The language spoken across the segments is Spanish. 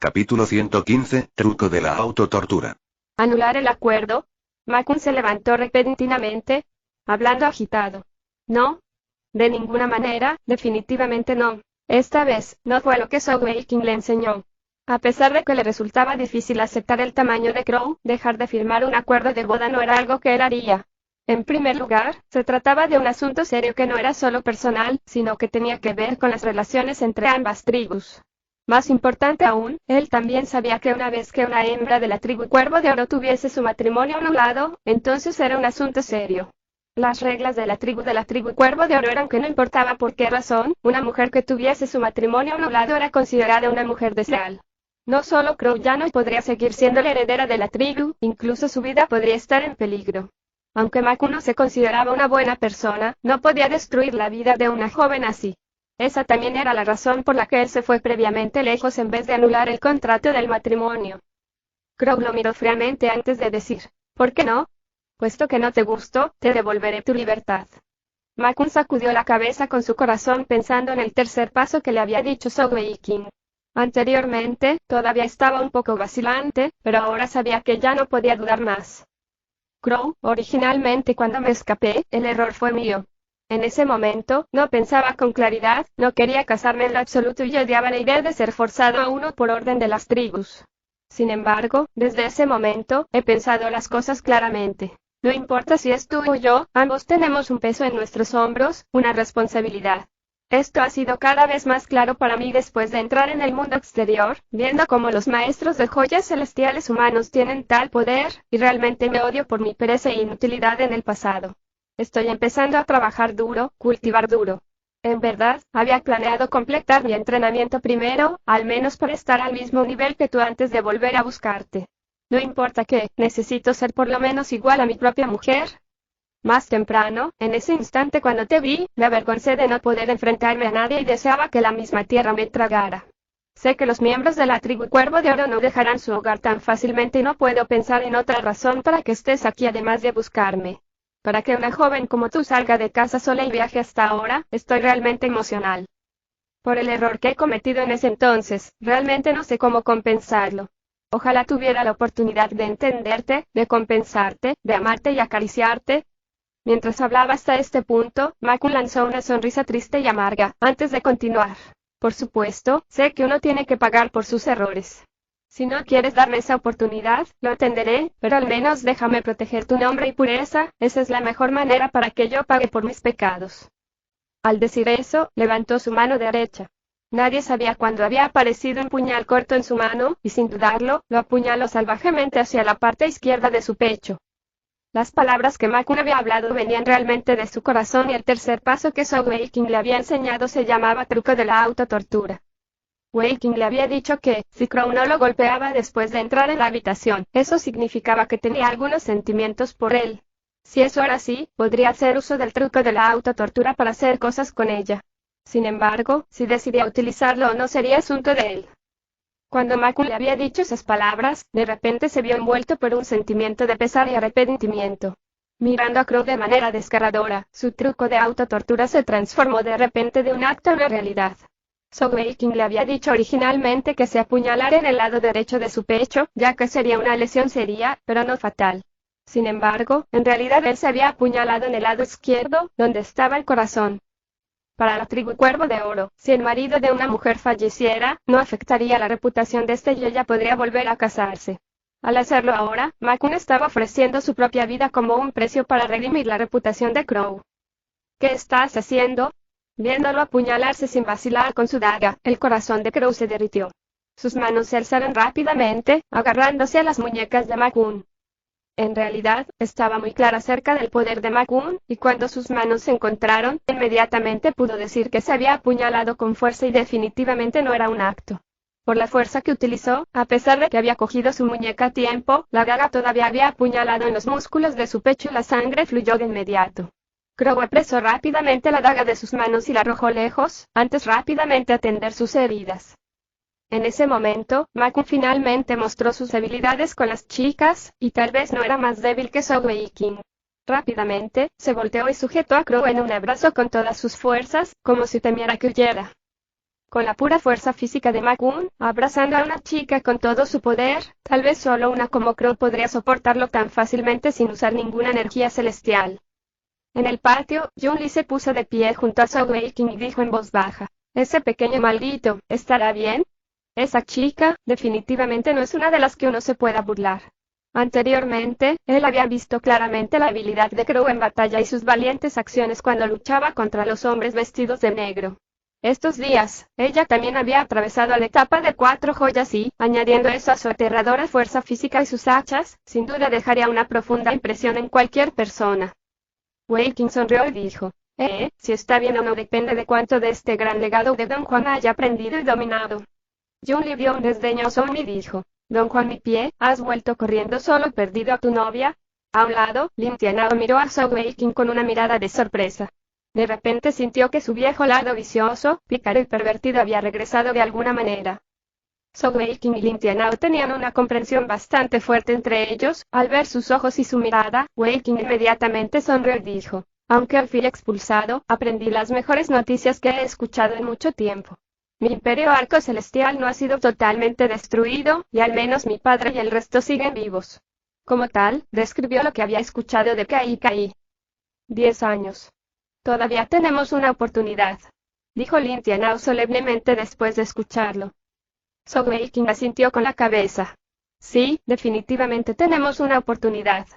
Capítulo 115, truco de la autotortura. Anular el acuerdo. Makun se levantó repentinamente, hablando agitado. No. De ninguna manera, definitivamente no. Esta vez, no fue lo que Sogweikin le enseñó. A pesar de que le resultaba difícil aceptar el tamaño de Crow, dejar de firmar un acuerdo de boda no era algo que él haría. En primer lugar, se trataba de un asunto serio que no era solo personal, sino que tenía que ver con las relaciones entre ambas tribus. Más importante aún, él también sabía que una vez que una hembra de la tribu Cuervo de Oro tuviese su matrimonio anulado, entonces era un asunto serio. Las reglas de la tribu Cuervo de Oro eran que no importaba por qué razón, una mujer que tuviese su matrimonio anulado era considerada una mujer desleal. No solo Crow ya no podría seguir siendo la heredera de la tribu, incluso su vida podría estar en peligro. Aunque Makun no se consideraba una buena persona, no podía destruir la vida de una joven así. Esa también era la razón por la que él se fue previamente lejos en vez de anular el contrato del matrimonio. Crow lo miró fríamente antes de decir, ¿por qué no? Puesto que no te gustó, te devolveré tu libertad. Makun sacudió la cabeza con su corazón pensando en el tercer paso que le había dicho Sogweikin. Anteriormente, todavía estaba un poco vacilante, pero ahora sabía que ya no podía dudar más. Crow, originalmente cuando me escapé, el error fue mío. En ese momento, no pensaba con claridad, no quería casarme en lo absoluto y odiaba la idea de ser forzado a uno por orden de las tribus. Sin embargo, desde ese momento, he pensado las cosas claramente. No importa si es tú o yo, ambos tenemos un peso en nuestros hombros, una responsabilidad. Esto ha sido cada vez más claro para mí después de entrar en el mundo exterior, viendo cómo los maestros de joyas celestiales humanos tienen tal poder, y realmente me odio por mi pereza e inutilidad en el pasado. Estoy empezando a trabajar duro, cultivar duro. En verdad, había planeado completar mi entrenamiento primero, al menos para estar al mismo nivel que tú antes de volver a buscarte. No importa qué, necesito ser por lo menos igual a mi propia mujer. Más temprano, en ese instante cuando te vi, me avergoncé de no poder enfrentarme a nadie y deseaba que la misma tierra me tragara. Sé que los miembros de la tribu Cuervo de Oro no dejarán su hogar tan fácilmente y no puedo pensar en otra razón para que estés aquí además de buscarme. Para que una joven como tú salga de casa sola y viaje hasta ahora, estoy realmente emocional. Por el error que he cometido en ese entonces, realmente no sé cómo compensarlo. Ojalá tuviera la oportunidad de entenderte, de compensarte, de amarte y acariciarte. Mientras hablaba hasta este punto, Makun lanzó una sonrisa triste y amarga, antes de continuar. Por supuesto, sé que uno tiene que pagar por sus errores. Si no quieres darme esa oportunidad, lo entenderé, pero al menos déjame proteger tu nombre y pureza, esa es la mejor manera para que yo pague por mis pecados. Al decir eso, levantó su mano derecha. Nadie sabía cuándo había aparecido un puñal corto en su mano, y sin dudarlo, lo apuñaló salvajemente hacia la parte izquierda de su pecho. Las palabras que Makun había hablado venían realmente de su corazón y el tercer paso que Sogweikin le había enseñado se llamaba truco de la autotortura. Weikin le había dicho que, si Crow no lo golpeaba después de entrar en la habitación, eso significaba que tenía algunos sentimientos por él. Si eso era así, podría hacer uso del truco de la autotortura para hacer cosas con ella. Sin embargo, si decidía utilizarlo o no sería asunto de él. Cuando Makun le había dicho esas palabras, de repente se vio envuelto por un sentimiento de pesar y arrepentimiento. Mirando a Crow de manera desgarradora, su truco de autotortura se transformó de repente de un acto a una realidad. Sogweikin le había dicho originalmente que se apuñalara en el lado derecho de su pecho, ya que sería una lesión seria, pero no fatal. Sin embargo, en realidad él se había apuñalado en el lado izquierdo, donde estaba el corazón. Para la tribu Cuervo de Oro, si el marido de una mujer falleciera, no afectaría la reputación de este y ella podría volver a casarse. Al hacerlo ahora, Makun estaba ofreciendo su propia vida como un precio para redimir la reputación de Crow. ¿Qué estás haciendo? Viéndolo apuñalarse sin vacilar con su daga, el corazón de Crow se derritió. Sus manos se alzaron rápidamente, agarrándose a las muñecas de Makun. En realidad, estaba muy clara acerca del poder de Makun, y cuando sus manos se encontraron, inmediatamente pudo decir que se había apuñalado con fuerza y definitivamente no era un acto. Por la fuerza que utilizó, a pesar de que había cogido su muñeca a tiempo, la daga todavía había apuñalado en los músculos de su pecho y la sangre fluyó de inmediato. Crow apresó rápidamente la daga de sus manos y la arrojó lejos, antes rápidamente atender sus heridas. En ese momento, Makun finalmente mostró sus habilidades con las chicas, y tal vez no era más débil que Sogweikin. Rápidamente, se volteó y sujetó a Crow en un abrazo con todas sus fuerzas, como si temiera que huyera. con la pura fuerza física de Ma-kun, abrazando a una chica con todo su poder, tal vez solo una como Crow podría soportarlo tan fácilmente sin usar ninguna energía celestial. En el patio, Jun-Li se puso de pie junto a Seo Wei-King y dijo en voz baja, «Ese pequeño maldito, ¿estará bien? Esa chica, definitivamente no es una de las que uno se pueda burlar». Anteriormente, él había visto claramente la habilidad de Crow en batalla y sus valientes acciones cuando luchaba contra los hombres vestidos de negro. Estos días, ella también había atravesado la etapa de 4 joyas y, añadiendo eso a su aterradora fuerza física y sus hachas, sin duda dejaría una profunda impresión en cualquier persona. Wei-King sonrió y dijo, si está bien o no depende de cuánto de este gran legado de Don Juan haya aprendido y dominado. Jun-Li vio un desdeñoso y dijo, Don Juan mi pie, ¿has vuelto corriendo solo y perdido a tu novia? A un lado, Lin Tianao miró a Seo Wei-King con una mirada de sorpresa. De repente sintió que su viejo lado vicioso, pícaro y pervertido había regresado de alguna manera. Seo Wei-King y Lin Tianao tenían una comprensión bastante fuerte entre ellos. Al ver sus ojos y su mirada, Wei-King inmediatamente sonrió y dijo, aunque al fui expulsado, aprendí las mejores noticias que he escuchado en mucho tiempo. Mi imperio arco celestial no ha sido totalmente destruido, y al menos mi padre y el resto siguen vivos. Como tal, describió lo que había escuchado de Kai. 10 años. Todavía tenemos una oportunidad, dijo Lin Tianao solemnemente después de escucharlo. Seo Wei-King asintió con la cabeza. Sí, definitivamente tenemos una oportunidad.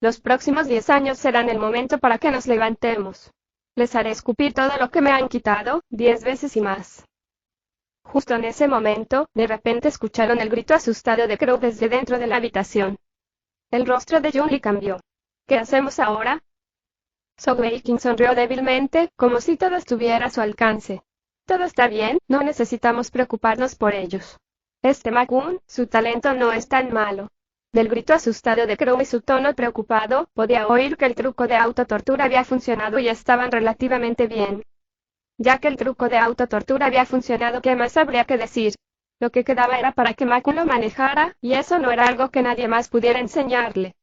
Los próximos 10 años serán el momento para que nos levantemos. Les haré escupir todo lo que me han quitado, 10 veces y más. Justo en ese momento, de repente escucharon el grito asustado de Crow desde dentro de la habitación. El rostro de Jun-Li cambió. ¿Qué hacemos ahora? Seo Wei-King sonrió débilmente, como si todo estuviera a su alcance. Todo está bien, no necesitamos preocuparnos por ellos. Este Ma-kun, su talento no es tan malo. Del grito asustado de Crow y su tono preocupado, podía oír que el truco de autotortura había funcionado y estaban relativamente bien. Ya que el truco de autotortura había funcionado, ¿qué más habría que decir? Lo que quedaba era para que Ma-kun lo manejara, y eso no era algo que nadie más pudiera enseñarle.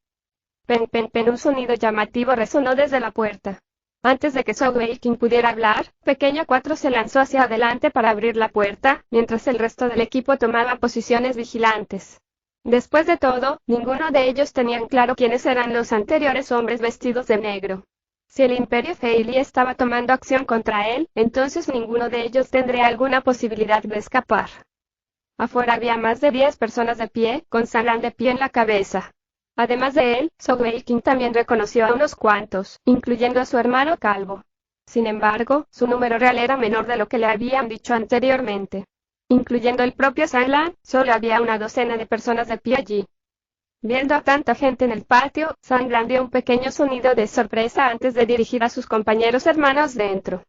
Un sonido llamativo resonó desde la puerta. Antes de que Seo Wei-King pudiera hablar, Pequeño 4 se lanzó hacia adelante para abrir la puerta, mientras el resto del equipo tomaba posiciones vigilantes. Después de todo, ninguno de ellos tenían claro quiénes eran los anteriores hombres vestidos de negro. Si el Imperio Feili estaba tomando acción contra él, entonces ninguno de ellos tendría alguna posibilidad de escapar. Afuera había más de 10 personas de pie, con Sanlan de pie en la cabeza. Además de él, Seo Wei-King también reconoció a unos cuantos, incluyendo a su hermano calvo. Sin embargo, su número real era menor de lo que le habían dicho anteriormente. Incluyendo el propio Sanlan, solo había una docena de personas de pie allí. Viendo a tanta gente en el patio, Sanlan dio un pequeño sonido de sorpresa antes de dirigir a sus compañeros hermanos dentro.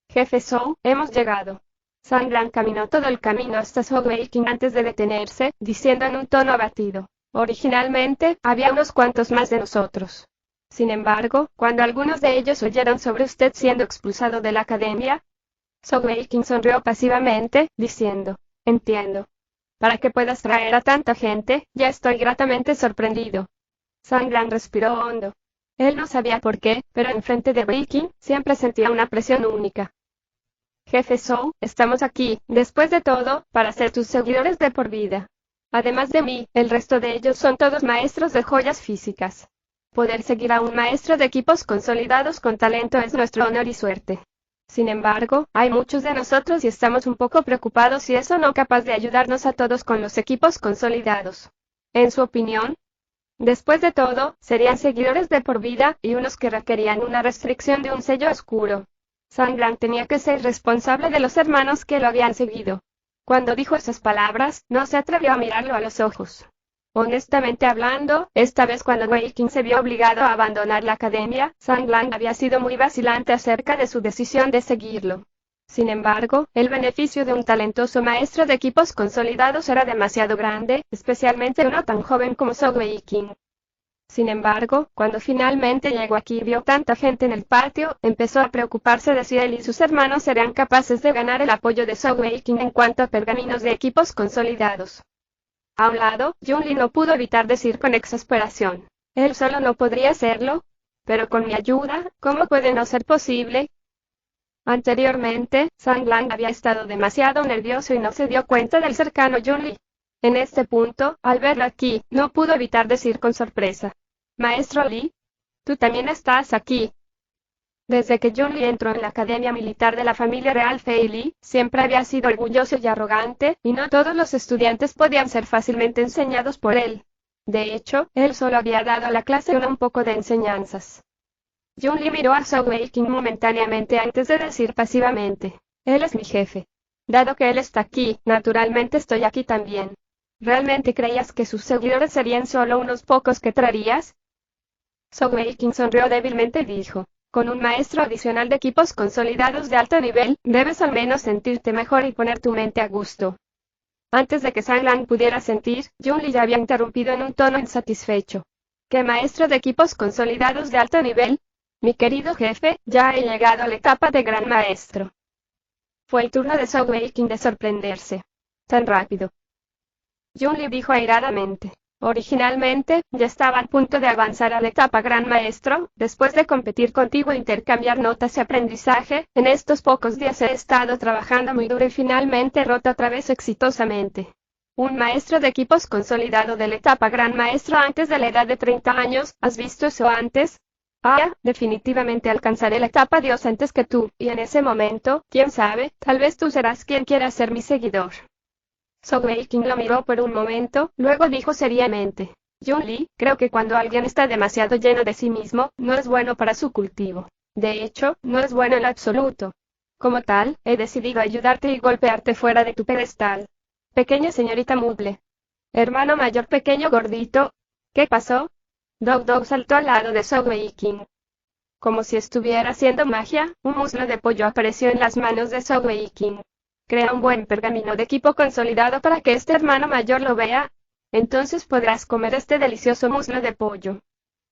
Jefe Seo, hemos llegado. Sanlan caminó todo el camino hasta Seo Wei-King antes de detenerse, diciendo en un tono abatido. Originalmente, había unos cuantos más de nosotros. Sin embargo, cuando algunos de ellos oyeron sobre usted siendo expulsado de la academia, Seo Wei-King sonrió pasivamente, diciendo, entiendo. Para que puedas traer a tanta gente, ya estoy gratamente sorprendido. Sanlan respiró hondo. Él no sabía por qué, pero enfrente de Wei-King, siempre sentía una presión única. Jefe Seo, estamos aquí, después de todo, para ser tus seguidores de por vida. Además de mí, el resto de ellos son todos maestros de joyas físicas. Poder seguir a un maestro de equipos consolidados con talento es nuestro honor y suerte. Sin embargo, hay muchos de nosotros y estamos un poco preocupados si eso no es capaz de ayudarnos a todos con los equipos consolidados. En su opinión, después de todo, serían seguidores de por vida y unos que requerían una restricción de un sello oscuro. Sanlan tenía que ser responsable de los hermanos que lo habían seguido. Cuando dijo esas palabras, no se atrevió a mirarlo a los ojos. Honestamente hablando, esta vez cuando Wei-King se vio obligado a abandonar la academia, Sanlan había sido muy vacilante acerca de su decisión de seguirlo. Sin embargo, el beneficio de un talentoso maestro de equipos consolidados era demasiado grande, especialmente uno tan joven como Seo Wei-King. Sin embargo, cuando finalmente llegó aquí y vio tanta gente en el patio, empezó a preocuparse de si él y sus hermanos serían capaces de ganar el apoyo de Seo Wei-King en cuanto a pergaminos de equipos consolidados. A un lado, Jun-Li no pudo evitar decir con exasperación, él solo no podría hacerlo, pero con mi ayuda, ¿cómo puede no ser posible? Anteriormente, Zhang Lang había estado demasiado nervioso y no se dio cuenta del cercano Yun Li. En este punto, al verlo aquí, no pudo evitar decir con sorpresa: Maestro Li, tú también estás aquí. Desde que Yun Li entró en la academia militar de la familia real Fei Li, siempre había sido orgulloso y arrogante, y no todos los estudiantes podían ser fácilmente enseñados por él. De hecho, él solo había dado a la clase un poco de enseñanzas. Yun Li miró a Zhou Weiqing momentáneamente antes de decir pasivamente: él es mi jefe. Dado que él está aquí, naturalmente estoy aquí también. ¿Realmente creías que sus seguidores serían solo unos pocos que traerías? Zhou Weiqing sonrió débilmente y dijo: con un maestro adicional de equipos consolidados de alto nivel, debes al menos sentirte mejor y poner tu mente a gusto. Antes de que Zhang Lang pudiera sentir, Yun Li ya había interrumpido en un tono insatisfecho. ¿Qué maestro de equipos consolidados de alto nivel? Mi querido jefe, ya he llegado a la etapa de gran maestro. Fue el turno de Zhou Weiqing de sorprenderse. Tan rápido. Yun Li dijo airadamente: originalmente, ya estaba a punto de avanzar a la etapa gran maestro. Después de competir contigo e intercambiar notas y aprendizaje, en estos pocos días he estado trabajando muy duro y finalmente he roto otra vez exitosamente. Un maestro de equipos consolidado de la etapa gran maestro antes de la edad de 30 años, ¿has visto eso antes? Ah, definitivamente alcanzaré la etapa Dios antes que tú, y en ese momento, quién sabe, tal vez tú serás quien quiera ser mi seguidor. Zhou Weiqing lo miró por un momento, luego dijo seriamente: Yun Li, creo que cuando alguien está demasiado lleno de sí mismo, no es bueno para su cultivo. De hecho, no es bueno en absoluto. Como tal, he decidido ayudarte y golpearte fuera de tu pedestal. Pequeña señorita Mugle. Hermano mayor pequeño gordito. ¿Qué pasó? Dog Dog saltó al lado de Zhou Weiqing. Como si estuviera haciendo magia, un muslo de pollo apareció en las manos de Zhou Weiqing. Crea un buen pergamino de equipo consolidado para que este hermano mayor lo vea. Entonces podrás comer este delicioso muslo de pollo.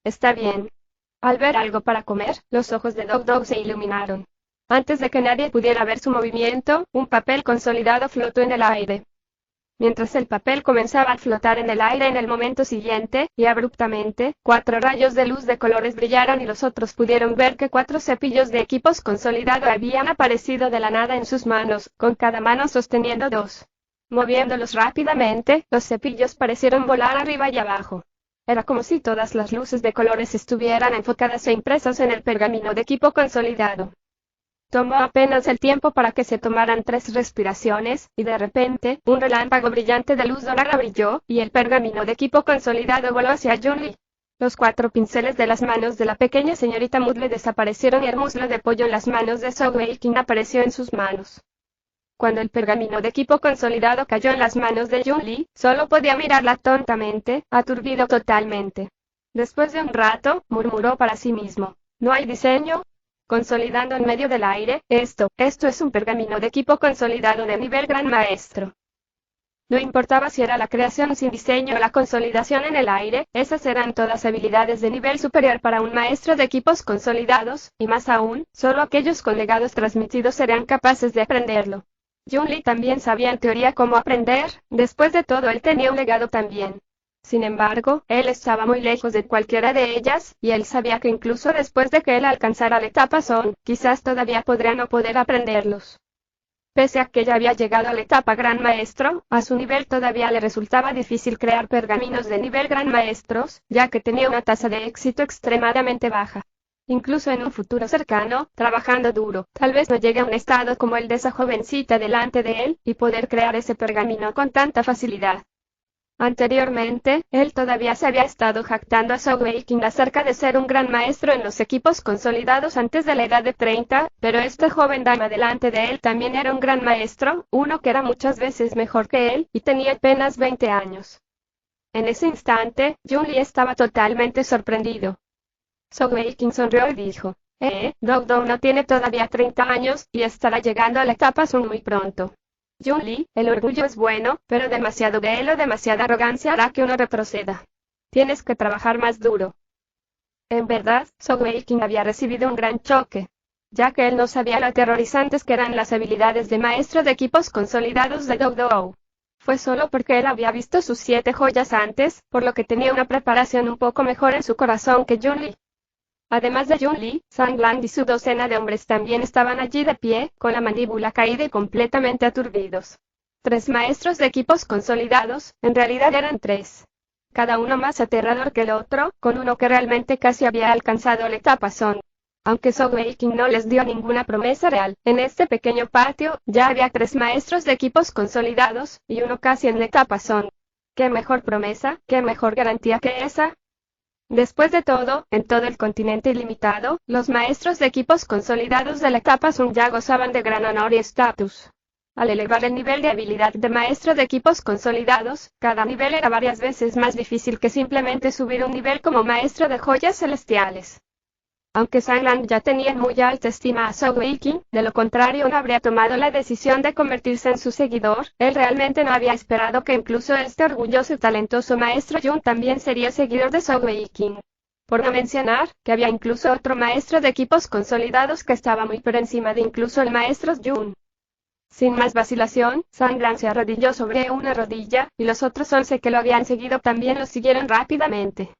Está bien. Al ver algo para comer, los ojos de Dog Dog se iluminaron. Antes de que nadie pudiera ver su movimiento, un papel consolidado flotó en el aire. Mientras el papel comenzaba a flotar en el aire en el momento siguiente, y abruptamente, 4 rayos de luz de colores brillaron y los otros pudieron ver que 4 cepillos de equipos consolidados habían aparecido de la nada en sus manos, con cada mano sosteniendo 2. Moviéndolos rápidamente, los cepillos parecieron volar arriba y abajo. Era como si todas las luces de colores estuvieran enfocadas e impresas en el pergamino de equipo consolidado. Tomó apenas el tiempo para que se tomaran 3 respiraciones, y de repente, un relámpago brillante de luz dorada brilló, y el pergamino de equipo consolidado voló hacia Yun Li. Los 4 pinceles de las manos de la pequeña señorita Mugle desaparecieron y el muslo de pollo en las manos de Zhou Weiqing apareció en sus manos. Cuando el pergamino de equipo consolidado cayó en las manos de Yun Li, solo podía mirarla tontamente, aturdido totalmente. Después de un rato, murmuró para sí mismo: ¿no hay diseño? Consolidando en medio del aire, esto es un pergamino de equipo consolidado de nivel gran maestro. No importaba si era la creación sin diseño o la consolidación en el aire, esas eran todas habilidades de nivel superior para un maestro de equipos consolidados, y más aún, solo aquellos con legados transmitidos serían capaces de aprenderlo. Yun Li también sabía en teoría cómo aprender, después de todo él tenía un legado también. Sin embargo, él estaba muy lejos de cualquiera de ellas, y él sabía que incluso después de que él alcanzara la etapa Son, quizás todavía podría no poder aprenderlos. Pese a que ya había llegado a la etapa Gran Maestro, a su nivel todavía le resultaba difícil crear pergaminos de nivel Gran Maestros, ya que tenía una tasa de éxito extremadamente baja. Incluso en un futuro cercano, trabajando duro, tal vez no llegue a un estado como el de esa jovencita delante de él, y poder crear ese pergamino con tanta facilidad. Anteriormente, él todavía se había estado jactando a Zhou Weiqing acerca de ser un gran maestro en los equipos consolidados antes de la edad de 30, pero esta joven dama delante de él también era un gran maestro, uno que era muchas veces mejor que él, y tenía apenas 20 años. En ese instante, Yun Li estaba totalmente sorprendido. Zhou Weiqing sonrió y dijo: Dog Dog no tiene todavía 30 años, y estará llegando a la etapa Sun muy pronto. Yun Li, el orgullo es bueno, pero demasiado de él o demasiada arrogancia hará que uno retroceda. Tienes que trabajar más duro. En verdad, Zhou Weiqing había recibido un gran choque, ya que él no sabía lo aterrorizantes que eran las habilidades de maestro de equipos consolidados de Dog Dog. Fue solo porque él había visto sus 7 joyas antes, por lo que tenía una preparación un poco mejor en su corazón que Yun Li. Además de Jun Li, Zhang Lang y su docena de hombres también estaban allí de pie, con la mandíbula caída y completamente aturdidos. 3 maestros de equipos consolidados, en realidad eran 3. Cada uno más aterrador que el otro, con uno que realmente casi había alcanzado la etapa Son. Aunque Zhou Weiqing no les dio ninguna promesa real, en este pequeño patio, ya había 3 maestros de equipos consolidados, y uno casi en la etapa Son. ¿Qué mejor promesa, qué mejor garantía que esa? Después de todo, en todo el continente ilimitado, los maestros de equipos consolidados de la etapa Sun ya gozaban de gran honor y estatus. Al elevar el nivel de habilidad de maestro de equipos consolidados, cada nivel era varias veces más difícil que simplemente subir un nivel como maestro de joyas celestiales. Aunque Zhang Lang ya tenía en muy alta estima a Zhou Weiqing, de lo contrario no habría tomado la decisión de convertirse en su seguidor. Él realmente no había esperado que incluso este orgulloso y talentoso maestro Jun también sería seguidor de Zhou Weiqing. Por no mencionar, que había incluso otro maestro de equipos consolidados que estaba muy por encima de incluso el maestro Jun. Sin más vacilación, Zhang Lang se arrodilló sobre una rodilla, y los otros 11 que lo habían seguido también lo siguieron rápidamente.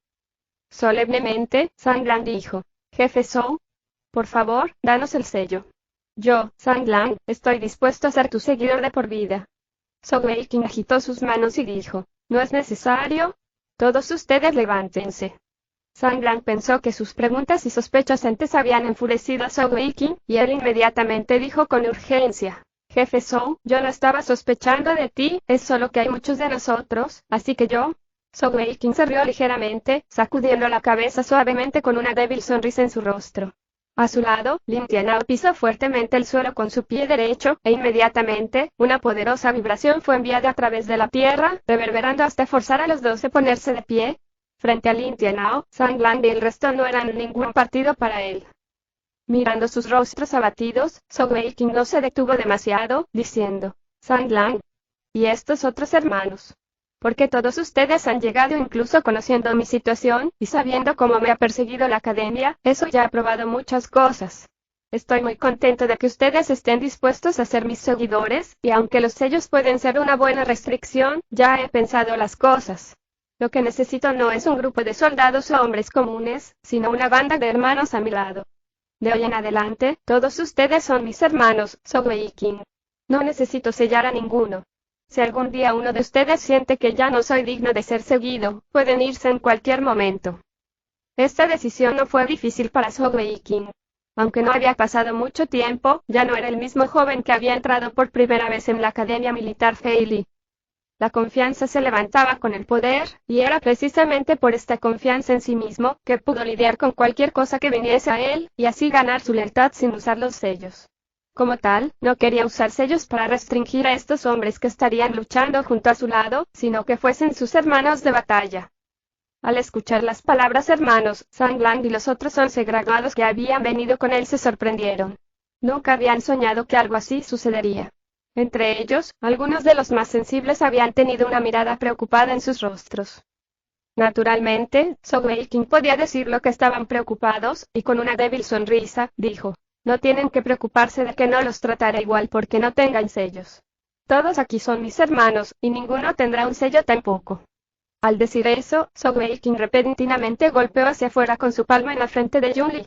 Solemnemente, Zhang Lang dijo: Jefe Zhou, por favor, danos el sello. Yo, Zhang Lang, estoy dispuesto a ser tu seguidor de por vida. Zhou Weiqing agitó sus manos y dijo: no es necesario. Todos ustedes levántense. Zhang Lang pensó que sus preguntas y sospechas antes habían enfurecido a Zhou Weiqing, y él inmediatamente dijo con urgencia: Jefe Zhou, yo no estaba sospechando de ti, es solo que hay muchos de nosotros, así que yo... Zhou Weiqing se rió ligeramente, sacudiendo la cabeza suavemente con una débil sonrisa en su rostro. A su lado, Lin Tianao pisó fuertemente el suelo con su pie derecho, e inmediatamente, una poderosa vibración fue enviada a través de la tierra, reverberando hasta forzar a los 12 a ponerse de pie. Frente a Lin Tianao, Zhang Lang y el resto no eran ningún partido para él. Mirando sus rostros abatidos, Zhou Weiqing no se detuvo demasiado, diciendo: Zhang Lang. ¿Y estos otros hermanos? Porque todos ustedes han llegado incluso conociendo mi situación, y sabiendo cómo me ha perseguido la academia, eso ya ha probado muchas cosas. Estoy muy contento de que ustedes estén dispuestos a ser mis seguidores, y aunque los sellos pueden ser una buena restricción, ya he pensado las cosas. Lo que necesito no es un grupo de soldados o hombres comunes, sino una banda de hermanos a mi lado. De hoy en adelante, todos ustedes son mis hermanos, Zhou Weiqing. No necesito sellar a ninguno. Si algún día uno de ustedes siente que ya no soy digno de ser seguido, pueden irse en cualquier momento. Esta decisión no fue difícil para Zhou Weiqing. Aunque no había pasado mucho tiempo, ya no era el mismo joven que había entrado por primera vez en la Academia Militar Feili. La confianza se levantaba con el poder, y era precisamente por esta confianza en sí mismo, que pudo lidiar con cualquier cosa que viniese a él, y así ganar su lealtad sin usar los sellos. Como tal, no quería usar sellos para restringir a estos hombres que estarían luchando junto a su lado, sino que fuesen sus hermanos de batalla. Al escuchar las palabras hermanos, Zhang Lang y los otros 11 graduados que habían venido con él se sorprendieron. Nunca habían soñado que algo así sucedería. Entre ellos, algunos de los más sensibles habían tenido una mirada preocupada en sus rostros. Naturalmente, Zhou Weiqing podía decir lo que estaban preocupados, y con una débil sonrisa, dijo: no tienen que preocuparse de que no los trataré igual porque no tengan sellos. Todos aquí son mis hermanos, y ninguno tendrá un sello tampoco. Al decir eso, Zhou Weiqing repentinamente golpeó hacia afuera con su palma en la frente de Jun Li.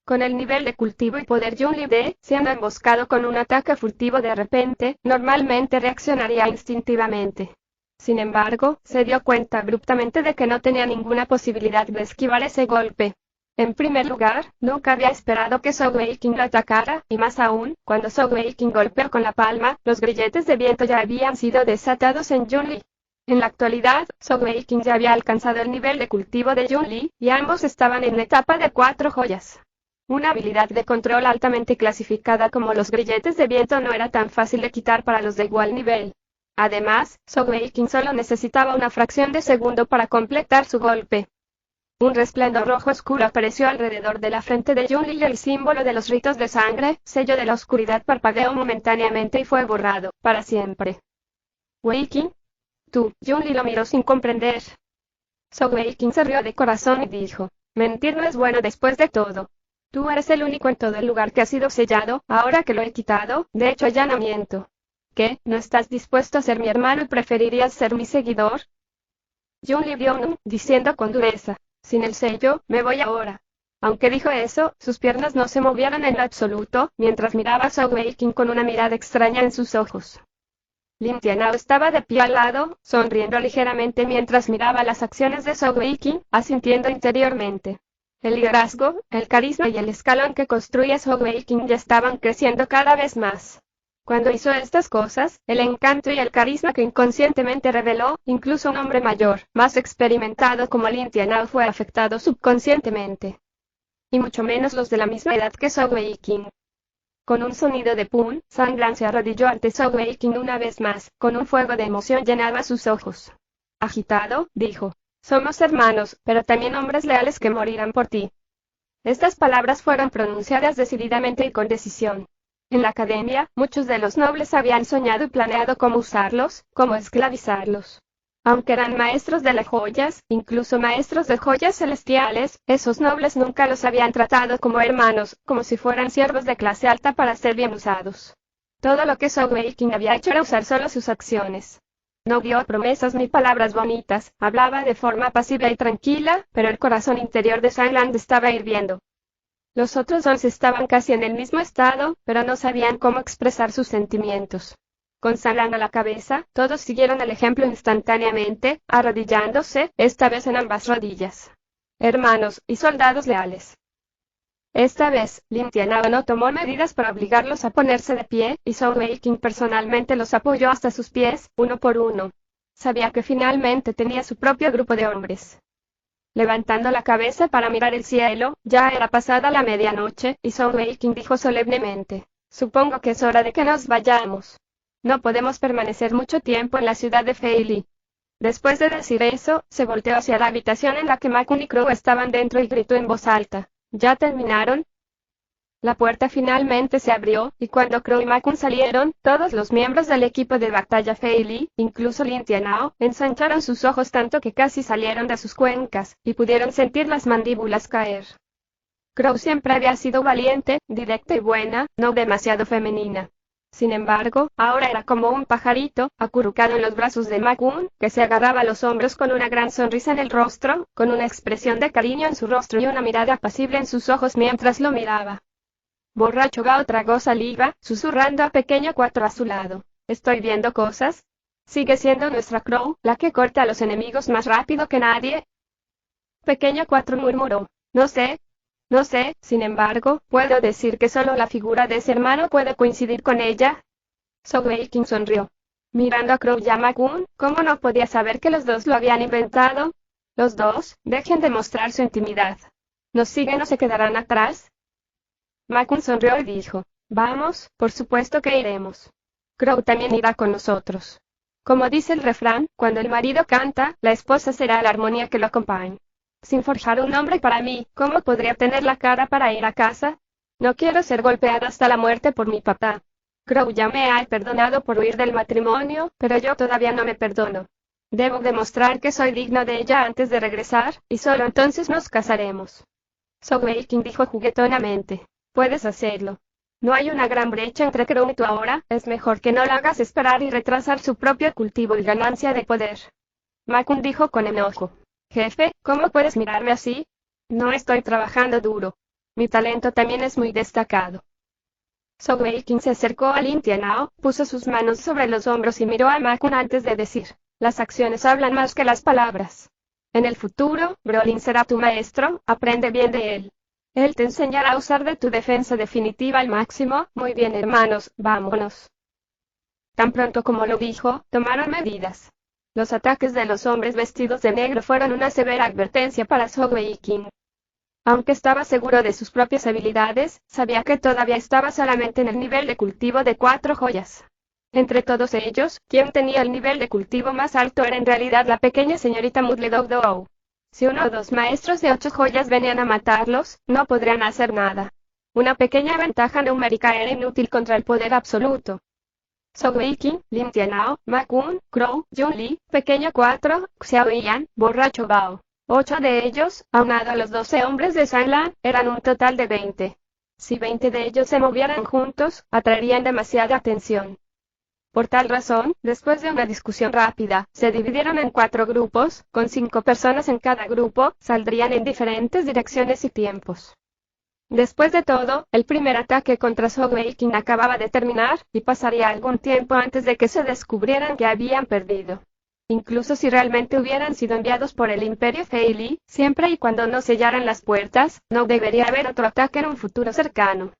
Con el nivel de cultivo y poder Jun Li de, siendo emboscado con un ataque furtivo de repente, normalmente reaccionaría instintivamente. Sin embargo, se dio cuenta abruptamente de que no tenía ninguna posibilidad de esquivar ese golpe. En primer lugar, nunca había esperado que Zhou Weiqing lo atacara, y más aún, cuando Zhou Weiqing golpeó con la palma, los grilletes de viento ya habían sido desatados en Jun Li. En la actualidad, Zhou Weiqing ya había alcanzado el nivel de cultivo de Jun Li, y ambos estaban en la etapa de 4 joyas. Una habilidad de control altamente clasificada como los grilletes de viento no era tan fácil de quitar para los de igual nivel. Además, Zhou Weiqing solo necesitaba una fracción de segundo para completar su golpe. Un resplandor rojo oscuro apareció alrededor de la frente de Jun Li y el símbolo de los ritos de sangre, sello de la oscuridad, parpadeó momentáneamente y fue borrado, para siempre. ¿Weiqing? Tú, Jun Li lo miró sin comprender. Zhou Weiqing se rió de corazón y dijo: mentir no es bueno después de todo. Tú eres el único en todo el lugar que ha sido sellado, ahora que lo he quitado, de hecho ya no miento. ¿Qué? ¿No estás dispuesto a ser mi hermano y preferirías ser mi seguidor? Jun Li vio diciendo con dureza: sin el sello, me voy ahora. Aunque dijo eso, sus piernas no se movieron en lo absoluto, mientras miraba a Zhao Weiqing con una mirada extraña en sus ojos. Lin Tianao estaba de pie al lado, sonriendo ligeramente mientras miraba las acciones de Zhao Weiqing, asintiendo interiormente. El liderazgo, el carisma y el escalón que construía Zhao Weiqing ya estaban creciendo cada vez más. Cuando hizo estas cosas, el encanto y el carisma que inconscientemente reveló, incluso un hombre mayor, más experimentado como Lin Tianao fue afectado subconscientemente. Y mucho menos los de la misma edad que Zhao Weiqing. Con un sonido de pum, Zhang Lan se arrodilló ante Zhao Weiqing una vez más, con un fuego de emoción llenaba sus ojos. Agitado, dijo, somos hermanos, pero también hombres leales que morirán por ti. Estas palabras fueron pronunciadas decididamente y con decisión. En la academia, muchos de los nobles habían soñado y planeado cómo usarlos, cómo esclavizarlos. Aunque eran maestros de las joyas, incluso maestros de joyas celestiales, esos nobles nunca los habían tratado como hermanos, como si fueran siervos de clase alta para ser bien usados. Todo lo que Zhao Weiqing había hecho era usar solo sus acciones. No dio promesas ni palabras bonitas, hablaba de forma pasiva y tranquila, pero el corazón interior de Zhang Lan estaba hirviendo. Los otros 11 estaban casi en el mismo estado, pero no sabían cómo expresar sus sentimientos. Con Zhang Lan a la cabeza, todos siguieron el ejemplo instantáneamente, arrodillándose, esta vez en ambas rodillas. Hermanos y soldados leales. Esta vez, Lin Tianao no tomó medidas para obligarlos a ponerse de pie, y Zhao Weiqing personalmente los apoyó hasta sus pies, uno por uno. Sabía que finalmente tenía su propio grupo de hombres. Levantando la cabeza para mirar el cielo, ya era pasada la medianoche, y Zhao Weiqing dijo solemnemente, supongo que es hora de que nos vayamos. No podemos permanecer mucho tiempo en la ciudad de Feili. Después de decir eso, se volteó hacia la habitación en la que Ma Kun y Crow estaban dentro y gritó en voz alta, ¿ya terminaron? La puerta finalmente se abrió, y cuando Crow y Ma Kun salieron, todos los miembros del equipo de batalla Feili, incluso Lin Tianao, ensancharon sus ojos tanto que casi salieron de sus cuencas, y pudieron sentir las mandíbulas caer. Crow siempre había sido valiente, directa y buena, no demasiado femenina. Sin embargo, ahora era como un pajarito, acurrucado en los brazos de Ma Kun, que se agarraba a los hombros con una gran sonrisa en el rostro, con una expresión de cariño en su rostro y una mirada apacible en sus ojos mientras lo miraba. Borracho Gao tragó saliva, susurrando a Pequeño 4 a su lado. ¿Estoy viendo cosas? ¿Sigue siendo nuestra Crow, la que corta a los enemigos más rápido que nadie? Pequeño 4 murmuró. No sé, sin embargo, puedo decir que solo la figura de ese hermano puede coincidir con ella. Zhao Weiqing sonrió. Mirando a Crow y a Ma Kun, ¿cómo no podía saber que los dos lo habían inventado? Los dos, dejen de mostrar su intimidad. ¿Nos siguen o se quedarán atrás? Ma Kun sonrió y dijo, vamos, por supuesto que iremos. Crow también irá con nosotros. Como dice el refrán, cuando el marido canta, la esposa será la armonía que lo acompañe. Sin forjar un nombre para mí, ¿cómo podría tener la cara para ir a casa? No quiero ser golpeada hasta la muerte por mi papá. Crow ya me ha perdonado por huir del matrimonio, pero yo todavía no me perdono. Debo demostrar que soy digno de ella antes de regresar, y solo entonces nos casaremos. Zhao Weiqing dijo juguetonamente. Puedes hacerlo. No hay una gran brecha entre Crow y tú ahora, es mejor que no la hagas esperar y retrasar su propio cultivo y ganancia de poder. Ma Kun dijo con enojo. Jefe, ¿cómo puedes mirarme así? No estoy trabajando duro. Mi talento también es muy destacado. Zhao Weiqing se acercó a Lin Tianao, puso sus manos sobre los hombros y miró a Ma Kun antes de decir, las acciones hablan más que las palabras. En el futuro, Brolin será tu maestro, aprende bien de él. Él te enseñará a usar de tu defensa definitiva al máximo. Muy bien hermanos, vámonos. Tan pronto como lo dijo, tomaron medidas. Los ataques de los hombres vestidos de negro fueron una severa advertencia para Zhao Weiqing. Aunque estaba seguro de sus propias habilidades, sabía que todavía estaba solamente en el nivel de cultivo de 4 joyas. Entre todos ellos, quien tenía el nivel de cultivo más alto era en realidad la pequeña señorita Mudle Doudou. Si uno o dos maestros de 8 joyas venían a matarlos, no podrían hacer nada. Una pequeña ventaja numérica era inútil contra el poder absoluto. Zhao Weiqing, Lin Tianao, Ma Kun, Crow, Yun Li, Pequeño 4, Xiao Yan, Borracho Gao. 8 de ellos, aunado a los 12 hombres de Zhang Lan, eran un total de 20. Si 20 de ellos se movieran juntos, atraerían demasiada atención. Por tal razón, después de una discusión rápida, se dividieron en 4 grupos, con 5 personas en cada grupo, saldrían en diferentes direcciones y tiempos. Después de todo, el primer ataque contra Sogeking acababa de terminar, y pasaría algún tiempo antes de que se descubrieran que habían perdido. Incluso si realmente hubieran sido enviados por el Imperio Feili, siempre y cuando no sellaran las puertas, no debería haber otro ataque en un futuro cercano.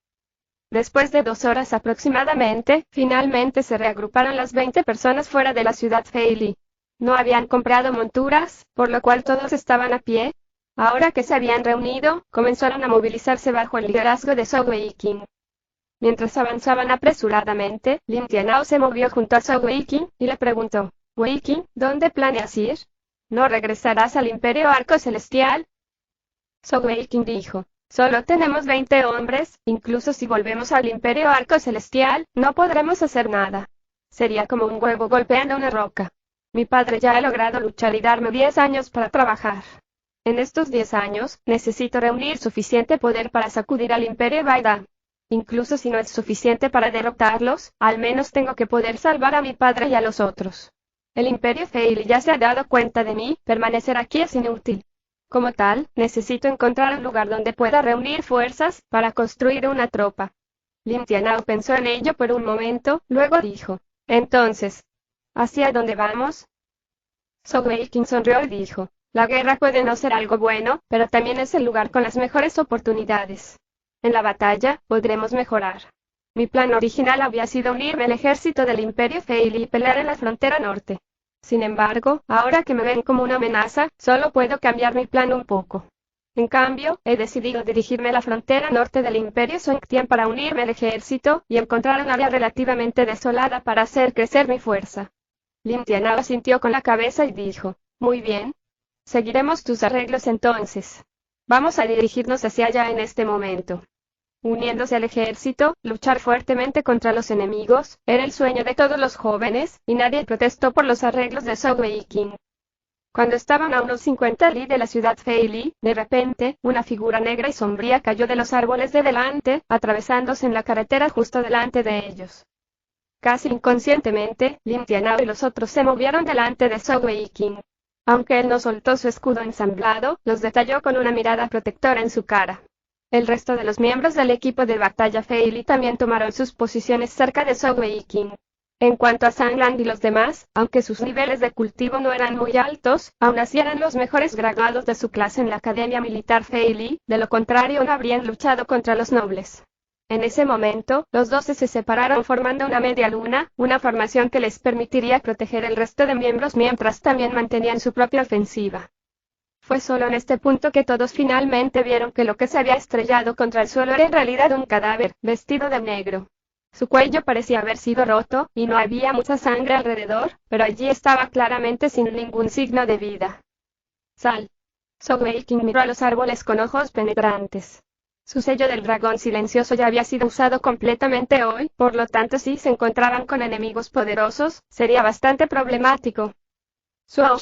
Después de 2 horas aproximadamente, finalmente se reagruparon las 20 personas fuera de la ciudad Feili. No habían comprado monturas, por lo cual todos estaban a pie. Ahora que se habían reunido, comenzaron a movilizarse bajo el liderazgo de Zhou Weiqing. Mientras avanzaban apresuradamente, Lin Tianao se movió junto a Zhou Weiqing y le preguntó: Weiqing, ¿dónde planeas ir? ¿No regresarás al Imperio Arco Celestial? Zhou Weiqing dijo: solo tenemos 20 hombres, incluso si volvemos al Imperio Arco Celestial, no podremos hacer nada. Sería como un huevo golpeando una roca. Mi padre ya ha logrado luchar y darme 10 años para trabajar. En estos 10 años, necesito reunir suficiente poder para sacudir al Imperio Baida. Incluso si no es suficiente para derrotarlos, al menos tengo que poder salvar a mi padre y a los otros. El Imperio Feili ya se ha dado cuenta de mí, permanecer aquí es inútil. Como tal, necesito encontrar un lugar donde pueda reunir fuerzas, para construir una tropa. Lin Tianao pensó en ello por un momento, luego dijo: entonces, ¿hacia dónde vamos? Zhou Weiqing sonrió y dijo: la guerra puede no ser algo bueno, pero también es el lugar con las mejores oportunidades. En la batalla, podremos mejorar. Mi plan original había sido unirme al ejército del Imperio Feili y pelear en la frontera norte. Sin embargo, ahora que me ven como una amenaza, solo puedo cambiar mi plan un poco. En cambio, he decidido dirigirme a la frontera norte del Imperio Songtian para unirme al ejército y encontrar un área relativamente desolada para hacer crecer mi fuerza. Lin Tianao asintió con la cabeza y dijo: muy bien. Seguiremos tus arreglos entonces. Vamos a dirigirnos hacia allá en este momento. Uniéndose al ejército, luchar fuertemente contra los enemigos, era el sueño de todos los jóvenes, y nadie protestó por los arreglos de Zhou Weiqing. Cuando estaban a unos 50 li de la ciudad Feili, de repente, una figura negra y sombría cayó de los árboles de delante, atravesándose en la carretera justo delante de ellos. Casi inconscientemente, Lin Tianao y los otros se movieron delante de Zhou Weiqing. Aunque él no soltó su escudo ensamblado, los detalló con una mirada protectora en su cara. El resto de los miembros del equipo de batalla Feili también tomaron sus posiciones cerca de Zhou Weiqing. En cuanto a Zhang Lang y los demás, aunque sus niveles de cultivo no eran muy altos, aún así eran los mejores graduados de su clase en la Academia Militar Feili, de lo contrario no habrían luchado contra los nobles. En ese momento, los 12 se separaron formando una media luna, una formación que les permitiría proteger el resto de miembros mientras también mantenían su propia ofensiva. Fue solo en este punto que todos finalmente vieron que lo que se había estrellado contra el suelo era en realidad un cadáver, vestido de negro. Su cuello parecía haber sido roto, y no había mucha sangre alrededor, pero allí estaba claramente sin ningún signo de vida. Sal. Zhou Weiqing miró a los árboles con ojos penetrantes. Su sello del dragón silencioso ya había sido usado completamente hoy, por lo tanto si se encontraban con enemigos poderosos, sería bastante problemático.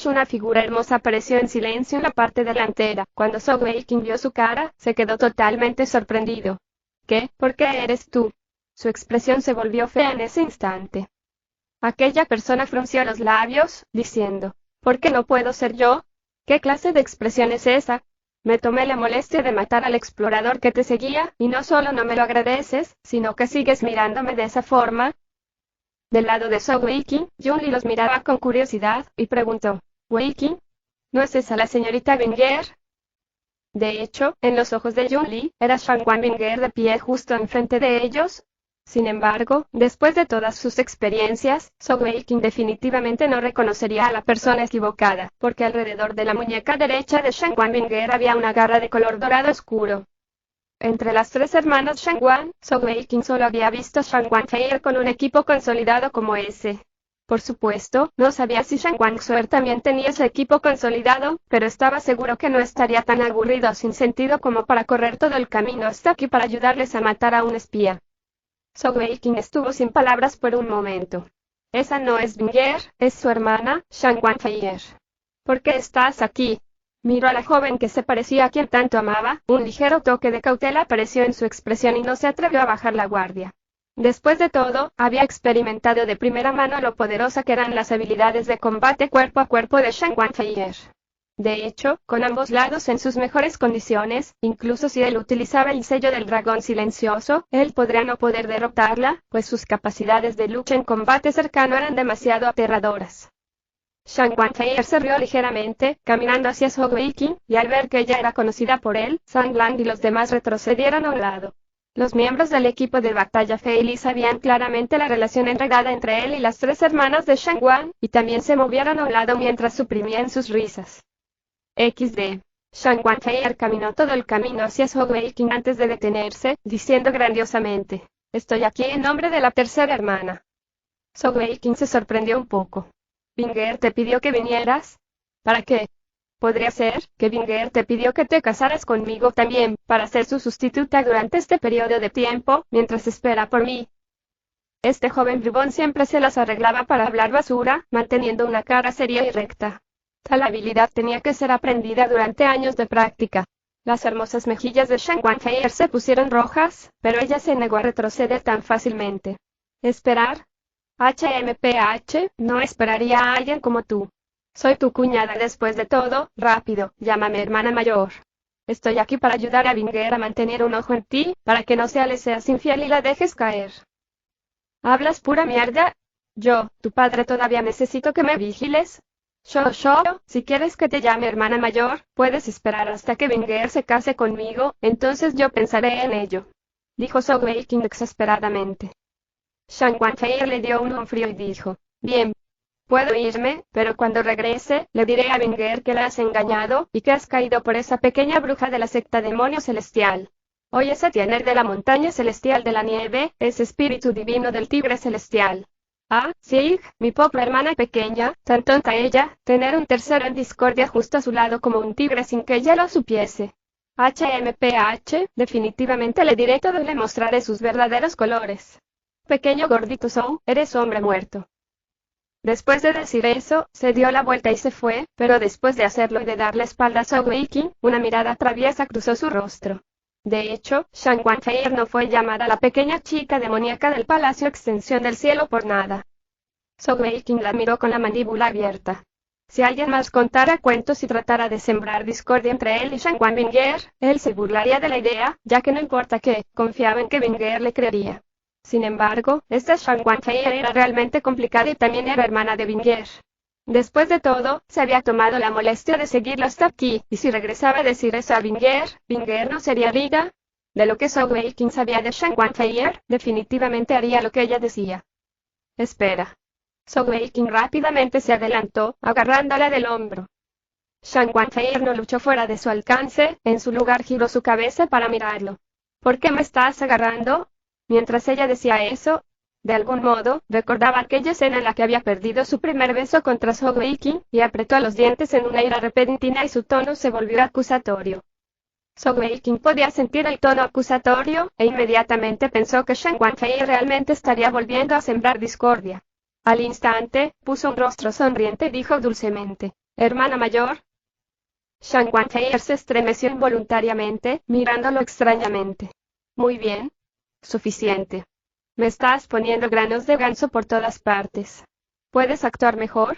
Una figura hermosa apareció en silencio en la parte delantera. Cuando Zhou Weiqing vio su cara, se quedó totalmente sorprendido. ¿Qué? ¿Por qué eres tú? Su expresión se volvió fea en ese instante. Aquella persona frunció los labios, diciendo: ¿por qué no puedo ser yo? ¿Qué clase de expresión es esa? Me tomé la molestia de matar al explorador que te seguía, y no solo no me lo agradeces, sino que sigues mirándome de esa forma. Del lado de Zhou Weiqing, Yunli los miraba con curiosidad, y preguntó: ¿Weiqing? ¿No es esa la señorita Binger? De hecho, en los ojos de Yunli, era Shangguan Binger de pie justo enfrente de ellos. Sin embargo, después de todas sus experiencias, Zhou Weiqing definitivamente no reconocería a la persona equivocada, porque alrededor de la muñeca derecha de Shangguan Binger había una garra de color dorado oscuro. Entre las 3 hermanas Shangguan, Zhou Weiqing solo había visto Shangguan Feier con un equipo consolidado como ese. Por supuesto, no sabía si Shangguan Xuer también tenía ese equipo consolidado, pero estaba seguro que no estaría tan aburrido o sin sentido como para correr todo el camino hasta aquí para ayudarles a matar a un espía. Zhou Weiqing estuvo sin palabras por un momento. Esa no es Binger, es su hermana, Shangguan Feier. ¿Por qué estás aquí? Miró a la joven que se parecía a quien tanto amaba, un ligero toque de cautela apareció en su expresión y no se atrevió a bajar la guardia. Después de todo, había experimentado de primera mano lo poderosa que eran las habilidades de combate cuerpo a cuerpo de Shang Wanfeier. De hecho, con ambos lados en sus mejores condiciones, incluso si él utilizaba el sello del dragón silencioso, él podría no poder derrotarla, pues sus capacidades de lucha en combate cercano eran demasiado aterradoras. Shang Wanfeier se rió ligeramente, caminando hacia Zhou Weiqing, y al ver que ella era conocida por él, Zhang Lang y los demás retrocedieron a un lado. Los miembros del equipo de batalla Fei Li sabían claramente la relación enredada entre él y las tres hermanas de Shang Wan, y también se movieron a un lado mientras suprimían sus risas. XD. Shang Wanfeier caminó todo el camino hacia Zhou Weiqing antes de detenerse, diciendo grandiosamente: «Estoy aquí en nombre de la tercera hermana». Zhou Weiqing se sorprendió un poco. «¿Binger te pidió que vinieras? ¿Para qué?» «Podría ser que Binger te pidió que te casaras conmigo también, para ser su sustituta durante este periodo de tiempo, mientras espera por mí». Este joven bribón siempre se las arreglaba para hablar basura, manteniendo una cara seria y recta. Tal habilidad tenía que ser aprendida durante años de práctica. Las hermosas mejillas de Shang Wanfeier se pusieron rojas, pero ella se negó a retroceder tan fácilmente. «¿Esperar? HMPH, no esperaría a alguien como tú. Soy tu cuñada después de todo, rápido, llámame hermana mayor. Estoy aquí para ayudar a Binger a mantener un ojo en ti, para que no le seas infiel y la dejes caer». «¿Hablas pura mierda? Yo, tu padre, todavía necesito que me vigiles?» Yo, si quieres que te llame hermana mayor, puedes esperar hasta que Binger se case conmigo, entonces yo pensaré en ello», dijo Zhou Weiqing exasperadamente. Shang Wanfeier le dio un frío y dijo: «Bien. Puedo irme, pero cuando regrese, le diré a Binger que la has engañado, y que has caído por esa pequeña bruja de la secta Demonio Celestial. Hoy es Atiener de la Montaña Celestial de la Nieve, es espíritu divino del Tigre Celestial. Ah, sí, mi pobre hermana pequeña, tan tonta ella, tener un tercero en discordia justo a su lado como un tigre sin que ella lo supiese. HMPH, definitivamente le diré todo y le mostraré sus verdaderos colores. Pequeño gordito Zhou, eres hombre muerto». Después de decir eso, se dio la vuelta y se fue, pero después de hacerlo y de dar la espalda a Zhou Weiqing, una mirada traviesa cruzó su rostro. De hecho, Shang Wanfeier no fue llamada la pequeña chica demoníaca del Palacio Extensión del Cielo por nada. Zhou Weiqing la miró con la mandíbula abierta. Si alguien más contara cuentos y tratara de sembrar discordia entre él y Shang Wanbinger, él se burlaría de la idea, ya que no importa qué, confiaba en que Binger le creería. Sin embargo, esta Shang Wanfeier era realmente complicada y también era hermana de Binger. Después de todo, se había tomado la molestia de seguirlo hasta aquí, y si regresaba a decir eso a Binger, ¿Binger no sería amiga? De lo que Zhou Weiqing sabía de Shang Wanfeier, definitivamente haría lo que ella decía. «Espera». Zhou Weiqing rápidamente se adelantó, agarrándola del hombro. Shang Wanfeier no luchó fuera de su alcance, en su lugar giró su cabeza para mirarlo. «¿Por qué me estás agarrando?» Mientras ella decía eso, de algún modo, recordaba aquella escena en la que había perdido su primer beso contra Zhou Weiqing, y apretó los dientes en una ira repentina y su tono se volvió acusatorio. Zhou Weiqing podía sentir el tono acusatorio, e inmediatamente pensó que Shang Wanfeier realmente estaría volviendo a sembrar discordia. Al instante, puso un rostro sonriente y dijo dulcemente: «Hermana mayor». Shang Wanfeier se estremeció involuntariamente, mirándolo extrañamente. «Muy bien. Suficiente. Me estás poniendo granos de ganso por todas partes. ¿Puedes actuar mejor?»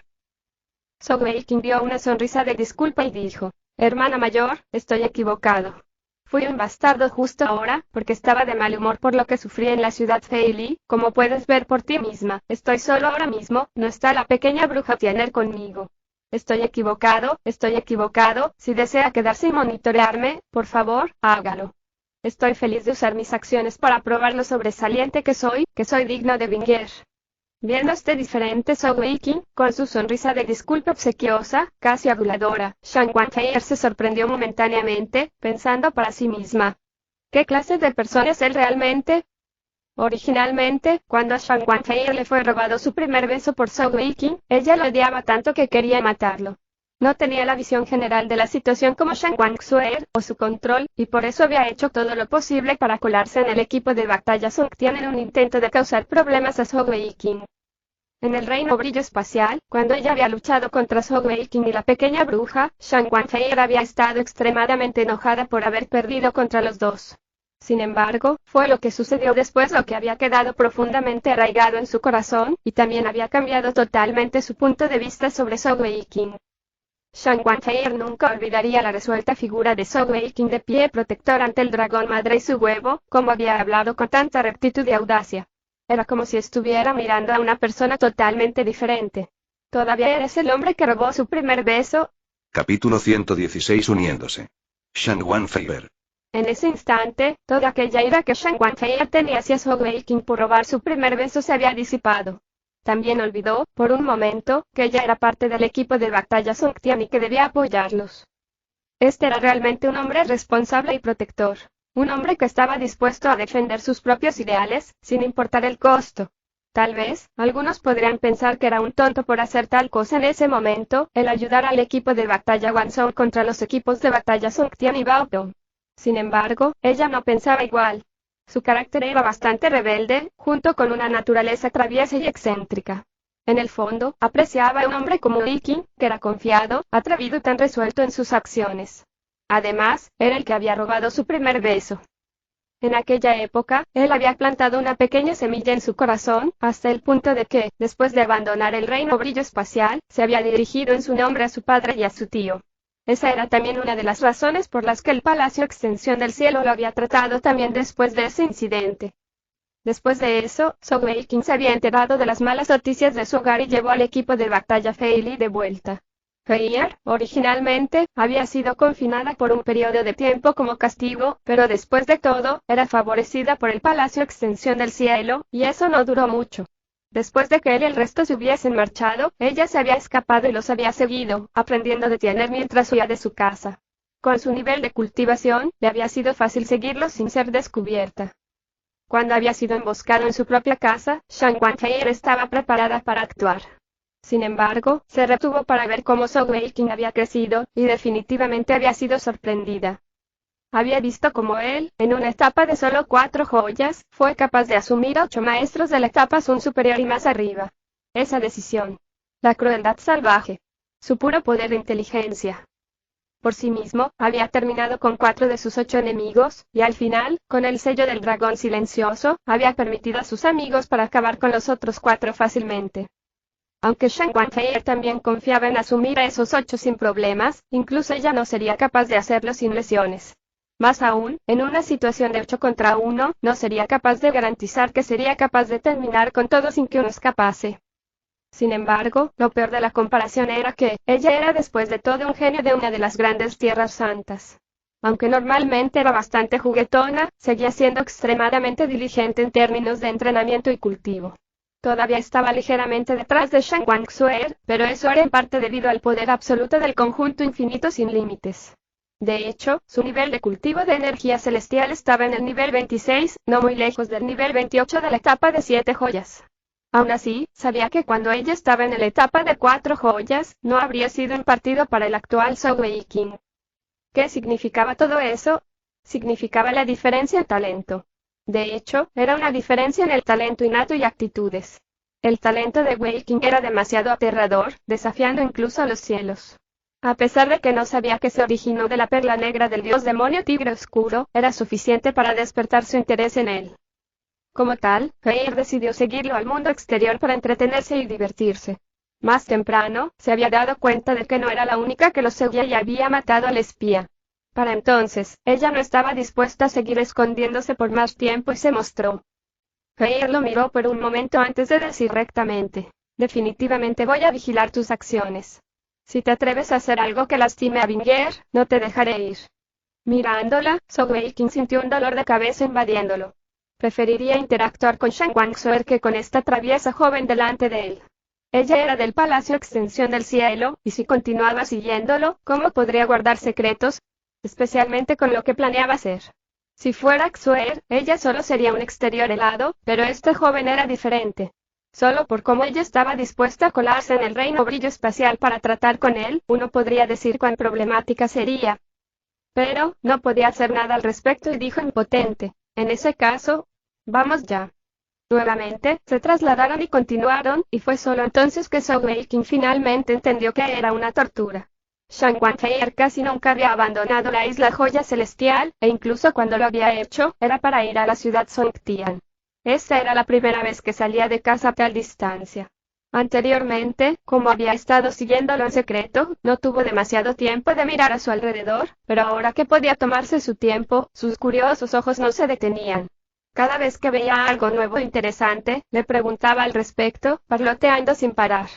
Zhou Weiqing dio una sonrisa de disculpa y dijo: «Hermana mayor, estoy equivocado. Fui un bastardo justo ahora, porque estaba de mal humor por lo que sufrí en la ciudad Fei Li, como puedes ver por ti misma. Estoy solo ahora mismo, no está la pequeña bruja Tiener conmigo. Estoy equivocado, si desea quedarse y monitorearme, por favor, hágalo. Estoy feliz de usar mis acciones para probar lo sobresaliente que soy digno de Binger». Viendo este diferente Zhou Weiqing, con su sonrisa de disculpa obsequiosa, casi aduladora, Shang Wanfeier se sorprendió momentáneamente, pensando para sí misma: ¿qué clase de persona es él realmente? Originalmente, cuando a Shang Wanfeier le fue robado su primer beso por Zhou Weiqing, ella lo odiaba tanto que quería matarlo. No tenía la visión general de la situación como Shang Wanxuer, o su control, y por eso había hecho todo lo posible para colarse en el equipo de batalla Song Tian en un intento de causar problemas a Zhou Weiqing. En el reino brillo espacial, cuando ella había luchado contra Zhou Weiqing y la pequeña bruja, Shang Wanfeier había estado extremadamente enojada por haber perdido contra los dos. Sin embargo, fue lo que sucedió después lo que había quedado profundamente arraigado en su corazón, y también había cambiado totalmente su punto de vista sobre Zhou Weiqing. Shan Wanfei nunca olvidaría la resuelta figura de Zhou Weiqing de pie protector ante el dragón madre y su huevo, como había hablado con tanta rectitud y audacia. Era como si estuviera mirando a una persona totalmente diferente. ¿Todavía eres el hombre que robó su primer beso? Capítulo 116 uniéndose. Shan Wanfei. En ese instante, toda aquella ira que Shan Wanfei tenía hacia Zhou Weiqing por robar su primer beso se había disipado. También olvidó, por un momento, que ella era parte del equipo de batalla Songtian y que debía apoyarlos. Este era realmente un hombre responsable y protector. Un hombre que estaba dispuesto a defender sus propios ideales, sin importar el costo. Tal vez, algunos podrían pensar que era un tonto por hacer tal cosa en ese momento, el ayudar al equipo de batalla Wanzhou contra los equipos de batalla Songtian y Baodong. Sin embargo, ella no pensaba igual. Su carácter era bastante rebelde, junto con una naturaleza traviesa y excéntrica. En el fondo, apreciaba a un hombre como Weiqing, que era confiado, atrevido y tan resuelto en sus acciones. Además, era el que había robado su primer beso. En aquella época, él había plantado una pequeña semilla en su corazón, hasta el punto de que, después de abandonar el reino brillo espacial, se había dirigido en su nombre a su padre y a su tío. Esa era también una de las razones por las que el Palacio Extensión del Cielo lo había tratado también después de ese incidente. Después de eso, Zhou Weiqing se había enterado de las malas noticias de su hogar y llevó al equipo de batalla Fei Li de vuelta. Fei, originalmente, había sido confinada por un periodo de tiempo como castigo, pero después de todo, era favorecida por el Palacio Extensión del Cielo, y eso no duró mucho. Después de que él y el resto se hubiesen marchado, ella se había escapado y los había seguido, aprendiendo a detener mientras huía de su casa. Con su nivel de cultivación, le había sido fácil seguirlo sin ser descubierta. Cuando había sido emboscado en su propia casa, Shan Wanfei estaba preparada para actuar. Sin embargo, se retuvo para ver cómo Zhou Weiqing había crecido, y definitivamente había sido sorprendida. Había visto cómo él, en una etapa de solo 4 joyas, fue capaz de asumir a 8 maestros de la etapa Sun superior y más arriba. Esa decisión. La crueldad salvaje. Su puro poder de inteligencia. Por sí mismo, había terminado con 4 de sus 8 enemigos, y al final, con el sello del dragón silencioso, había permitido a sus amigos para acabar con los otros 4 fácilmente. Aunque Shan Wanfei también confiaba en asumir a esos 8 sin problemas, incluso ella no sería capaz de hacerlo sin lesiones. Más aún, en una situación de 8 contra 1, no sería capaz de garantizar que sería capaz de terminar con todo sin que uno escapase. Sin embargo, lo peor de la comparación era que, ella era después de todo un genio de una de las grandes tierras santas. Aunque normalmente era bastante juguetona, seguía siendo extremadamente diligente en términos de entrenamiento y cultivo. Todavía estaba ligeramente detrás de Shan Wanxue, pero eso era en parte debido al poder absoluto del conjunto infinito sin límites. De hecho, su nivel de cultivo de energía celestial estaba en el nivel 26, no muy lejos del nivel 28 de la etapa de 7 joyas. Aún así, sabía que cuando ella estaba en la etapa de 4 joyas, no habría sido impartido para el actual Zhou Weiqing. ¿Qué significaba todo eso? Significaba la diferencia en talento. De hecho, era una diferencia en el talento innato y actitudes. El talento de Weiqing era demasiado aterrador, desafiando incluso a los cielos. A pesar de que no sabía que se originó de la perla negra del dios demonio tigre oscuro, era suficiente para despertar su interés en él. Como tal, Feir decidió seguirlo al mundo exterior para entretenerse y divertirse. Más temprano, se había dado cuenta de que no era la única que lo seguía y había matado al espía. Para entonces, ella no estaba dispuesta a seguir escondiéndose por más tiempo y se mostró. Feir lo miró por un momento antes de decir rectamente: definitivamente voy a vigilar tus acciones. Si te atreves a hacer algo que lastime a Vinger, no te dejaré ir. Mirándola, Zhou Weiqing sintió un dolor de cabeza invadiéndolo. Preferiría interactuar con Shan Wanxue que con esta traviesa joven delante de él. Ella era del Palacio Extensión del Cielo, y si continuaba siguiéndolo, ¿cómo podría guardar secretos? Especialmente con lo que planeaba hacer. Si fuera Xue, ella solo sería un exterior helado, pero este joven era diferente. Solo por cómo ella estaba dispuesta a colarse en el reino brillo espacial para tratar con él, uno podría decir cuán problemática sería. Pero, no podía hacer nada al respecto y dijo impotente: en ese caso, vamos ya. Nuevamente, se trasladaron y continuaron, y fue solo entonces que Zhou Weiqing finalmente entendió que era una tortura. Shang Wanfei casi nunca había abandonado la isla Joya Celestial, e incluso cuando lo había hecho, era para ir a la ciudad Songtian. Esta era la primera vez que salía de casa a tal distancia. Anteriormente, como había estado siguiéndolo en secreto, no tuvo demasiado tiempo de mirar a su alrededor, pero ahora que podía tomarse su tiempo, sus curiosos ojos no se detenían. Cada vez que veía algo nuevo e interesante, le preguntaba al respecto, parloteando sin parar.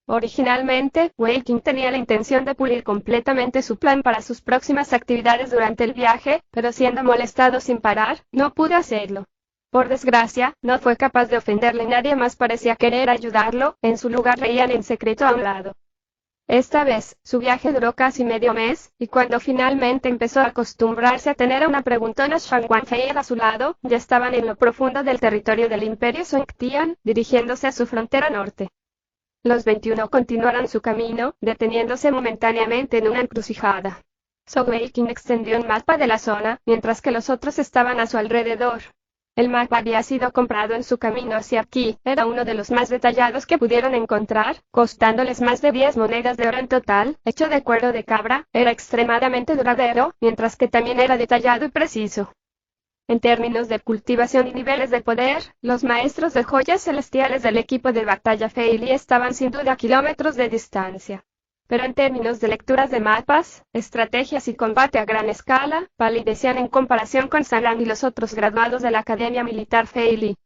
Originalmente, Wei Qing tenía la intención de pulir completamente su plan para sus próximas actividades durante el viaje, pero siendo molestado sin parar, no pudo hacerlo. Por desgracia, no fue capaz de ofenderle y nadie más parecía querer ayudarlo, en su lugar reían en secreto a un lado. Esta vez, su viaje duró casi medio mes, y cuando finalmente empezó a acostumbrarse a tener a una preguntona Shang Wanfei a su lado, ya estaban en lo profundo del territorio del Imperio Songtian, dirigiéndose a su frontera norte. Los 21 continuaron su camino, deteniéndose momentáneamente en una encrucijada. Zhou Weiqing extendió un mapa de la zona, mientras que los otros estaban a su alrededor. El mapa había sido comprado en su camino hacia aquí, era uno de los más detallados que pudieron encontrar, costándoles más de 10 monedas de oro en total, hecho de cuero de cabra, era extremadamente duradero, mientras que también era detallado y preciso. En términos de cultivación y niveles de poder, los maestros de joyas celestiales del equipo de batalla Fei Li estaban sin duda a kilómetros de distancia. Pero en términos de lecturas de mapas, estrategias y combate a gran escala, palidecían en comparación con Zhang Lang y los otros graduados de la Academia Militar Fei Li.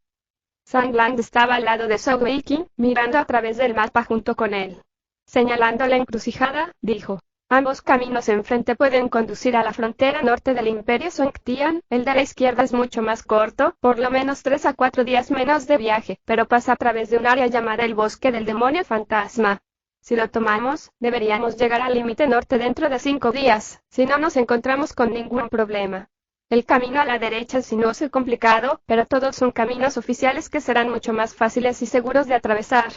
Zhang Lang estaba al lado de Zhou Weiqing, mirando a través del mapa junto con él. Señalando la encrucijada, dijo: ambos caminos enfrente pueden conducir a la frontera norte del Imperio Songtian, el de la izquierda es mucho más corto, por lo menos 3 a 4 días menos de viaje, pero pasa a través de un área llamada el Bosque del Demonio Fantasma. Si lo tomamos, deberíamos llegar al límite norte dentro de 5 días, si no nos encontramos con ningún problema. El camino a la derecha es sinuoso y complicado, pero todos son caminos oficiales que serán mucho más fáciles y seguros de atravesar.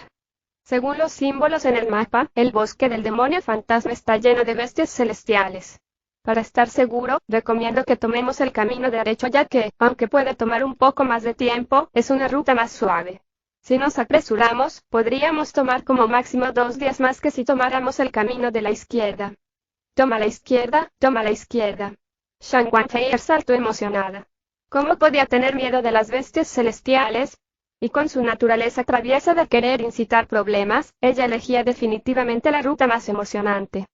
Según los símbolos en el mapa, el Bosque del Demonio Fantasma está lleno de bestias celestiales. Para estar seguro, recomiendo que tomemos el camino derecho ya que, aunque puede tomar un poco más de tiempo, es una ruta más suave. Si nos apresuramos, podríamos tomar como máximo 2 días más que si tomáramos el camino de la izquierda. Toma la izquierda, toma la izquierda. Shang Wanfei saltó emocionada. ¿Cómo podía tener miedo de las bestias celestiales? Y con su naturaleza traviesa de querer incitar problemas, ella elegía definitivamente la ruta más emocionante.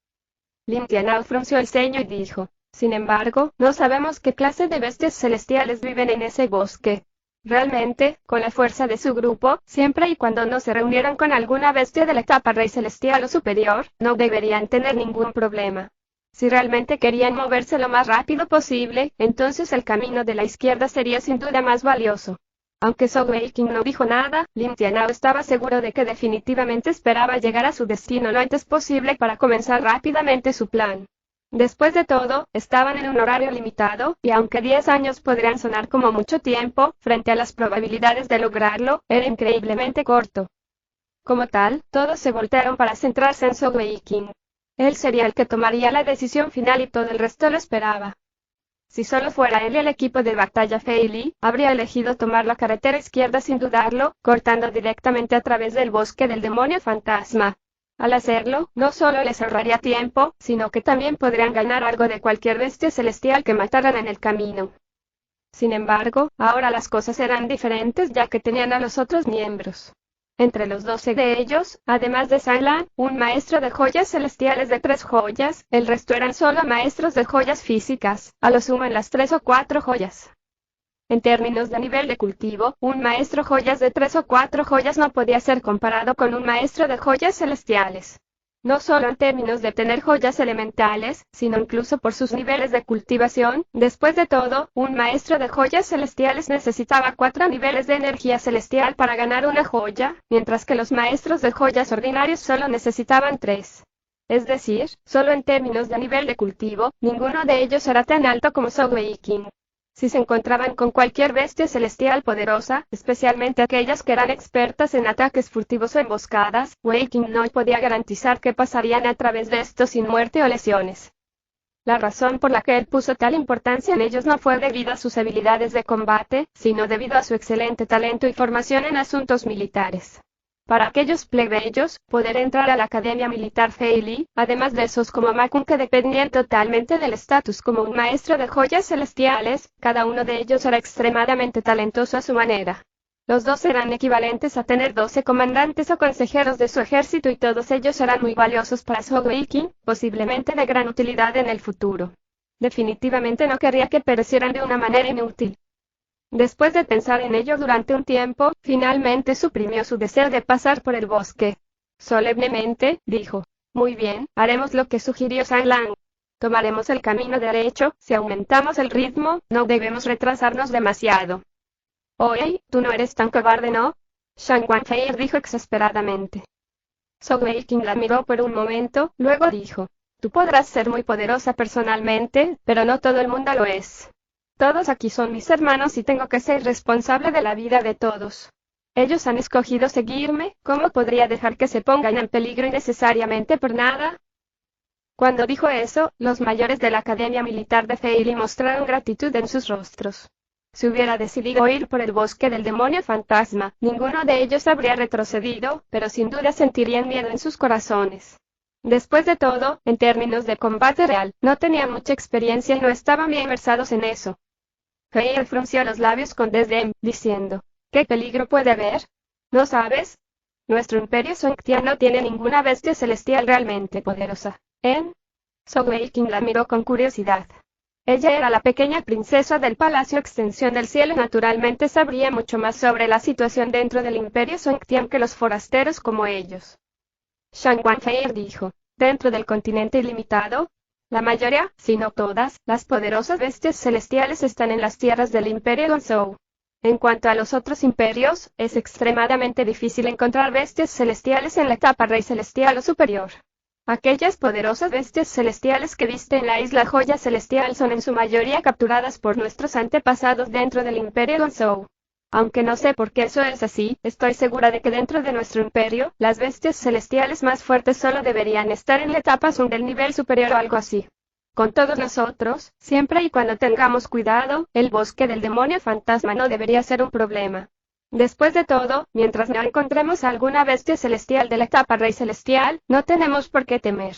Lin Tianao frunció el ceño y dijo: sin embargo, no sabemos qué clase de bestias celestiales viven en ese bosque. Realmente, con la fuerza de su grupo, siempre y cuando no se reunieran con alguna bestia de la etapa Rey Celestial o superior, no deberían tener ningún problema. Si realmente querían moverse lo más rápido posible, entonces el camino de la izquierda sería sin duda más valioso. Aunque Zhou Weiqing no dijo nada, Lin Tianao estaba seguro de que definitivamente esperaba llegar a su destino lo antes posible para comenzar rápidamente su plan. Después de todo, estaban en un horario limitado, y aunque 10 años podrían sonar como mucho tiempo, frente a las probabilidades de lograrlo, era increíblemente corto. Como tal, todos se voltearon para centrarse en Zhou Weiqing. Él sería el que tomaría la decisión final y todo el resto lo esperaba. Si solo fuera él y el equipo de batalla Fei Li, habría elegido tomar la carretera izquierda sin dudarlo, cortando directamente a través del Bosque del Demonio Fantasma. Al hacerlo, no solo les ahorraría tiempo, sino que también podrían ganar algo de cualquier bestia celestial que mataran en el camino. Sin embargo, ahora las cosas eran diferentes ya que tenían a los otros miembros. Entre los 12 de ellos, además de Zhang Lang, un maestro de joyas celestiales de 3 joyas, el resto eran solo maestros de joyas físicas, a lo sumo en las 3 o 4 joyas. En términos de nivel de cultivo, un maestro joyas de 3 o 4 joyas no podía ser comparado con un maestro de joyas celestiales. No solo en términos de tener joyas elementales, sino incluso por sus niveles de cultivación. Después de todo, un maestro de joyas celestiales necesitaba 4 niveles de energía celestial para ganar una joya, mientras que los maestros de joyas ordinarios solo necesitaban 3. Es decir, solo en términos de nivel de cultivo, ninguno de ellos era tan alto como Zhou Weiqing. Si se encontraban con cualquier bestia celestial poderosa, especialmente aquellas que eran expertas en ataques furtivos o emboscadas, Weiqing no podía garantizar que pasarían a través de esto sin muerte o lesiones. La razón por la que él puso tal importancia en ellos no fue debido a sus habilidades de combate, sino debido a su excelente talento y formación en asuntos militares. Para aquellos plebeyos, poder entrar a la Academia Militar Feili, además de esos como Makun que dependían totalmente del estatus como un maestro de joyas celestiales, cada uno de ellos era extremadamente talentoso a su manera. Los dos eran equivalentes a tener 12 comandantes o consejeros de su ejército y todos ellos eran muy valiosos para Sogeiki, posiblemente de gran utilidad en el futuro. Definitivamente no querría que perecieran de una manera inútil. Después de pensar en ello durante un tiempo, finalmente suprimió su deseo de pasar por el bosque. Solemnemente, dijo: muy bien, haremos lo que sugirió Sanglang. Tomaremos el camino derecho, si aumentamos el ritmo, no debemos retrasarnos demasiado. Oye, tú no eres tan cobarde, ¿no? Shang Wanfei dijo exasperadamente. Sogeiki la miró por un momento, luego dijo: tú podrás ser muy poderosa personalmente, pero no todo el mundo lo es. Todos aquí son mis hermanos y tengo que ser responsable de la vida de todos. Ellos han escogido seguirme, ¿cómo podría dejar que se pongan en peligro innecesariamente por nada? Cuando dijo eso, los mayores de la Academia Militar de Feili mostraron gratitud en sus rostros. Si hubiera decidido ir por el bosque del demonio fantasma, ninguno de ellos habría retrocedido, pero sin duda sentirían miedo en sus corazones. Después de todo, en términos de combate real, no tenían mucha experiencia y no estaban bien versados en eso. Feil frunció los labios con desdén, diciendo: ¿qué peligro puede haber? ¿No sabes? Nuestro imperio Songtian no tiene ninguna bestia celestial realmente poderosa. Sogeiki la miró con curiosidad. Ella era la pequeña princesa del Palacio Extensión del Cielo y naturalmente sabría mucho más sobre la situación dentro del imperio Songtian que los forasteros como ellos. Shang Wanfei dijo: ¿dentro del continente ilimitado? La mayoría, si no todas, las poderosas bestias celestiales están en las tierras del Imperio Gonzhou. En cuanto a los otros imperios, es extremadamente difícil encontrar bestias celestiales en la etapa rey celestial o superior. Aquellas poderosas bestias celestiales que viste en la isla Joya Celestial son en su mayoría capturadas por nuestros antepasados dentro del Imperio Gonzhou. Aunque no sé por qué eso es así, estoy segura de que dentro de nuestro imperio, las bestias celestiales más fuertes solo deberían estar en la etapa Sun del nivel superior o algo así. Con todos nosotros, siempre y cuando tengamos cuidado, el bosque del demonio fantasma no debería ser un problema. Después de todo, mientras no encontremos a alguna bestia celestial de la etapa rey celestial, no tenemos por qué temer.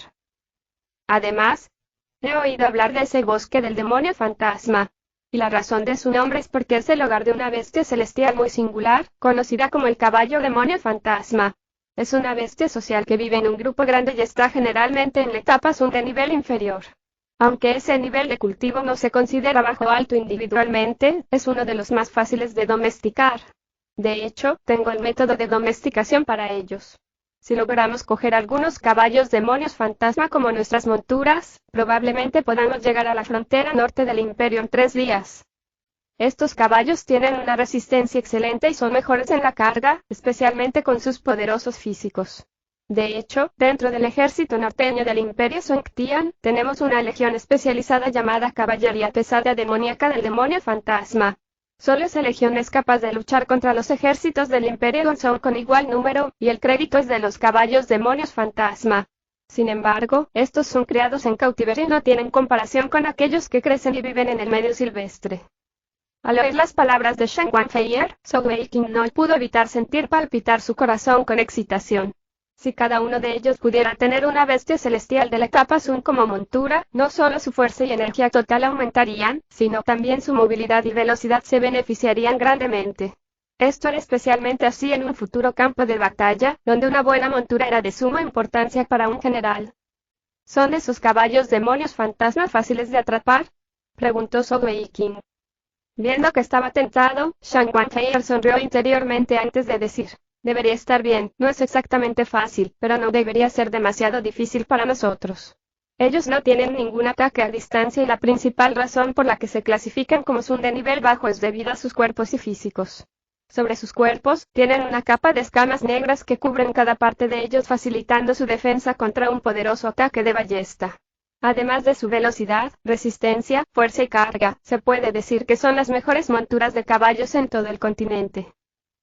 Además, he oído hablar de ese bosque del demonio fantasma. Y la razón de su nombre es porque es el hogar de una bestia celestial muy singular, conocida como el caballo demonio fantasma. Es una bestia social que vive en un grupo grande y está generalmente en la etapa Sun de nivel inferior. Aunque ese nivel de cultivo no se considera bajo o alto individualmente, es uno de los más fáciles de domesticar. De hecho, tengo el método de domesticación para ellos. Si logramos coger algunos caballos demonios fantasma como nuestras monturas, probablemente podamos llegar a la frontera norte del imperio en 3 días. Estos caballos tienen una resistencia excelente y son mejores en la carga, especialmente con sus poderosos físicos. De hecho, dentro del ejército norteño del imperio Songtian, tenemos una legión especializada llamada Caballería Pesada Demoníaca del Demonio Fantasma. Solo esa legión es capaz de luchar contra los ejércitos del Imperio Gonzhou con igual número, y el crédito es de los caballos demonios fantasma. Sin embargo, estos son criados en cautiverio y no tienen comparación con aquellos que crecen y viven en el medio silvestre. Al oír las palabras de Shang Wanfei, Sogeiki no pudo evitar sentir palpitar su corazón con excitación. Si cada uno de ellos pudiera tener una bestia celestial de la etapa Sun como montura, no solo su fuerza y energía total aumentarían, sino también su movilidad y velocidad se beneficiarían grandemente. Esto era especialmente así en un futuro campo de batalla, donde una buena montura era de suma importancia para un general. ¿Son esos caballos demonios fantasma fáciles de atrapar?, preguntó Sogeiki. Viendo que estaba tentado, Shang Wanfei sonrió interiormente antes de decir: debería estar bien, no es exactamente fácil, pero no debería ser demasiado difícil para nosotros. Ellos no tienen ningún ataque a distancia y la principal razón por la que se clasifican como Sun de nivel bajo es debido a sus cuerpos y físicos. Sobre sus cuerpos, tienen una capa de escamas negras que cubren cada parte de ellos facilitando su defensa contra un poderoso ataque de ballesta. Además de su velocidad, resistencia, fuerza y carga, se puede decir que son las mejores monturas de caballos en todo el continente.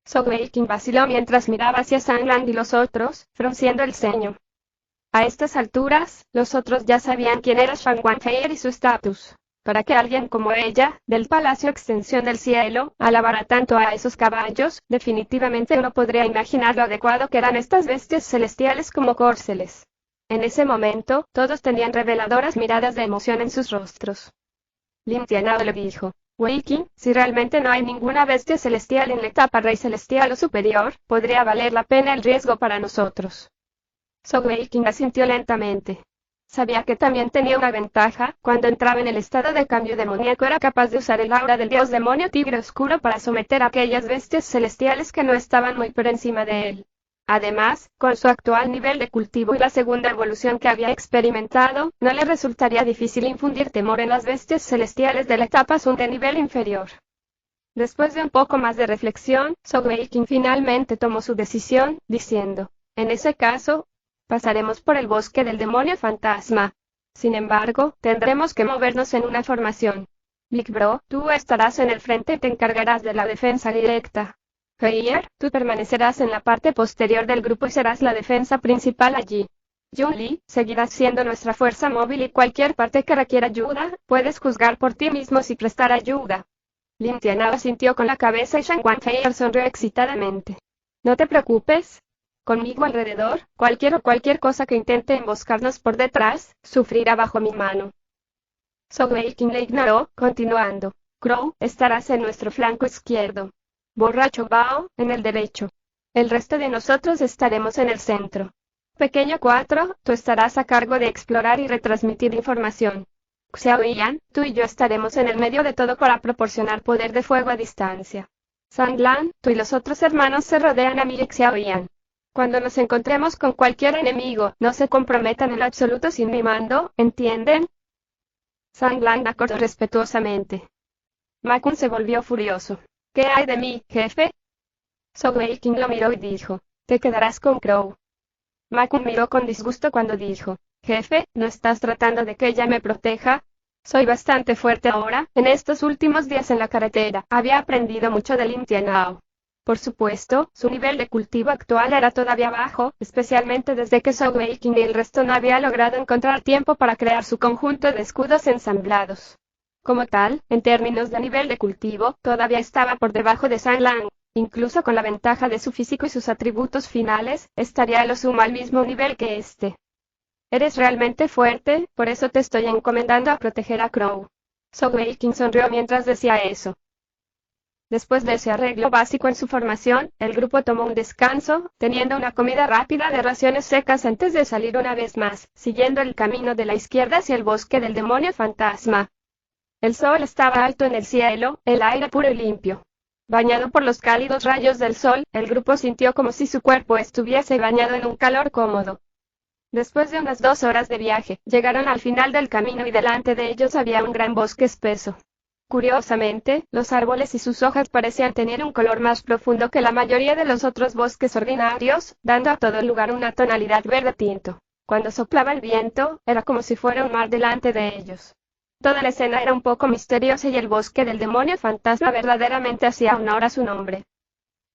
Sogeiki vaciló mientras miraba hacia Sanglang y los otros, frunciendo el ceño. A estas alturas, los otros ya sabían quién era Shang Wanfei y su estatus. para que alguien como ella, del Palacio Extensión del Cielo, alabara tanto a esos caballos. Definitivamente uno podría imaginar lo adecuado que eran estas bestias celestiales como córceles. En ese momento, todos tenían reveladoras miradas de emoción en sus rostros. Lin Tianao le dijo: Wei Qing, si realmente no hay ninguna bestia celestial en la etapa rey celestial o superior, podría valer la pena el riesgo para nosotros. Zhou Wei Qing asintió lentamente. Sabía que también tenía una ventaja: cuando entraba en el estado de cambio demoníaco era capaz de usar el aura del dios demonio tigre oscuro para someter a aquellas bestias celestiales que no estaban muy por encima de él. Además, con su actual nivel de cultivo y la segunda evolución que había experimentado, no le resultaría difícil infundir temor en las bestias celestiales de la etapa Sun de nivel inferior. Después de un poco más de reflexión, Zhou Wei Qing finalmente tomó su decisión, diciendo: en ese caso, pasaremos por el bosque del demonio fantasma. Sin embargo, tendremos que movernos en una formación. Big Bro, tú estarás en el frente y te encargarás de la defensa directa. Feier, tú permanecerás en la parte posterior del grupo y serás la defensa principal allí. Jun Li, seguirás siendo nuestra fuerza móvil y cualquier parte que requiera ayuda, puedes juzgar por ti mismo si prestar ayuda. Lin Tianao asintió con la cabeza y Shan Wanfeier sonrió excitadamente. No te preocupes. Conmigo alrededor, cualquier cosa que intente emboscarnos por detrás, sufrirá bajo mi mano. Zhou Wei Qing le ignoró, continuando: Crow, estarás en nuestro flanco izquierdo. Borracho Bao, en el derecho. El resto de nosotros estaremos en el centro. Pequeño 4, tú estarás a cargo de explorar y retransmitir información. Xiao Yan, tú y yo estaremos en el medio de todo para proporcionar poder de fuego a distancia. San Lan, tú y los otros hermanos se rodean a mí y Xiao Yan. Cuando nos encontremos con cualquier enemigo, no se comprometan en absoluto sin mi mando, ¿entienden? San Lan acordó respetuosamente. Ma Kun se volvió furioso. ¿Qué hay de mí, jefe? Zhou Wei Qing lo miró y dijo: te quedarás con Crow. Ma Kun miró con disgusto cuando dijo: jefe, ¿no estás tratando de que ella me proteja? Soy bastante fuerte ahora. En estos últimos días en la carretera, había aprendido mucho de Lin Tianao. Por supuesto, su nivel de cultivo actual era todavía bajo, especialmente desde que Zhou Wei Qing y el resto no había logrado encontrar tiempo para crear su conjunto de escudos ensamblados. Como tal, en términos de nivel de cultivo, todavía estaba por debajo de San Lan. Incluso con la ventaja de su físico y sus atributos finales, estaría a lo sumo al mismo nivel que este. Eres realmente fuerte, por eso te estoy encomendando a proteger a Crow. Zhou Wei Qing sonrió mientras decía eso. Después de ese arreglo básico en su formación, el grupo tomó un descanso, teniendo una comida rápida de raciones secas antes de salir una vez más, siguiendo el camino de la izquierda hacia el bosque del demonio fantasma. El sol estaba alto en el cielo, el aire puro y limpio. Bañado por los cálidos rayos del sol, el grupo sintió como si su cuerpo estuviese bañado en un calor cómodo. Después de unas 2 horas de viaje, llegaron al final del camino y delante de ellos había un gran bosque espeso. Curiosamente, los árboles y sus hojas parecían tener un color más profundo que la mayoría de los otros bosques ordinarios, dando a todo el lugar una tonalidad verde tinto. Cuando soplaba el viento, era como si fuera un mar delante de ellos. Toda la escena era un poco misteriosa y el bosque del demonio fantasma verdaderamente hacía honor a su nombre.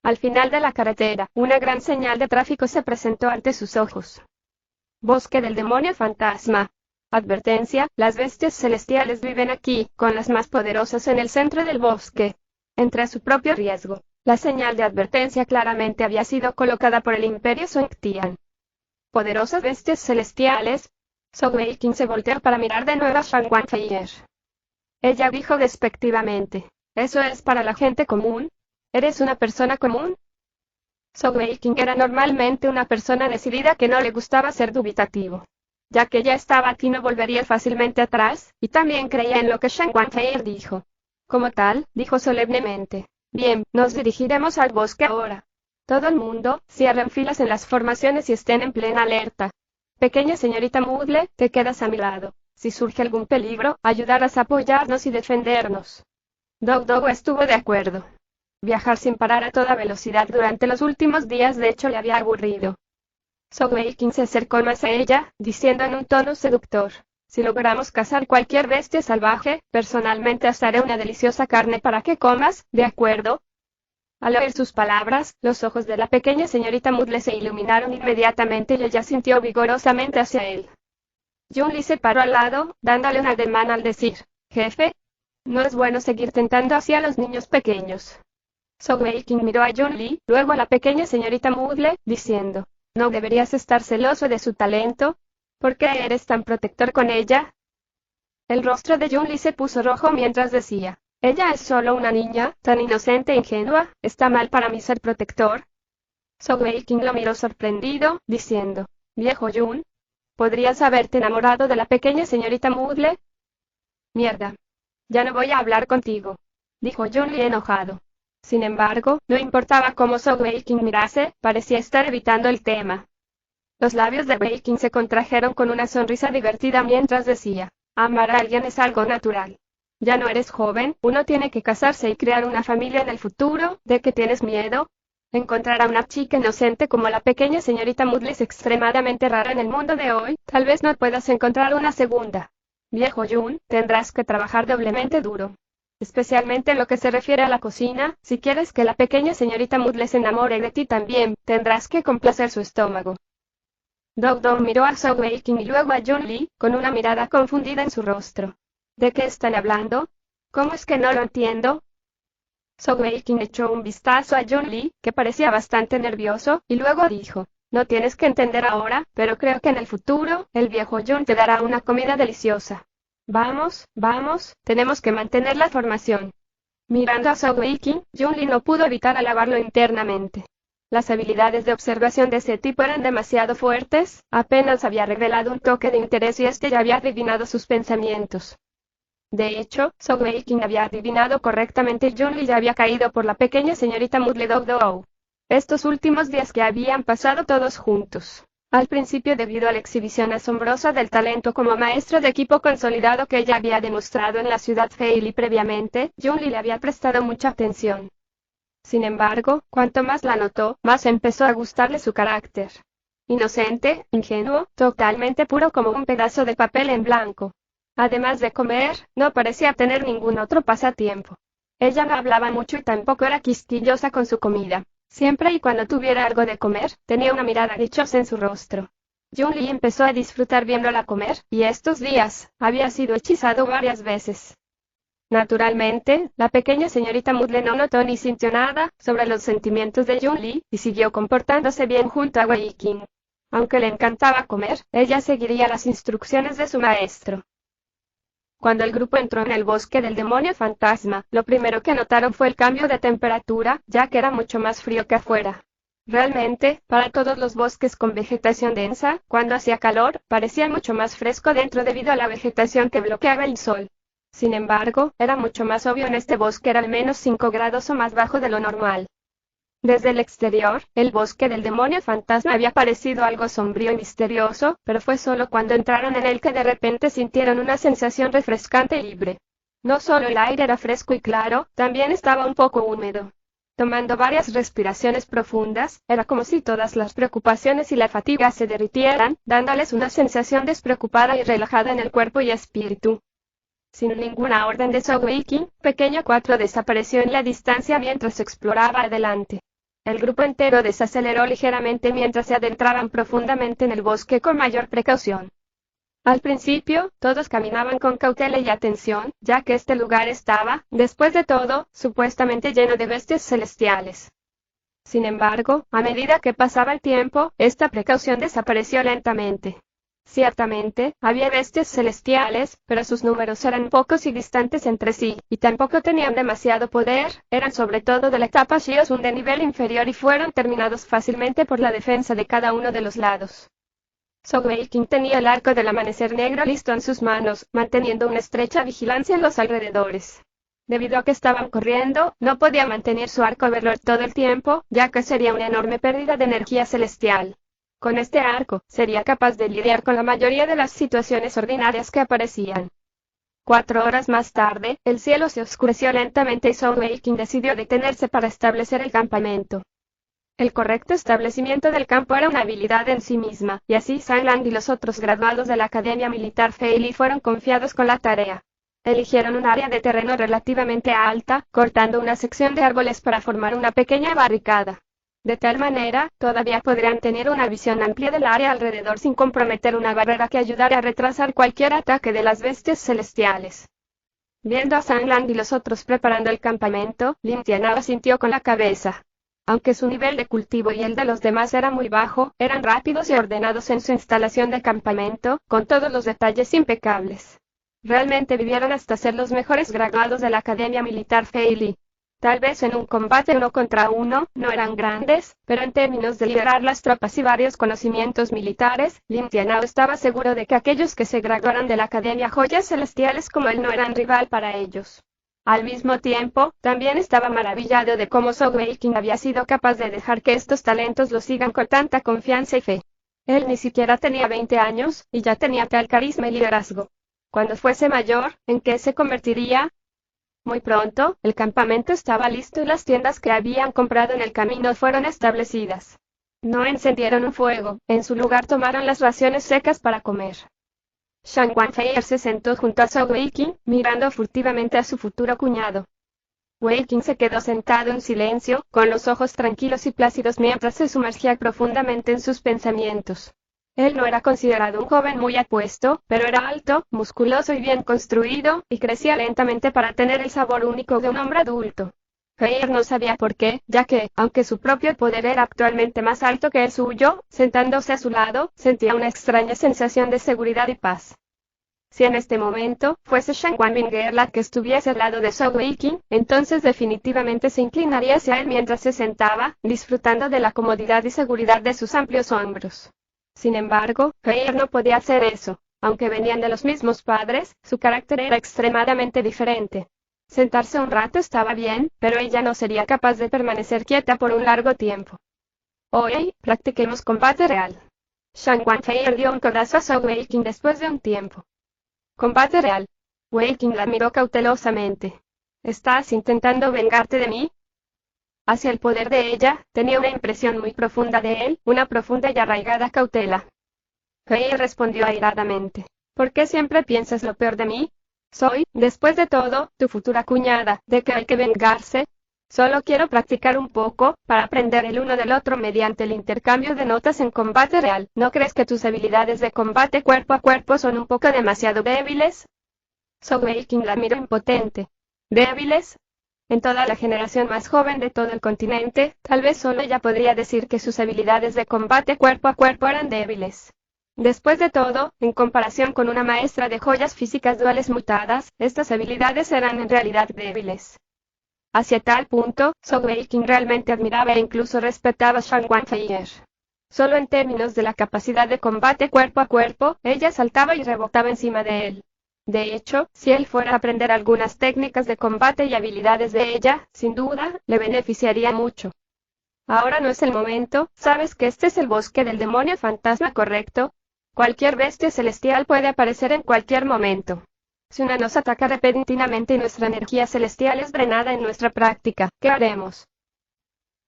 Al final de la carretera, una gran señal de tráfico se presentó ante sus ojos. Bosque del demonio fantasma. Advertencia: las bestias celestiales viven aquí, con las más poderosas en el centro del bosque. Entre a su propio riesgo. La señal de advertencia claramente había sido colocada por el Imperio Song Tian. Poderosas bestias celestiales. Zhou Wei Qing se volteó para mirar de nuevo a Shan Wanfeier. Ella dijo despectivamente: ¿eso es para la gente común? ¿Eres una persona común? Zhou Wei Qing era normalmente una persona decidida que no le gustaba ser dubitativo. Ya que ya estaba aquí no volvería fácilmente atrás, y también creía en lo que Shan Wanfeier dijo. Como tal, dijo solemnemente: bien, nos dirigiremos al bosque ahora. Todo el mundo, cierren filas en las formaciones y estén en plena alerta. Pequeña señorita Moodle, te quedas a mi lado. Si surge algún peligro, ayudarás a apoyarnos y defendernos. Dog Dog estuvo de acuerdo. Viajar sin parar a toda velocidad durante los últimos días de hecho le había aburrido. Zhou Wei Qing se acercó más a ella, diciendo en un tono seductor: si logramos cazar cualquier bestia salvaje, personalmente asaré una deliciosa carne para que comas, ¿de acuerdo? Al oír sus palabras, los ojos de la pequeña señorita Moodle se iluminaron inmediatamente y ella sintió vigorosamente hacia él. Jun Li se paró al lado, dándole un ademán al decir: Jefe, no es bueno seguir tentando así a los niños pequeños. Sogweikin miró a Jun Li, luego a la pequeña señorita Moodle, diciendo, ¿no deberías estar celoso de su talento? ¿Por qué eres tan protector con ella? El rostro de Jun Li se puso rojo mientras decía, ella es solo una niña, tan inocente e ingenua, ¿está mal para mí ser protector? Sogweikin lo miró sorprendido, diciendo, viejo Jun, ¿podrías haberte enamorado de la pequeña señorita Moodle? Mierda. Ya no voy a hablar contigo, dijo Jun Li enojado. Sin embargo, no importaba cómo Sogweikin mirase, parecía estar evitando el tema. Los labios de Weikin se contrajeron con una sonrisa divertida mientras decía, amar a alguien es algo natural. Ya no eres joven, uno tiene que casarse y crear una familia en el futuro, ¿de qué tienes miedo? Encontrar a una chica inocente como la pequeña señorita Moodle es extremadamente rara en el mundo de hoy, tal vez no puedas encontrar una segunda. Viejo Jun, tendrás que trabajar doblemente duro. Especialmente en lo que se refiere a la cocina, si quieres que la pequeña señorita Moodle se enamore de ti también, tendrás que complacer su estómago. Dog miró a Sogweikin y luego a Jun Li, con una mirada confundida en su rostro. ¿De qué están hablando? ¿Cómo es que no lo entiendo? Sogweikin echó un vistazo a Jun Li, que parecía bastante nervioso, y luego dijo, no tienes que entender ahora, pero creo que en el futuro, el viejo Jun te dará una comida deliciosa. Vamos, vamos, tenemos que mantener la formación. Mirando a Sogweikin, Jun Li no pudo evitar alabarlo internamente. Las habilidades de observación de ese tipo eran demasiado fuertes, apenas había revelado un toque de interés y este ya había adivinado sus pensamientos. De hecho, Sogweikin había adivinado correctamente y Jun Li ya había caído por la pequeña señorita Moodle Dog. Estos últimos días que habían pasado todos juntos. Al principio debido a la exhibición asombrosa del talento como maestro de equipo consolidado que ella había demostrado en la ciudad Feili previamente, Jun Li le había prestado mucha atención. Sin embargo, cuanto más la notó, más empezó a gustarle su carácter. Inocente, ingenuo, totalmente puro como un pedazo de papel en blanco. Además de comer, no parecía tener ningún otro pasatiempo. Ella no hablaba mucho y tampoco era quisquillosa con su comida. Siempre y cuando tuviera algo de comer, tenía una mirada dichosa en su rostro. Jun Li empezó a disfrutar viéndola comer, y estos días, había sido hechizado varias veces. Naturalmente, la pequeña señorita Moodle no notó ni sintió nada sobre los sentimientos de Jun Li, y siguió comportándose bien junto a Weikin. Aunque le encantaba comer, ella seguiría las instrucciones de su maestro. Cuando el grupo entró en el bosque del demonio fantasma, lo primero que notaron fue el cambio de temperatura, ya que era mucho más frío que afuera. Realmente, para todos los bosques con vegetación densa, cuando hacía calor, parecía mucho más fresco dentro debido a la vegetación que bloqueaba el sol. Sin embargo, era mucho más obvio en este bosque era al menos 5 grados o más bajo de lo normal. Desde el exterior, el bosque del demonio fantasma había parecido algo sombrío y misterioso, pero fue solo cuando entraron en él que de repente sintieron una sensación refrescante y libre. No solo el aire era fresco y claro, también estaba un poco húmedo. Tomando varias respiraciones profundas, era como si todas las preocupaciones y la fatiga se derritieran, dándoles una sensación despreocupada y relajada en el cuerpo y espíritu. Sin ninguna orden de Sogweikin, Pequeño 4 desapareció en la distancia mientras exploraba adelante. El grupo entero desaceleró ligeramente mientras se adentraban profundamente en el bosque con mayor precaución. Al principio, todos caminaban con cautela y atención, ya que este lugar estaba, después de todo, supuestamente lleno de bestias celestiales. Sin embargo, a medida que pasaba el tiempo, esta precaución desapareció lentamente. Ciertamente, había bestias celestiales, pero sus números eran pocos y distantes entre sí, y tampoco tenían demasiado poder, eran sobre todo de la etapa Shios-un de nivel inferior y fueron terminados fácilmente por la defensa de cada uno de los lados. Sogweikin tenía el arco del amanecer negro listo en sus manos, manteniendo una estrecha vigilancia en los alrededores. Debido a que estaban corriendo, no podía mantener su arco verlo todo el tiempo, ya que sería una enorme pérdida de energía celestial. Con este arco, sería capaz de lidiar con la mayoría de las situaciones ordinarias que aparecían. 4 horas más tarde, el cielo se oscureció lentamente y Sogweikin decidió detenerse para establecer el campamento. El correcto establecimiento del campo era una habilidad en sí misma, y así Sangland y los otros graduados de la Academia Militar Feili fueron confiados con la tarea. Eligieron un área de terreno relativamente alta, cortando una sección de árboles para formar una pequeña barricada. De tal manera, todavía podrían tener una visión amplia del área alrededor sin comprometer una barrera que ayudara a retrasar cualquier ataque de las bestias celestiales. Viendo a Sangland y los otros preparando el campamento, Lin Tianao asintió con la cabeza. Aunque su nivel de cultivo y el de los demás era muy bajo, eran rápidos y ordenados en su instalación de campamento, con todos los detalles impecables. Realmente vivieron hasta ser los mejores graduados de la Academia Militar Fei Li. Tal vez en un combate 1 contra 1, no eran grandes, pero en términos de liderar las tropas y varios conocimientos militares, Lin Tianao estaba seguro de que aquellos que se graduaran de la Academia Joyas Celestiales como él no eran rival para ellos. Al mismo tiempo, también estaba maravillado de cómo Zhou Weiqing había sido capaz de dejar que estos talentos lo sigan con tanta confianza y fe. Él ni siquiera tenía 20 años, y ya tenía tal carisma y liderazgo. Cuando fuese mayor, ¿en qué se convertiría? Muy pronto, el campamento estaba listo y las tiendas que habían comprado en el camino fueron establecidas. No encendieron un fuego, en su lugar tomaron las raciones secas para comer. Shang Wanfei se sentó junto a Zhou Weiqing, mirando furtivamente a su futuro cuñado. Weiqing se quedó sentado en silencio, con los ojos tranquilos y plácidos mientras se sumergía profundamente en sus pensamientos. Él no era considerado un joven muy apuesto, pero era alto, musculoso y bien construido, y crecía lentamente para tener el sabor único de un hombre adulto. Fei no sabía por qué, ya que, aunque su propio poder era actualmente más alto que el suyo, sentándose a su lado, sentía una extraña sensación de seguridad y paz. Si en este momento fuese Shang Wanbinger la que estuviese al lado de Zhou Weiqing, entonces definitivamente se inclinaría hacia él mientras se sentaba, disfrutando de la comodidad y seguridad de sus amplios hombros. Sin embargo, Fei no podía hacer eso. Aunque venían de los mismos padres, su carácter era extremadamente diferente. Sentarse un rato estaba bien, pero ella no sería capaz de permanecer quieta por un largo tiempo. Hoy, practiquemos combate real. Shang Wanfei dio un codazo a Zhou Weiqing después de un tiempo. Combate real. Weiqing la miró cautelosamente. ¿Estás intentando vengarte de mí? Hacia el poder de ella, tenía una impresión muy profunda de él, una profunda y arraigada cautela. Fei respondió airadamente. ¿Por qué siempre piensas lo peor de mí? Soy, después de todo, tu futura cuñada, ¿de qué hay que vengarse? Solo quiero practicar un poco, para aprender el uno del otro mediante el intercambio de notas en combate real. ¿No crees que tus habilidades de combate cuerpo a cuerpo son un poco demasiado débiles? Zhou Weiqing la miró impotente. ¿Débiles? En toda la generación más joven de todo el continente, tal vez solo ella podría decir que sus habilidades de combate cuerpo a cuerpo eran débiles. Después de todo, en comparación con una maestra de joyas físicas duales mutadas, estas habilidades eran en realidad débiles. Hacia tal punto, Zhou Weiqing realmente admiraba e incluso respetaba a Shang Wanfei. Solo en términos de la capacidad de combate cuerpo a cuerpo, ella saltaba y rebotaba encima de él. De hecho, si él fuera a aprender algunas técnicas de combate y habilidades de ella, sin duda, le beneficiaría mucho. Ahora no es el momento, sabes que este es el bosque del demonio fantasma, ¿correcto? Cualquier bestia celestial puede aparecer en cualquier momento. Si una nos ataca repentinamente y nuestra energía celestial es drenada en nuestra práctica, ¿qué haremos?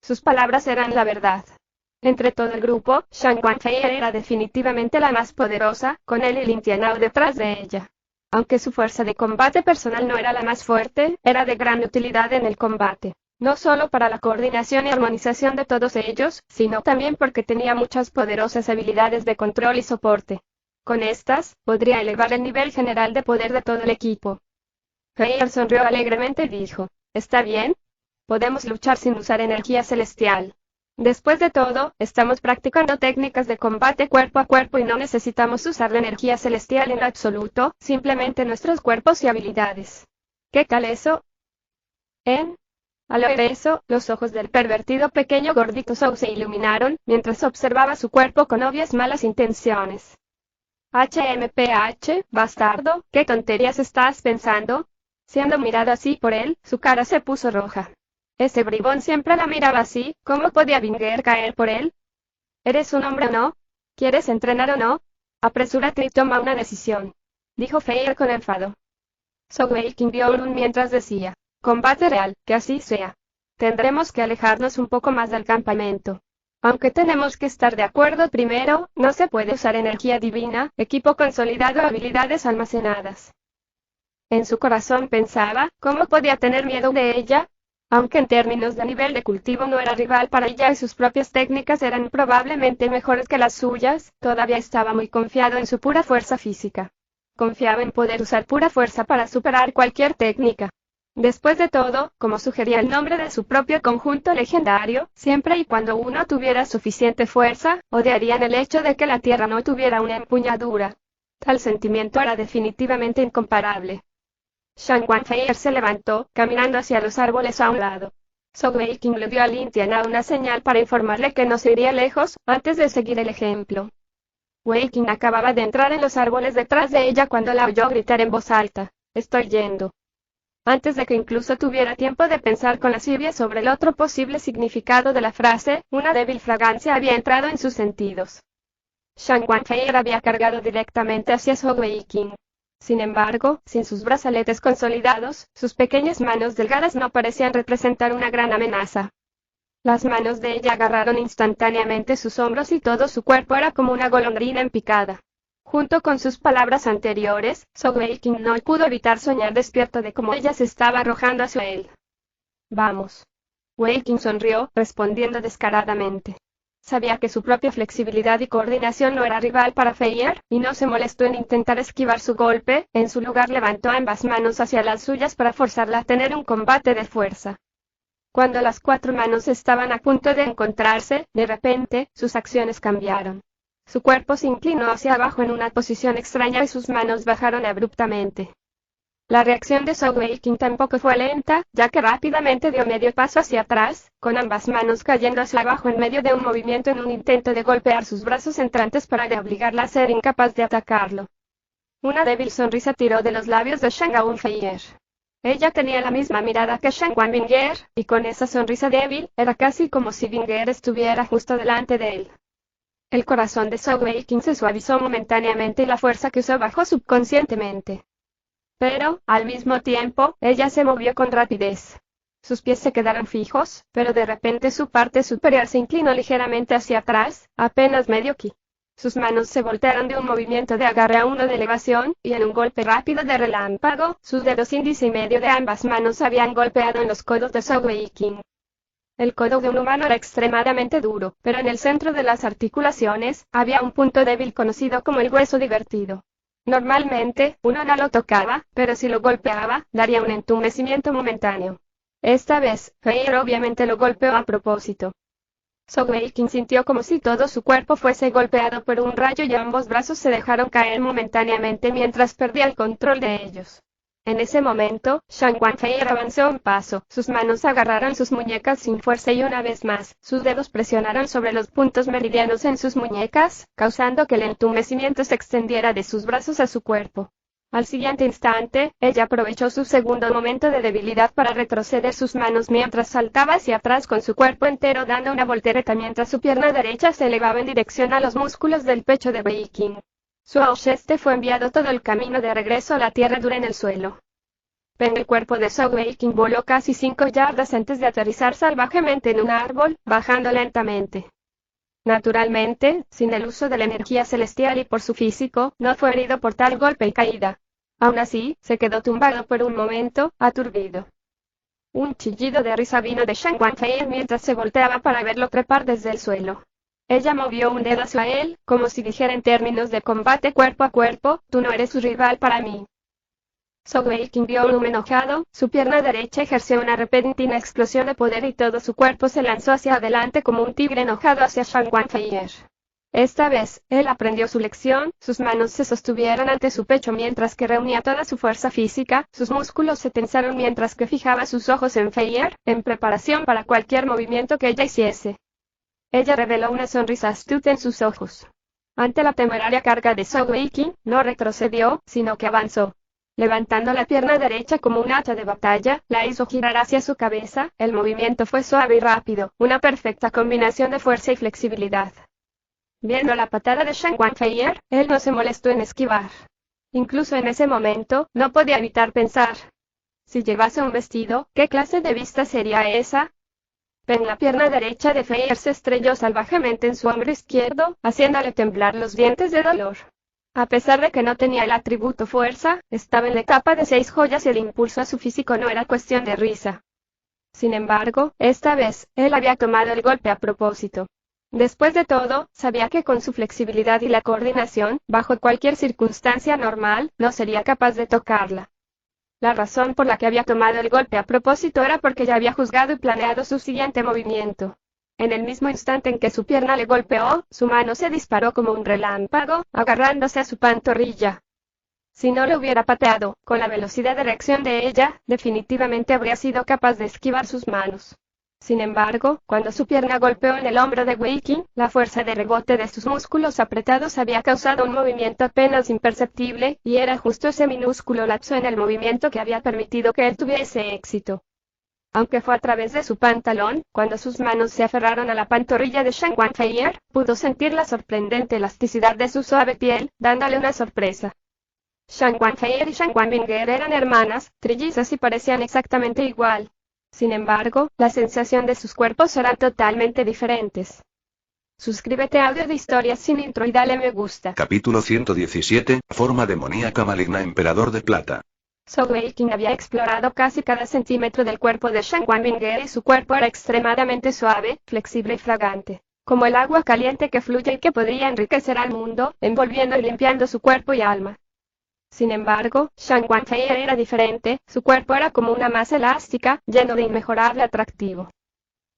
Sus palabras eran la verdad. Entre todo el grupo, Shang Wanfei era definitivamente la más poderosa, con él y Lin Tianao detrás de ella. Aunque su fuerza de combate personal no era la más fuerte, era de gran utilidad en el combate. No solo para la coordinación y armonización de todos ellos, sino también porque tenía muchas poderosas habilidades de control y soporte. Con estas, podría elevar el nivel general de poder de todo el equipo. Fei sonrió alegremente y dijo, ¿está bien? Podemos luchar sin usar energía celestial. Después de todo, estamos practicando técnicas de combate cuerpo a cuerpo y no necesitamos usar la energía celestial en lo absoluto, simplemente nuestros cuerpos y habilidades. ¿Qué tal eso? Al oír eso, los ojos del pervertido pequeño gordito Zhou se iluminaron, mientras observaba su cuerpo con obvias malas intenciones. HMPH, bastardo, ¿qué tonterías estás pensando? Siendo mirado así por él, su cara se puso roja. Ese bribón siempre la miraba así, ¿cómo podía Binger caer por él? ¿Eres un hombre o no? ¿Quieres entrenar o no? Apresúrate y toma una decisión, dijo Fei con enfado. Zhou Weiqing vio mientras decía, combate real, que así sea. Tendremos que alejarnos un poco más del campamento. Aunque tenemos que estar de acuerdo primero, no se puede usar energía divina, equipo consolidado o habilidades almacenadas. En su corazón pensaba, ¿cómo podía tener miedo de ella? Aunque en términos de nivel de cultivo no era rival para ella y sus propias técnicas eran probablemente mejores que las suyas, todavía estaba muy confiado en su pura fuerza física. Confiaba en poder usar pura fuerza para superar cualquier técnica. Después de todo, como sugería el nombre de su propio conjunto legendario, siempre y cuando uno tuviera suficiente fuerza, odiarían el hecho de que la tierra no tuviera una empuñadura. Tal sentimiento era definitivamente incomparable. Shang Wanfei se levantó, caminando hacia los árboles a un lado. Zhou Weiqing le dio a Lin Tiana una señal para informarle que no se iría lejos, antes de seguir el ejemplo. Weiqing acababa de entrar en los árboles detrás de ella cuando la oyó gritar en voz alta: «Estoy yendo». Antes de que incluso tuviera tiempo de pensar con lascivia sobre el otro posible significado de la frase, una débil fragancia había entrado en sus sentidos. Shang Wanfei había cargado directamente hacia Zhou Weiqing. Sin embargo, sin sus brazaletes consolidados, sus pequeñas manos delgadas no parecían representar una gran amenaza. Las manos de ella agarraron instantáneamente sus hombros y todo su cuerpo era como una golondrina en picada. Junto con sus palabras anteriores, Zhou Weiqing no pudo evitar soñar despierto de cómo ella se estaba arrojando hacia él. «Vamos». Weiqing sonrió, respondiendo descaradamente. Sabía que su propia flexibilidad y coordinación no era rival para Feier, y no se molestó en intentar esquivar su golpe, en su lugar levantó ambas manos hacia las suyas para forzarla a tener un combate de fuerza. Cuando las cuatro manos estaban a punto de encontrarse, de repente, sus acciones cambiaron. Su cuerpo se inclinó hacia abajo en una posición extraña y sus manos bajaron abruptamente. La reacción de Zhou Weiqing tampoco fue lenta, ya que rápidamente dio medio paso hacia atrás, con ambas manos cayendo hacia abajo en medio de un movimiento en un intento de golpear sus brazos entrantes para obligarla a ser incapaz de atacarlo. Una débil sonrisa tiró de los labios de Shang Wanfei. Ella tenía la misma mirada que Shang Wanbinger, y con esa sonrisa débil, era casi como si Binger estuviera justo delante de él. El corazón de Zhou Weiqing se suavizó momentáneamente y la fuerza que usó bajó subconscientemente. Pero, al mismo tiempo, ella se movió con rapidez. Sus pies se quedaron fijos, pero de repente su parte superior se inclinó ligeramente hacia atrás, apenas medio ki. Sus manos se voltearon de un movimiento de agarre a uno de elevación, y en un golpe rápido de relámpago, sus dedos índice y medio de ambas manos habían golpeado en los codos de Zhou Weiqing. El codo de un humano era extremadamente duro, pero en el centro de las articulaciones, había un punto débil conocido como el hueso divertido. Normalmente, uno no lo tocaba, pero si lo golpeaba, daría un entumecimiento momentáneo. Esta vez, Feier obviamente lo golpeó a propósito. Zhou Weiqing sintió como si todo su cuerpo fuese golpeado por un rayo y ambos brazos se dejaron caer momentáneamente mientras perdía el control de ellos. En ese momento, Shang Wanfei avanzó un paso, sus manos agarraron sus muñecas sin fuerza y una vez más, sus dedos presionaron sobre los puntos meridianos en sus muñecas, causando que el entumecimiento se extendiera de sus brazos a su cuerpo. Al siguiente instante, ella aprovechó su segundo momento de debilidad para retroceder sus manos mientras saltaba hacia atrás con su cuerpo entero dando una voltereta mientras su pierna derecha se elevaba en dirección a los músculos del pecho de Weiqing. Su Alceste fue enviado todo el camino de regreso a la tierra dura en el suelo. Pero el cuerpo de Zhou Weiqing voló casi 5 yardas antes de aterrizar salvajemente en un árbol, bajando lentamente. Naturalmente, sin el uso de la energía celestial y por su físico, no fue herido por tal golpe y caída. Aún así, se quedó tumbado por un momento, aturdido. Un chillido de risa vino de Shang Wanfei mientras se volteaba para verlo trepar desde el suelo. Ella movió un dedo hacia él, como si dijera en términos de combate cuerpo a cuerpo: «Tú no eres su rival para mí». Zhou Weiqing vio un enojado, su pierna derecha ejerció una repentina explosión de poder y todo su cuerpo se lanzó hacia adelante como un tigre enojado hacia Shang Wanfei. Esta vez, él aprendió su lección, sus manos se sostuvieron ante su pecho mientras que reunía toda su fuerza física, sus músculos se tensaron mientras que fijaba sus ojos en Feier, en preparación para cualquier movimiento que ella hiciese. Ella reveló una sonrisa astuta en sus ojos. Ante la temeraria carga de Zhou Weiqing, no retrocedió, sino que avanzó. Levantando la pierna derecha como un hacha de batalla, la hizo girar hacia su cabeza, el movimiento fue suave y rápido, una perfecta combinación de fuerza y flexibilidad. Viendo la patada de Shang Wanfei, él no se molestó en esquivar. Incluso en ese momento, no podía evitar pensar: si llevase un vestido, ¿qué clase de vista sería esa? Pero la pierna derecha de Feier se estrelló salvajemente en su hombro izquierdo, haciéndole temblar los dientes de dolor. A pesar de que no tenía el atributo fuerza, estaba en la etapa de 6 joyas y el impulso a su físico no era cuestión de risa. Sin embargo, esta vez, él había tomado el golpe a propósito. Después de todo, sabía que con su flexibilidad y la coordinación, bajo cualquier circunstancia normal, no sería capaz de tocarla. La razón por la que había tomado el golpe a propósito era porque ya había juzgado y planeado su siguiente movimiento. En el mismo instante en que su pierna le golpeó, su mano se disparó como un relámpago, agarrándose a su pantorrilla. Si no le hubiera pateado, con la velocidad de reacción de ella, definitivamente habría sido capaz de esquivar sus manos. Sin embargo, cuando su pierna golpeó en el hombro de Wei Qing, la fuerza de rebote de sus músculos apretados había causado un movimiento apenas imperceptible, y era justo ese minúsculo lapso en el movimiento que había permitido que él tuviese éxito. Aunque fue a través de su pantalón, cuando sus manos se aferraron a la pantorrilla de Shan Wanfeier, pudo sentir la sorprendente elasticidad de su suave piel, dándole una sorpresa. Shan Wanfeier y Shan Wanbinger eran hermanas, trillizas y parecían exactamente igual. Sin embargo, la sensación de sus cuerpos eran totalmente diferentes. Suscríbete a Audio de Historias sin intro y dale me gusta. Capítulo 117, Forma demoníaca maligna Emperador de Plata. Zhou Weiqing había explorado casi cada centímetro del cuerpo de Shan Wanbinger y su cuerpo era extremadamente suave, flexible y fragante, como el agua caliente que fluye y que podría enriquecer al mundo, envolviendo y limpiando su cuerpo y alma. Sin embargo, Shan Wanfeier era diferente, su cuerpo era como una masa elástica, lleno de inmejorable atractivo.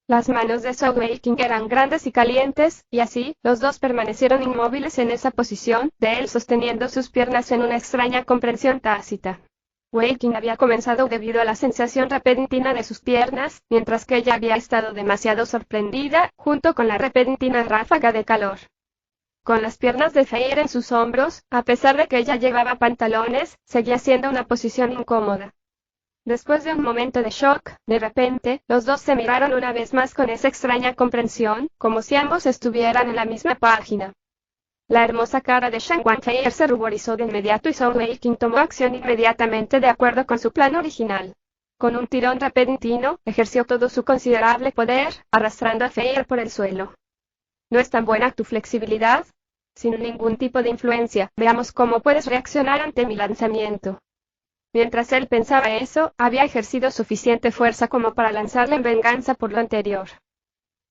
Las manos de Zhou Weiqing eran grandes y calientes, y así, los dos permanecieron inmóviles en esa posición, de él sosteniendo sus piernas en una extraña comprensión tácita. Weiqing había comenzado debido a la sensación repentina de sus piernas, mientras que ella había estado demasiado sorprendida, junto con la repentina ráfaga de calor. Con las piernas de Feier en sus hombros, a pesar de que ella llevaba pantalones, seguía siendo una posición incómoda. Después de un momento de shock, de repente, los dos se miraron una vez más con esa extraña comprensión, como si ambos estuvieran en la misma página. La hermosa cara de Shan Wanfeier se ruborizó de inmediato y Zhou Weiqing tomó acción inmediatamente de acuerdo con su plan original. Con un tirón repentino, ejerció todo su considerable poder, arrastrando a Feier por el suelo. ¿No es tan buena tu flexibilidad? Sin ningún tipo de influencia, veamos cómo puedes reaccionar ante mi lanzamiento. Mientras él pensaba eso, había ejercido suficiente fuerza como para lanzarle en venganza por lo anterior.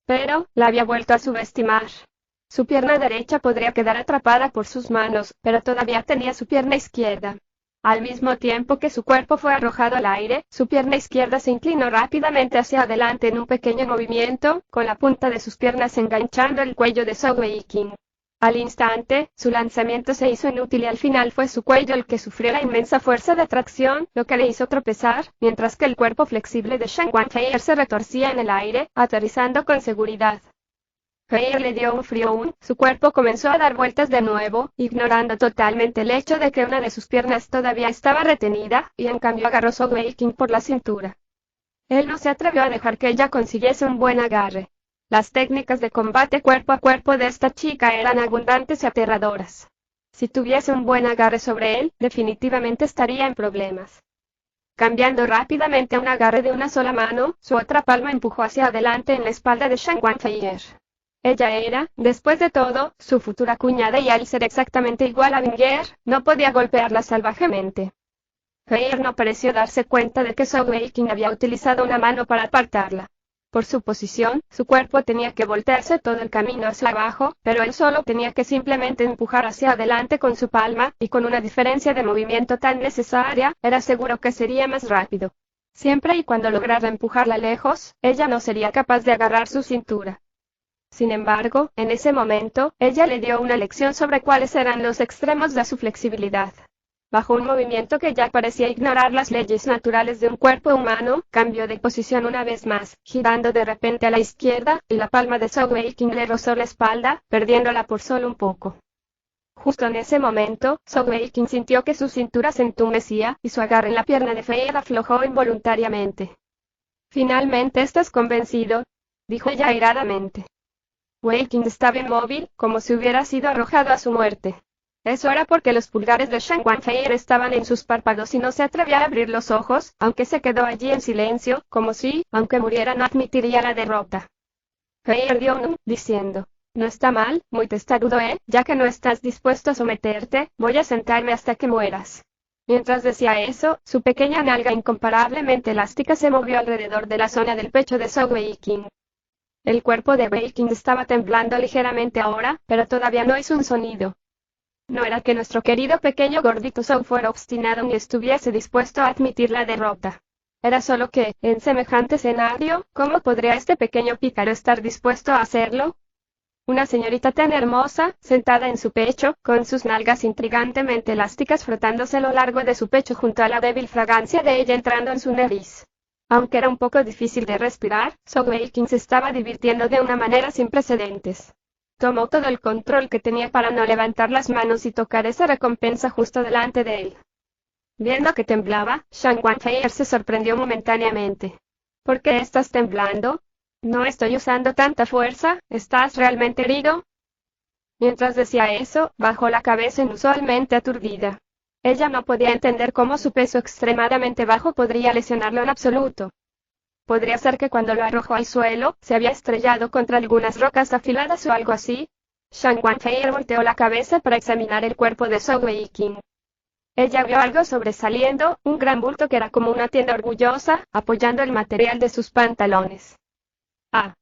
Pero, la había vuelto a subestimar. Su pierna derecha podría quedar atrapada por sus manos, pero todavía tenía su pierna izquierda. Al mismo tiempo que su cuerpo fue arrojado al aire, su pierna izquierda se inclinó rápidamente hacia adelante en un pequeño movimiento, con la punta de sus piernas enganchando el cuello de Zhou Weiqing. Al instante, su lanzamiento se hizo inútil y al final fue su cuello el que sufrió la inmensa fuerza de atracción, lo que le hizo tropezar, mientras que el cuerpo flexible de Shan Wanfeier se retorcía en el aire, aterrizando con seguridad. Feier le dio un frío, su cuerpo comenzó a dar vueltas de nuevo, ignorando totalmente el hecho de que una de sus piernas todavía estaba retenida, y en cambio agarró a Zhou Weiqing por la cintura. Él no se atrevió a dejar que ella consiguiese un buen agarre. Las técnicas de combate cuerpo a cuerpo de esta chica eran abundantes y aterradoras. Si tuviese un buen agarre sobre él, definitivamente estaría en problemas. Cambiando rápidamente a un agarre de una sola mano, su otra palma empujó hacia adelante en la espalda de Shan Wanfeier. Ella era, después de todo, su futura cuñada y al ser exactamente igual a Binger, no podía golpearla salvajemente. Feier no pareció darse cuenta de que Zhou Weiqing había utilizado una mano para apartarla. Por su posición, su cuerpo tenía que voltearse todo el camino hacia abajo, pero él solo tenía que simplemente empujar hacia adelante con su palma, y con una diferencia de movimiento tan necesaria, era seguro que sería más rápido. Siempre y cuando lograra empujarla lejos, ella no sería capaz de agarrar su cintura. Sin embargo, en ese momento, ella le dio una lección sobre cuáles eran los extremos de su flexibilidad. Bajo un movimiento que ya parecía ignorar las leyes naturales de un cuerpo humano, cambió de posición una vez más, girando de repente a la izquierda, y la palma de Zhou Weiqing le rozó la espalda, perdiéndola por solo un poco. Justo en ese momento, Zhou Weiqing sintió que su cintura se entumecía, y su agarre en la pierna de Feier aflojó involuntariamente. «Finalmente estás convencido», dijo ella airadamente. Weiqing estaba inmóvil, como si hubiera sido arrojado a su muerte. Eso era porque los pulgares de Shan Wanfeier estaban en sus párpados y no se atrevía a abrir los ojos, aunque se quedó allí en silencio, como si, aunque muriera, no admitiría la derrota. Feier dio un diciendo, «No está mal, muy testarudo, ya que no estás dispuesto a someterte, voy a sentarme hasta que mueras». Mientras decía eso, su pequeña nalga incomparablemente elástica se movió alrededor de la zona del pecho de Zhou Weiqing. El cuerpo de Wei-King estaba temblando ligeramente ahora, pero todavía no hizo un sonido. No era que nuestro querido pequeño gordito Zhou fuera obstinado ni estuviese dispuesto a admitir la derrota. Era solo que, en semejante escenario, ¿cómo podría este pequeño pícaro estar dispuesto a hacerlo? Una señorita tan hermosa, sentada en su pecho, con sus nalgas intrigantemente elásticas frotándose a lo largo de su pecho junto a la débil fragancia de ella entrando en su nariz. Aunque era un poco difícil de respirar, Zhou Wei-King se estaba divirtiendo de una manera sin precedentes. Tomó todo el control que tenía para no levantar las manos y tocar esa recompensa justo delante de él. Viendo que temblaba, Shan Wanfei se sorprendió momentáneamente. ¿Por qué estás temblando? No estoy usando tanta fuerza, ¿estás realmente herido? Mientras decía eso, bajó la cabeza inusualmente aturdida. Ella no podía entender cómo su peso extremadamente bajo podría lesionarlo en absoluto. Podría ser que cuando lo arrojó al suelo, se había estrellado contra algunas rocas afiladas o algo así. Shan Wanfei volteó la cabeza para examinar el cuerpo de Zhou Wei-King. Ella vio algo sobresaliendo, un gran bulto que era como una tienda orgullosa, apoyando el material de sus pantalones. ¡Ah!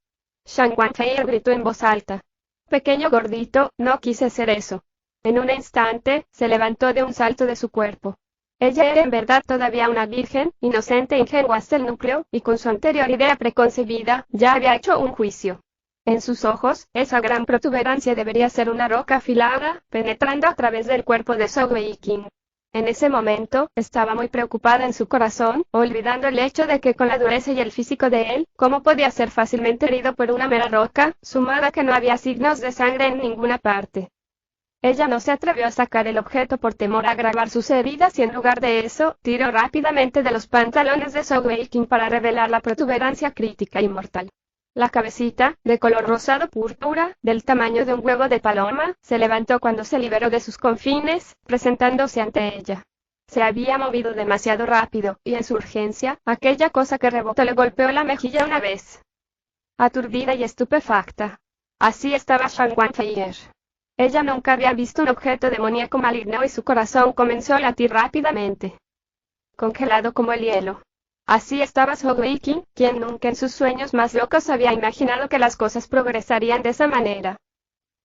Shan Wanfei gritó en voz alta. Pequeño gordito, no quise hacer eso. En un instante, se levantó de un salto de su cuerpo. Ella era en verdad todavía una virgen, inocente e ingenua hasta el núcleo, y con su anterior idea preconcebida, ya había hecho un juicio. En sus ojos, esa gran protuberancia debería ser una roca afilada, penetrando a través del cuerpo de Zhou Wei-King. En ese momento, estaba muy preocupada en su corazón, olvidando el hecho de que con la dureza y el físico de él, ¿cómo podía ser fácilmente herido por una mera roca, sumada a que no había signos de sangre en ninguna parte? Ella no se atrevió a sacar el objeto por temor a agravar sus heridas y en lugar de eso, tiró rápidamente de los pantalones de Zhou Wei-King para revelar la protuberancia crítica y mortal. La cabecita, de color rosado púrpura, del tamaño de un huevo de paloma, se levantó cuando se liberó de sus confines, presentándose ante ella. Se había movido demasiado rápido, y en su urgencia, aquella cosa que rebotó le golpeó la mejilla una vez. Aturdida y estupefacta. Así estaba Shan Wanfei. Ella nunca había visto un objeto demoníaco maligno y su corazón comenzó a latir rápidamente. Congelado como el hielo. Así estaba Zhou Wei-King, quien nunca en sus sueños más locos había imaginado que las cosas progresarían de esa manera.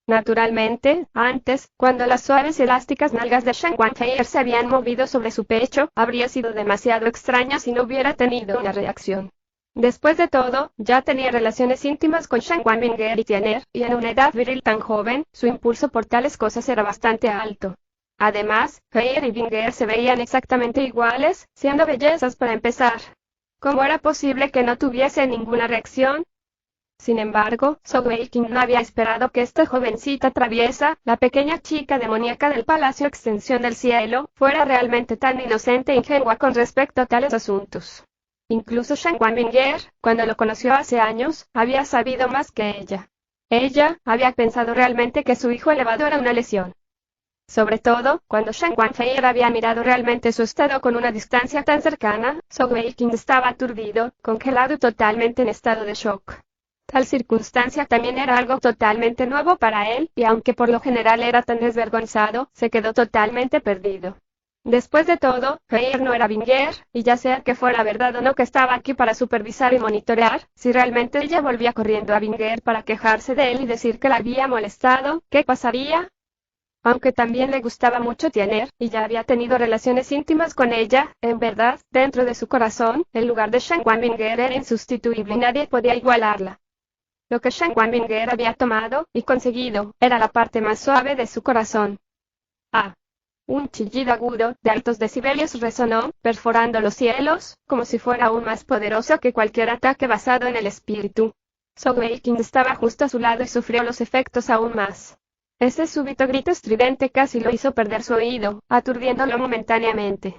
Naturalmente, antes, cuando las suaves y elásticas nalgas de Shan Wanfei se habían movido sobre su pecho, habría sido demasiado extraño si no hubiera tenido una reacción. Después de todo, ya tenía relaciones íntimas con Shan Wanbinger y Tianer, y en una edad viril tan joven, su impulso por tales cosas era bastante alto. Además, Heir y Binger se veían exactamente iguales, siendo bellezas para empezar. ¿Cómo era posible que no tuviese ninguna reacción? Sin embargo, Zhou Wei-King no había esperado que esta jovencita traviesa, la pequeña chica demoníaca del Palacio Extensión del Cielo, fuera realmente tan inocente e ingenua con respecto a tales asuntos. Incluso Shan Wanbinger, cuando lo conoció hace años, había sabido más que ella. Ella había pensado realmente que su hijo elevado era una lesión. Sobre todo, cuando Shan Wanfei había mirado realmente su estado con una distancia tan cercana, Zhou Wei-King estaba aturdido, congelado y totalmente en estado de shock. Tal circunstancia también era algo totalmente nuevo para él, y aunque por lo general era tan desvergonzado, se quedó totalmente perdido. Después de todo, Heir no era Binger, y ya sea que fuera verdad o no que estaba aquí para supervisar y monitorear, si realmente ella volvía corriendo a Binger para quejarse de él y decir que la había molestado, ¿qué pasaría? Aunque también le gustaba mucho Tianer, y ya había tenido relaciones íntimas con ella, en verdad, dentro de su corazón, el lugar de Shan Wanbinger era insustituible y nadie podía igualarla. Lo que Shan Wanbinger había tomado, y conseguido, era la parte más suave de su corazón. Ah. Un chillido agudo, de altos decibelios resonó, perforando los cielos, como si fuera aún más poderoso que cualquier ataque basado en el espíritu. Zhou Wei-King estaba justo a su lado y sufrió los efectos aún más. Ese súbito grito estridente casi lo hizo perder su oído, aturdiéndolo momentáneamente.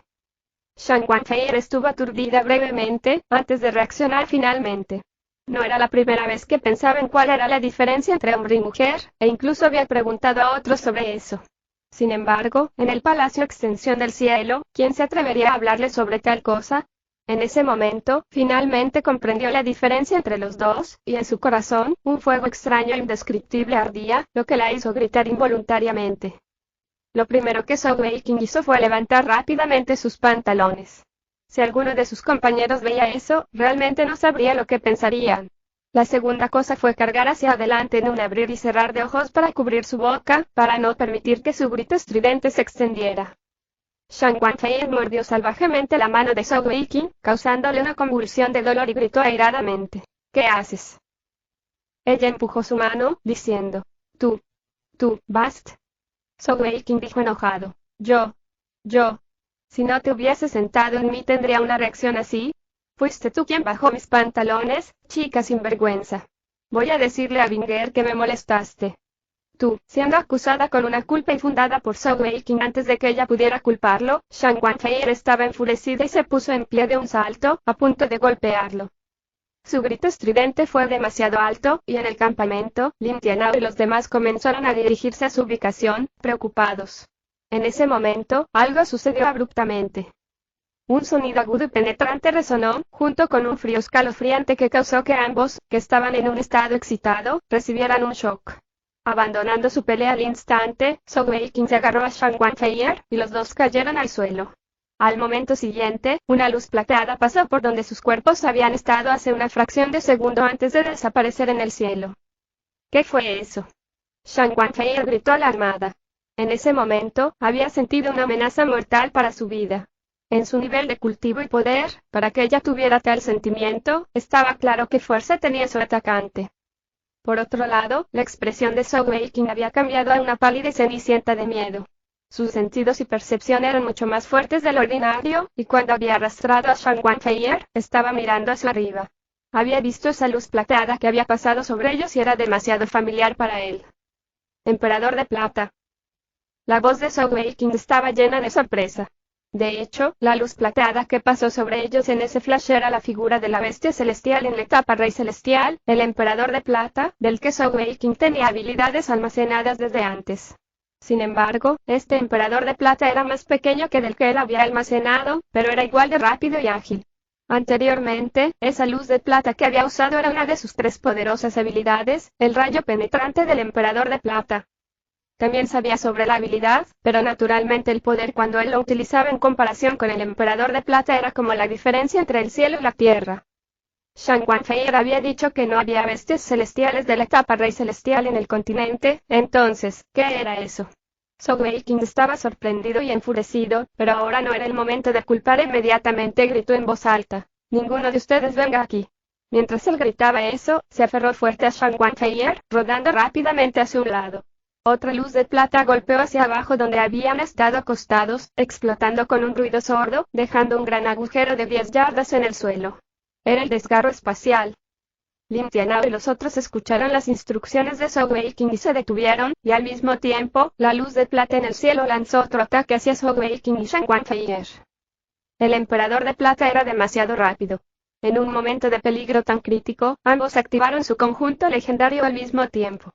Shan Wanfei estuvo aturdida brevemente, antes de reaccionar finalmente. No era la primera vez que pensaba en cuál era la diferencia entre hombre y mujer, e incluso había preguntado a otros sobre eso. Sin embargo, en el Palacio Extensión del Cielo, ¿quién se atrevería a hablarle sobre tal cosa? En ese momento, finalmente comprendió la diferencia entre los dos, y en su corazón, un fuego extraño e indescriptible ardía, lo que la hizo gritar involuntariamente. Lo primero que Zhou Wei-King hizo fue levantar rápidamente sus pantalones. Si alguno de sus compañeros veía eso, realmente no sabría lo que pensarían. La segunda cosa fue cargar hacia adelante en un abrir y cerrar de ojos para cubrir su boca, para no permitir que su grito estridente se extendiera. Shang Wanfei mordió salvajemente la mano de Zhou Weiqing, causándole una convulsión de dolor y gritó airadamente: ¿Qué haces? Ella empujó su mano, diciendo: Tú, Bast. Zhou Weiqing dijo enojado: Yo. Si no te hubiese sentado en mí tendría una reacción así. Fuiste tú quien bajó mis pantalones, chica sinvergüenza. Voy a decirle a Binger que me molestaste. Tú, siendo acusada con una culpa infundada por Zhou Weiqing antes de que ella pudiera culparlo, Shang Wanfei estaba enfurecida y se puso en pie de un salto, a punto de golpearlo. Su grito estridente fue demasiado alto, y en el campamento, Lin Tianao y los demás comenzaron a dirigirse a su ubicación, preocupados. En ese momento, algo sucedió abruptamente. Un sonido agudo y penetrante resonó, junto con un frío escalofriante que causó que ambos, que estaban en un estado excitado, recibieran un shock. Abandonando su pelea al instante, Zhou Weiqing se agarró a Shang Wanfei y los dos cayeron al suelo. Al momento siguiente, una luz plateada pasó por donde sus cuerpos habían estado hace una fracción de segundo antes de desaparecer en el cielo. ¿Qué fue eso? Shang Wanfei gritó alarmada. En ese momento, había sentido una amenaza mortal para su vida. En su nivel de cultivo y poder, para que ella tuviera tal sentimiento, estaba claro qué fuerza tenía su atacante. Por otro lado, la expresión de Zhou Weiqing había cambiado a una pálida y cenicienta de miedo. Sus sentidos y percepción eran mucho más fuertes de lo ordinario, y cuando había arrastrado a Shang Wanfei, estaba mirando hacia arriba. Había visto esa luz plateada que había pasado sobre ellos y era demasiado familiar para él. Emperador de Plata. La voz de Zhou Weiqing estaba llena de sorpresa. De hecho, la luz plateada que pasó sobre ellos en ese flash era la figura de la bestia celestial en la etapa Rey Celestial, el Emperador de Plata, del que Zhou Weiqing tenía habilidades almacenadas desde antes. Sin embargo, este Emperador de Plata era más pequeño que del que él había almacenado, pero era igual de rápido y ágil. Anteriormente, esa luz de plata que había usado era una de sus 3 poderosas habilidades, el rayo penetrante del Emperador de Plata. También sabía sobre la habilidad, pero naturalmente el poder cuando él lo utilizaba en comparación con el Emperador de Plata era como la diferencia entre el cielo y la tierra. Shang Wanfei había dicho que no había bestias celestiales de la etapa Rey Celestial en el continente, entonces, ¿qué era eso? Zhou Weiqing estaba sorprendido y enfurecido, pero ahora no era el momento de culpar. Inmediatamente gritó en voz alta: «Ninguno de ustedes venga aquí». Mientras él gritaba eso, se aferró fuerte a Shang Wanfei, rodando rápidamente hacia un lado. Otra luz de plata golpeó hacia abajo donde habían estado acostados, explotando con un ruido sordo, dejando un gran agujero de 10 yardas en el suelo. Era el desgarro espacial. Lin Tianao y los otros escucharon las instrucciones de Zhou Weiqing y se detuvieron, y al mismo tiempo, la luz de plata en el cielo lanzó otro ataque hacia Zhou Weiqing y Shang Wanfei. El Emperador de Plata era demasiado rápido. En un momento de peligro tan crítico, ambos activaron su conjunto legendario al mismo tiempo.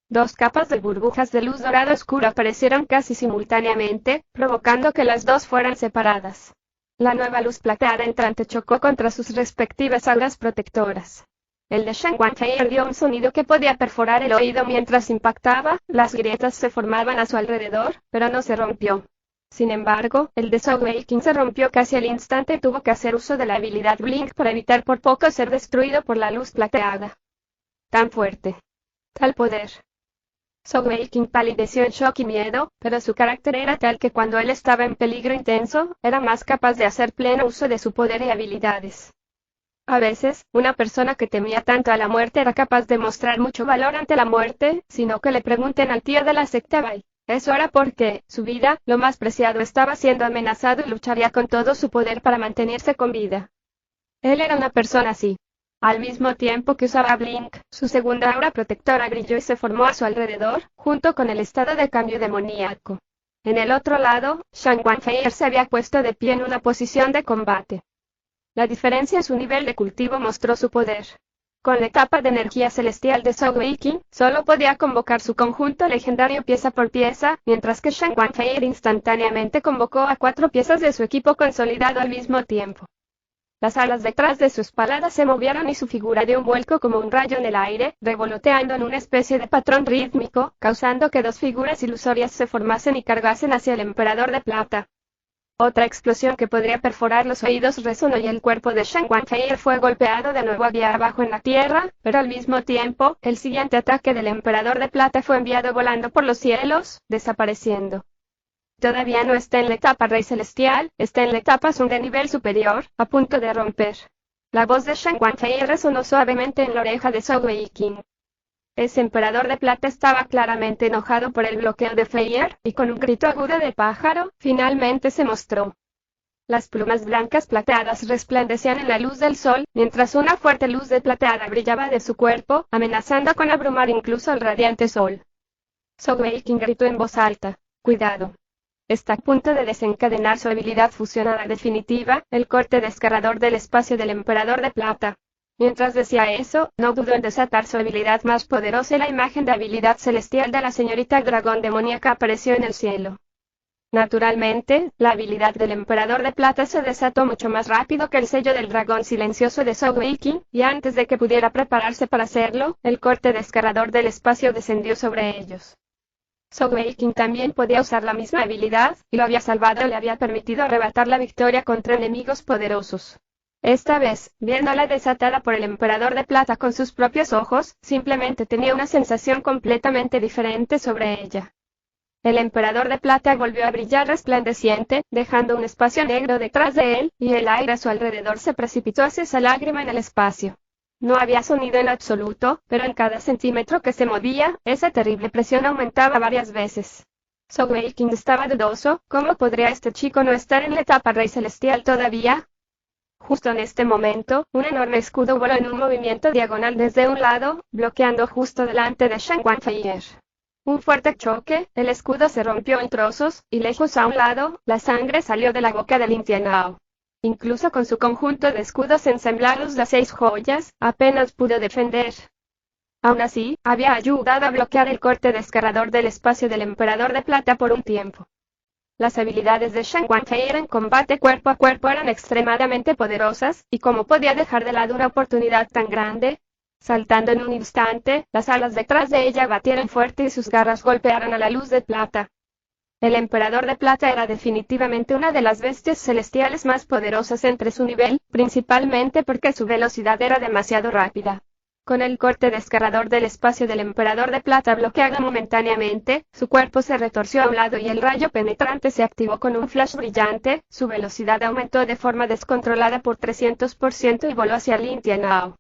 2 capas de burbujas de luz dorada oscura aparecieron casi simultáneamente, provocando que las dos fueran separadas. La nueva luz plateada entrante chocó contra sus respectivas auras protectoras. El de Shang Wanfei dio un sonido que podía perforar el oído mientras impactaba, las grietas se formaban a su alrededor, pero no se rompió. Sin embargo, el de Zhou Weiqing se rompió casi al instante y tuvo que hacer uso de la habilidad Blink para evitar por poco ser destruido por la luz plateada. Tan fuerte. Tal poder. Zhou Weiqing palideció en shock y miedo, pero su carácter era tal que cuando él estaba en peligro intenso, era más capaz de hacer pleno uso de su poder y habilidades. A veces, una persona que temía tanto a la muerte era capaz de mostrar mucho valor ante la muerte, sino que le pregunten al tío de la secta Bai. Eso era porque, su vida, lo más preciado, estaba siendo amenazado y lucharía con todo su poder para mantenerse con vida. Él era una persona así. Al mismo tiempo que usaba Blink, su segunda aura protectora brilló y se formó a su alrededor, junto con el estado de cambio demoníaco. En el otro lado, Shang Wanfei se había puesto de pie en una posición de combate. La diferencia en su nivel de cultivo mostró su poder. Con la etapa de energía celestial de Zhou Weiqing, solo podía convocar su conjunto legendario pieza por pieza, mientras que Shang Wanfei instantáneamente convocó a 4 piezas de su equipo consolidado al mismo tiempo. Las alas detrás de su espalda se movieron y su figura dio un vuelco como un rayo en el aire, revoloteando en una especie de patrón rítmico, causando que 2 figuras ilusorias se formasen y cargasen hacia el Emperador de Plata. Otra explosión que podría perforar los oídos resonó y el cuerpo de Shen Wanfei fue golpeado de nuevo allá abajo en la tierra, pero al mismo tiempo, el siguiente ataque del Emperador de Plata fue enviado volando por los cielos, desapareciendo. Todavía no está en la etapa Rey Celestial, está en la etapa Sun de nivel superior, a punto de romper. La voz de Shen Wanfei resonó suavemente en la oreja de Zhou Weiqing. Ese Emperador de Plata estaba claramente enojado por el bloqueo de Feier, y con un grito agudo de pájaro, finalmente se mostró. Las plumas blancas plateadas resplandecían en la luz del sol, mientras una fuerte luz de plateada brillaba de su cuerpo, amenazando con abrumar incluso al radiante sol. Zhou Weiqing gritó en voz alta: «Cuidado. Está a punto de desencadenar su habilidad fusionada definitiva, el corte desgarrador del espacio del Emperador de Plata». Mientras decía eso, no dudó en desatar su habilidad más poderosa y la imagen de habilidad celestial de la señorita dragón demoníaca apareció en el cielo. Naturalmente, la habilidad del Emperador de Plata se desató mucho más rápido que el sello del dragón silencioso de Zhou Weiqing, y antes de que pudiera prepararse para hacerlo, el corte desgarrador del espacio descendió sobre ellos. Zhou Weiqing también podía usar la misma habilidad, y lo había salvado y le había permitido arrebatar la victoria contra enemigos poderosos. Esta vez, viéndola desatada por el Emperador de Plata con sus propios ojos, simplemente tenía una sensación completamente diferente sobre ella. El Emperador de Plata volvió a brillar resplandeciente, dejando un espacio negro detrás de él, y el aire a su alrededor se precipitó hacia esa lágrima en el espacio. No había sonido en absoluto, pero en cada centímetro que se movía, esa terrible presión aumentaba varias veces. Zhou Weiqing estaba dudoso: ¿cómo podría este chico no estar en la etapa Rey Celestial todavía? Justo en este momento, un enorme escudo voló en un movimiento diagonal desde un lado, bloqueando justo delante de Shen Wanfei. Un fuerte choque, el escudo se rompió en trozos, y lejos a un lado, la sangre salió de la boca de Lin Tianao. Incluso con su conjunto de escudos ensamblados de 6 joyas, apenas pudo defender. Aún así, había ayudado a bloquear el corte desgarrador del espacio del Emperador de Plata por un tiempo. Las habilidades de Shen Wanfei en combate cuerpo a cuerpo eran extremadamente poderosas, y como podía dejar de lado una oportunidad tan grande. Saltando en un instante, las alas detrás de ella batieron fuerte y sus garras golpearon a la luz de plata. El Emperador de Plata era definitivamente una de las bestias celestiales más poderosas entre su nivel, principalmente porque su velocidad era demasiado rápida. Con el corte desgarrador del espacio del Emperador de Plata bloqueado momentáneamente, su cuerpo se retorció a un lado y el rayo penetrante se activó con un flash brillante, su velocidad aumentó de forma descontrolada por 300% y voló hacia Lin Tianao.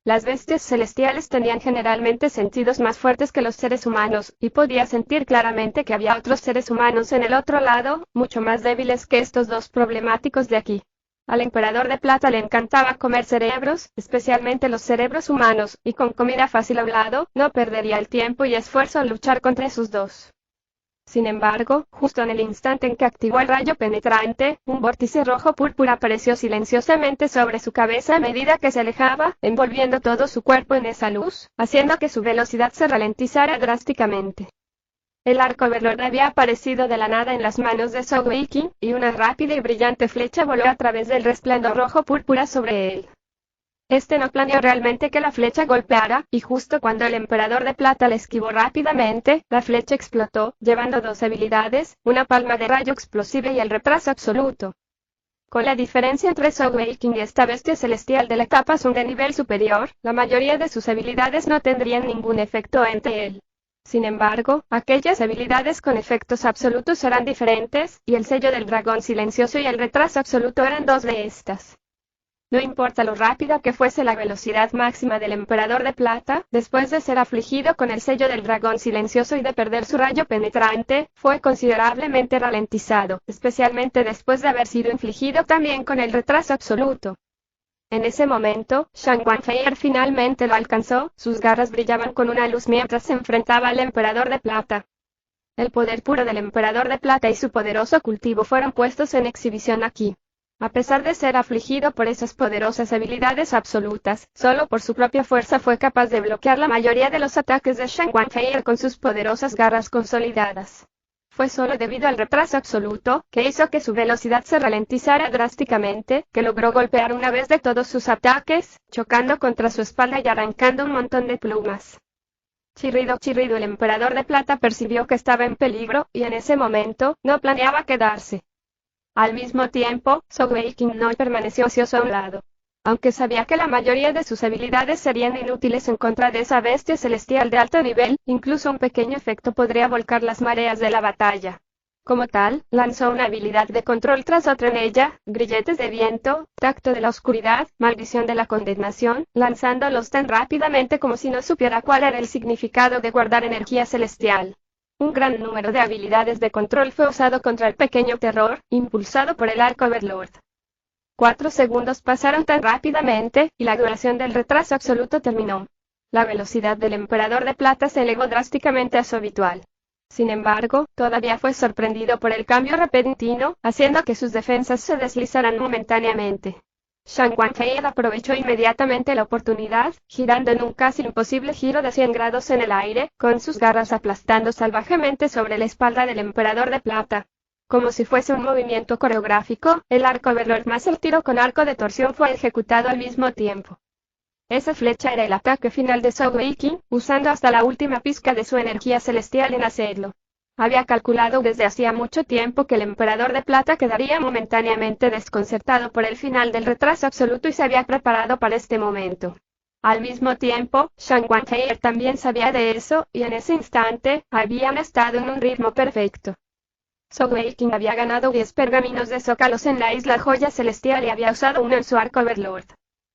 Las bestias celestiales tenían generalmente sentidos más fuertes que los seres humanos, y podía sentir claramente que había otros seres humanos en el otro lado, mucho más débiles que estos dos problemáticos de aquí. Al Emperador de Plata le encantaba comer cerebros, especialmente los cerebros humanos, y con comida fácil a un lado, no perdería el tiempo y esfuerzo al luchar contra esos dos. Sin embargo, justo en el instante en que activó el rayo penetrante, un vórtice rojo púrpura apareció silenciosamente sobre su cabeza a medida que se alejaba, envolviendo todo su cuerpo en esa luz, haciendo que su velocidad se ralentizara drásticamente. El arco verde había aparecido de la nada en las manos de Zhou Weiqing, y una rápida y brillante flecha voló a través del resplandor rojo púrpura sobre él. Este no planeó realmente que la flecha golpeara, y justo cuando el Emperador de Plata la esquivó rápidamente, la flecha explotó, llevando dos habilidades, una palma de rayo explosiva y el retraso absoluto. Con la diferencia entre Zhou Weiqing y esta bestia celestial de la capa Sun de nivel superior, la mayoría de sus habilidades no tendrían ningún efecto ante él. Sin embargo, aquellas habilidades con efectos absolutos eran diferentes, y el sello del dragón silencioso y el retraso absoluto eran dos de estas. No importa lo rápida que fuese la velocidad máxima del Emperador de Plata, después de ser afligido con el sello del dragón silencioso y de perder su rayo penetrante, fue considerablemente ralentizado, especialmente después de haber sido infligido también con el retraso absoluto. En ese momento, Shen Wanfei finalmente lo alcanzó, sus garras brillaban con una luz mientras se enfrentaba al Emperador de Plata. El poder puro del Emperador de Plata y su poderoso cultivo fueron puestos en exhibición aquí. A pesar de ser afligido por esas poderosas habilidades absolutas, solo por su propia fuerza fue capaz de bloquear la mayoría de los ataques de Shen Wanfei con sus poderosas garras consolidadas. Fue solo debido al retraso absoluto, que hizo que su velocidad se ralentizara drásticamente, que logró golpear una vez de todos sus ataques, chocando contra su espalda y arrancando un montón de plumas. Chirrido, chirrido, el Emperador de Plata percibió que estaba en peligro, y en ese momento, no planeaba quedarse. Al mismo tiempo, Zhou Weiqing no permaneció ocioso a un lado. Aunque sabía que la mayoría de sus habilidades serían inútiles en contra de esa bestia celestial de alto nivel, incluso un pequeño efecto podría volcar las mareas de la batalla. Como tal, lanzó una habilidad de control tras otra en ella: grilletes de viento, tacto de la oscuridad, maldición de la condenación, lanzándolos tan rápidamente como si no supiera cuál era el significado de guardar energía celestial. Un gran número de habilidades de control fue usado contra el pequeño terror, impulsado por el Arco Overlord. 4 segundos pasaron tan rápidamente, y la duración del retraso absoluto terminó. La velocidad del Emperador de Plata se elevó drásticamente a su habitual. Sin embargo, todavía fue sorprendido por el cambio repentino, haciendo que sus defensas se deslizaran momentáneamente. Shang Guanfei aprovechó inmediatamente la oportunidad, girando en un casi imposible giro de 100 grados en el aire, con sus garras aplastando salvajemente sobre la espalda del Emperador de Plata. Como si fuese un movimiento coreográfico, el arco Overlord más el tiro con arco de torsión fue ejecutado al mismo tiempo. Esa flecha era el ataque final de Zhou Weiqing, usando hasta la última pizca de su energía celestial en hacerlo. Había calculado desde hacía mucho tiempo que el Emperador de Plata quedaría momentáneamente desconcertado por el final del retraso absoluto y se había preparado para este momento. Al mismo tiempo, Shang Guanfei también sabía de eso, y en ese instante, habían estado en un ritmo perfecto. Zhou Weiqing había ganado 10 pergaminos de zócalos en la isla Joya Celestial y había usado uno en su arco Overlord.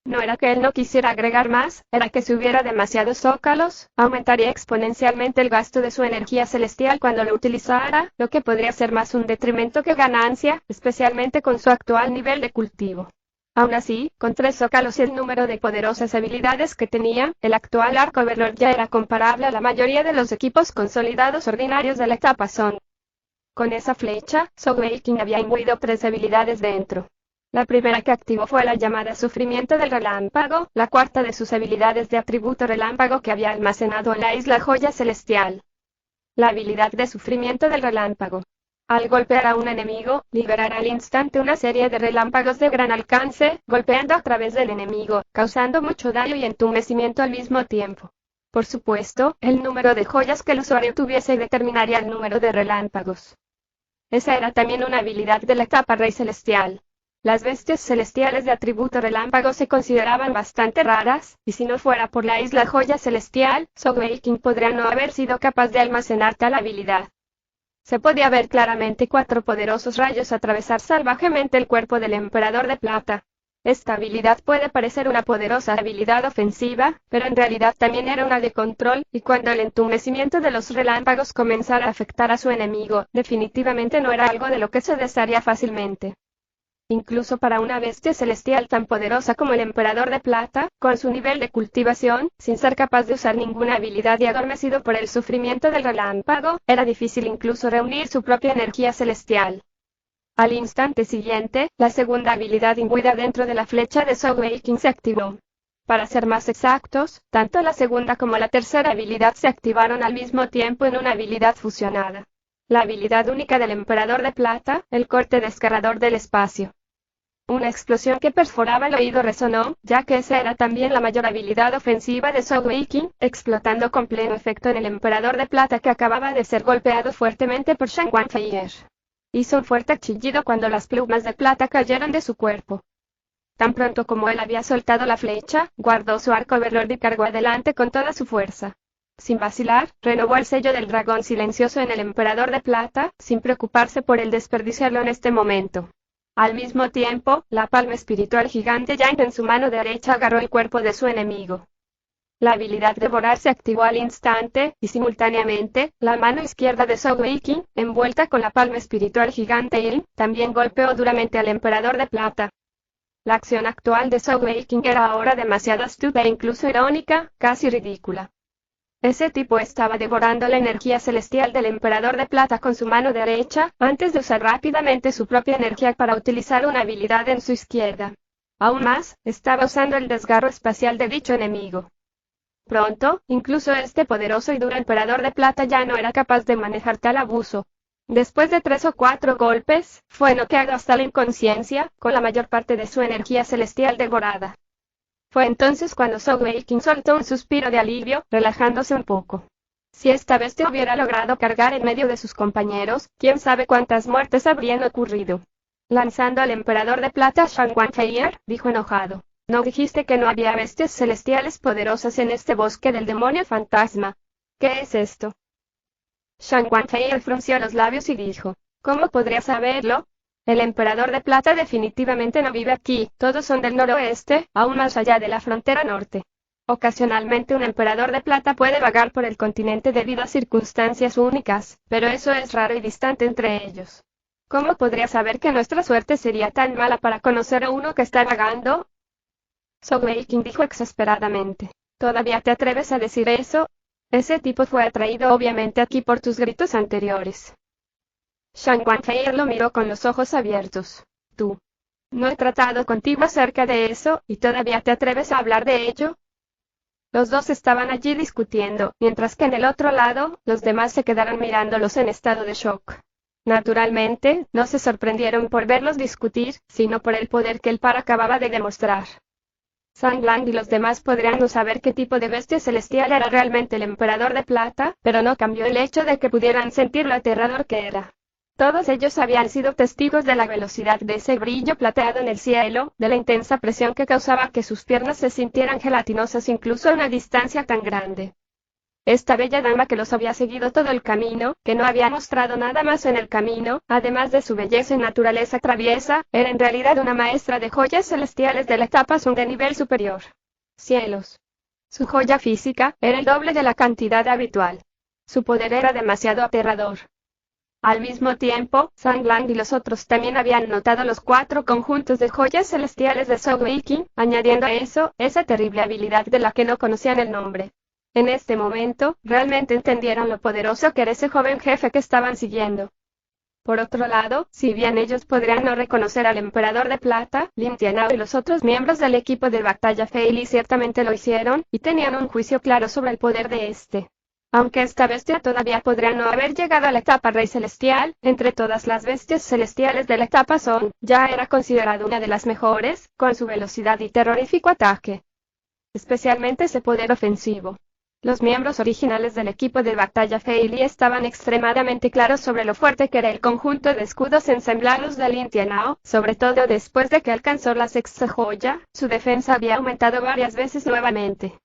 No era que él no quisiera agregar más, era que si hubiera demasiados zócalos, aumentaría exponencialmente el gasto de su energía celestial cuando lo utilizara, lo que podría ser más un detrimento que ganancia, especialmente con su actual nivel de cultivo. Aún así, con 3 zócalos y el número de poderosas habilidades que tenía, el actual arco Overlord ya era comparable a la mayoría de los equipos consolidados ordinarios de la etapa Son. Con esa flecha, Zhou Weiqing había imbuido 3 habilidades dentro. La primera que activó fue la llamada Sufrimiento del Relámpago, la cuarta de sus habilidades de atributo relámpago que había almacenado en la isla Joya Celestial. La habilidad de Sufrimiento del Relámpago. Al golpear a un enemigo, liberará al instante una serie de relámpagos de gran alcance, golpeando a través del enemigo, causando mucho daño y entumecimiento al mismo tiempo. Por supuesto, el número de joyas que el usuario tuviese determinaría el número de relámpagos. Esa era también una habilidad de la etapa Rey Celestial. Las bestias celestiales de atributo relámpago se consideraban bastante raras, y si no fuera por la isla Joya Celestial, Zhou Weiqing podría no haber sido capaz de almacenar tal habilidad. Se podía ver claramente 4 poderosos rayos atravesar salvajemente el cuerpo del Emperador de Plata. Esta habilidad puede parecer una poderosa habilidad ofensiva, pero en realidad también era una de control, y cuando el entumecimiento de los relámpagos comenzara a afectar a su enemigo, definitivamente no era algo de lo que se desharía fácilmente. Incluso para una bestia celestial tan poderosa como el Emperador de Plata, con su nivel de cultivación, sin ser capaz de usar ninguna habilidad y adormecido por el sufrimiento del relámpago, era difícil incluso reunir su propia energía celestial. Al instante siguiente, la segunda habilidad imbuida dentro de la flecha de Zhou Weiqing se activó. Para ser más exactos, tanto la segunda como la tercera habilidad se activaron al mismo tiempo en una habilidad fusionada. La habilidad única del Emperador de Plata, el corte desgarrador del espacio. Una explosión que perforaba el oído resonó, ya que esa era también la mayor habilidad ofensiva de Zhou Weiqing, explotando con pleno efecto en el Emperador de Plata que acababa de ser golpeado fuertemente por Shang Guanfei. Hizo un fuerte chillido cuando las plumas de plata cayeron de su cuerpo. Tan pronto como él había soltado la flecha, guardó su arco Overlord y cargó adelante con toda su fuerza. Sin vacilar, renovó el sello del dragón silencioso en el Emperador de Plata, sin preocuparse por el desperdiciarlo en este momento. Al mismo tiempo, la palma espiritual gigante Yang en su mano derecha agarró el cuerpo de su enemigo. La habilidad Devorar se activó al instante, y simultáneamente, la mano izquierda de Zhou Weiqing, envuelta con la palma espiritual gigante también golpeó duramente al Emperador de Plata. La acción actual de Zhou Weiqing era ahora demasiado astuta e incluso irónica, casi ridícula. Ese tipo estaba devorando la energía celestial del Emperador de Plata con su mano derecha, antes de usar rápidamente su propia energía para utilizar una habilidad en su izquierda. Aún más, estaba usando el desgarro espacial de dicho enemigo. Pronto, incluso este poderoso y duro Emperador de Plata ya no era capaz de manejar tal abuso. Después de 3 o 4 golpes, fue noqueado hasta la inconsciencia, con la mayor parte de su energía celestial devorada. Fue entonces cuando Zhou Weiqing soltó un suspiro de alivio, relajándose un poco. Si esta bestia hubiera logrado cargar en medio de sus compañeros, quién sabe cuántas muertes habrían ocurrido. Lanzando al emperador de plata, Shang Wanfeier dijo enojado. ¿No dijiste que no había bestias celestiales poderosas en este bosque del demonio fantasma? ¿Qué es esto? Shang Wanfeier frunció los labios y dijo. ¿Cómo podría saberlo? El emperador de plata definitivamente no vive aquí, todos son del noroeste, aún más allá de la frontera norte. Ocasionalmente un emperador de plata puede vagar por el continente debido a circunstancias únicas, pero eso es raro y distante entre ellos. ¿Cómo podría saber que nuestra suerte sería tan mala para conocer a uno que está vagando? Zhou Weiqing dijo exasperadamente. ¿Todavía te atreves a decir eso? Ese tipo fue atraído obviamente aquí por tus gritos anteriores. Shang Wanfeier lo miró con los ojos abiertos. Tú. No he tratado contigo acerca de eso, ¿y todavía te atreves a hablar de ello? Los dos estaban allí discutiendo, mientras que en el otro lado, los demás se quedaron mirándolos en estado de shock. Naturalmente, no se sorprendieron por verlos discutir, sino por el poder que el par acababa de demostrar. Zhang Lang y los demás podrían no saber qué tipo de bestia celestial era realmente el emperador de plata, pero no cambió el hecho de que pudieran sentir lo aterrador que era. Todos ellos habían sido testigos de la velocidad de ese brillo plateado en el cielo, de la intensa presión que causaba que sus piernas se sintieran gelatinosas incluso a una distancia tan grande. Esta bella dama que los había seguido todo el camino, que no había mostrado nada más en el camino, además de su belleza y naturaleza traviesa, era en realidad una maestra de joyas celestiales de la etapa Sun de nivel superior. Cielos. Su joya física era el doble de la cantidad habitual. Su poder era demasiado aterrador. Al mismo tiempo, Zhang Lang y los otros también habían notado los 4 conjuntos de joyas celestiales de Zhou Weiqing, añadiendo a eso, esa terrible habilidad de la que no conocían el nombre. En este momento, realmente entendieron lo poderoso que era ese joven jefe que estaban siguiendo. Por otro lado, si bien ellos podrían no reconocer al emperador de plata, Lin Tianao y los otros miembros del equipo de batalla Fei Li ciertamente lo hicieron, y tenían un juicio claro sobre el poder de este. Aunque esta bestia todavía podría no haber llegado a la etapa Rey Celestial, entre todas las bestias celestiales de la etapa Son, ya era considerada una de las mejores, con su velocidad y terrorífico ataque. Especialmente ese poder ofensivo. Los miembros originales del equipo de batalla Fei Li estaban extremadamente claros sobre lo fuerte que era el conjunto de escudos ensamblados de Lin Tianao, sobre todo después de que alcanzó la sexta joya, su defensa había aumentado varias veces nuevamente.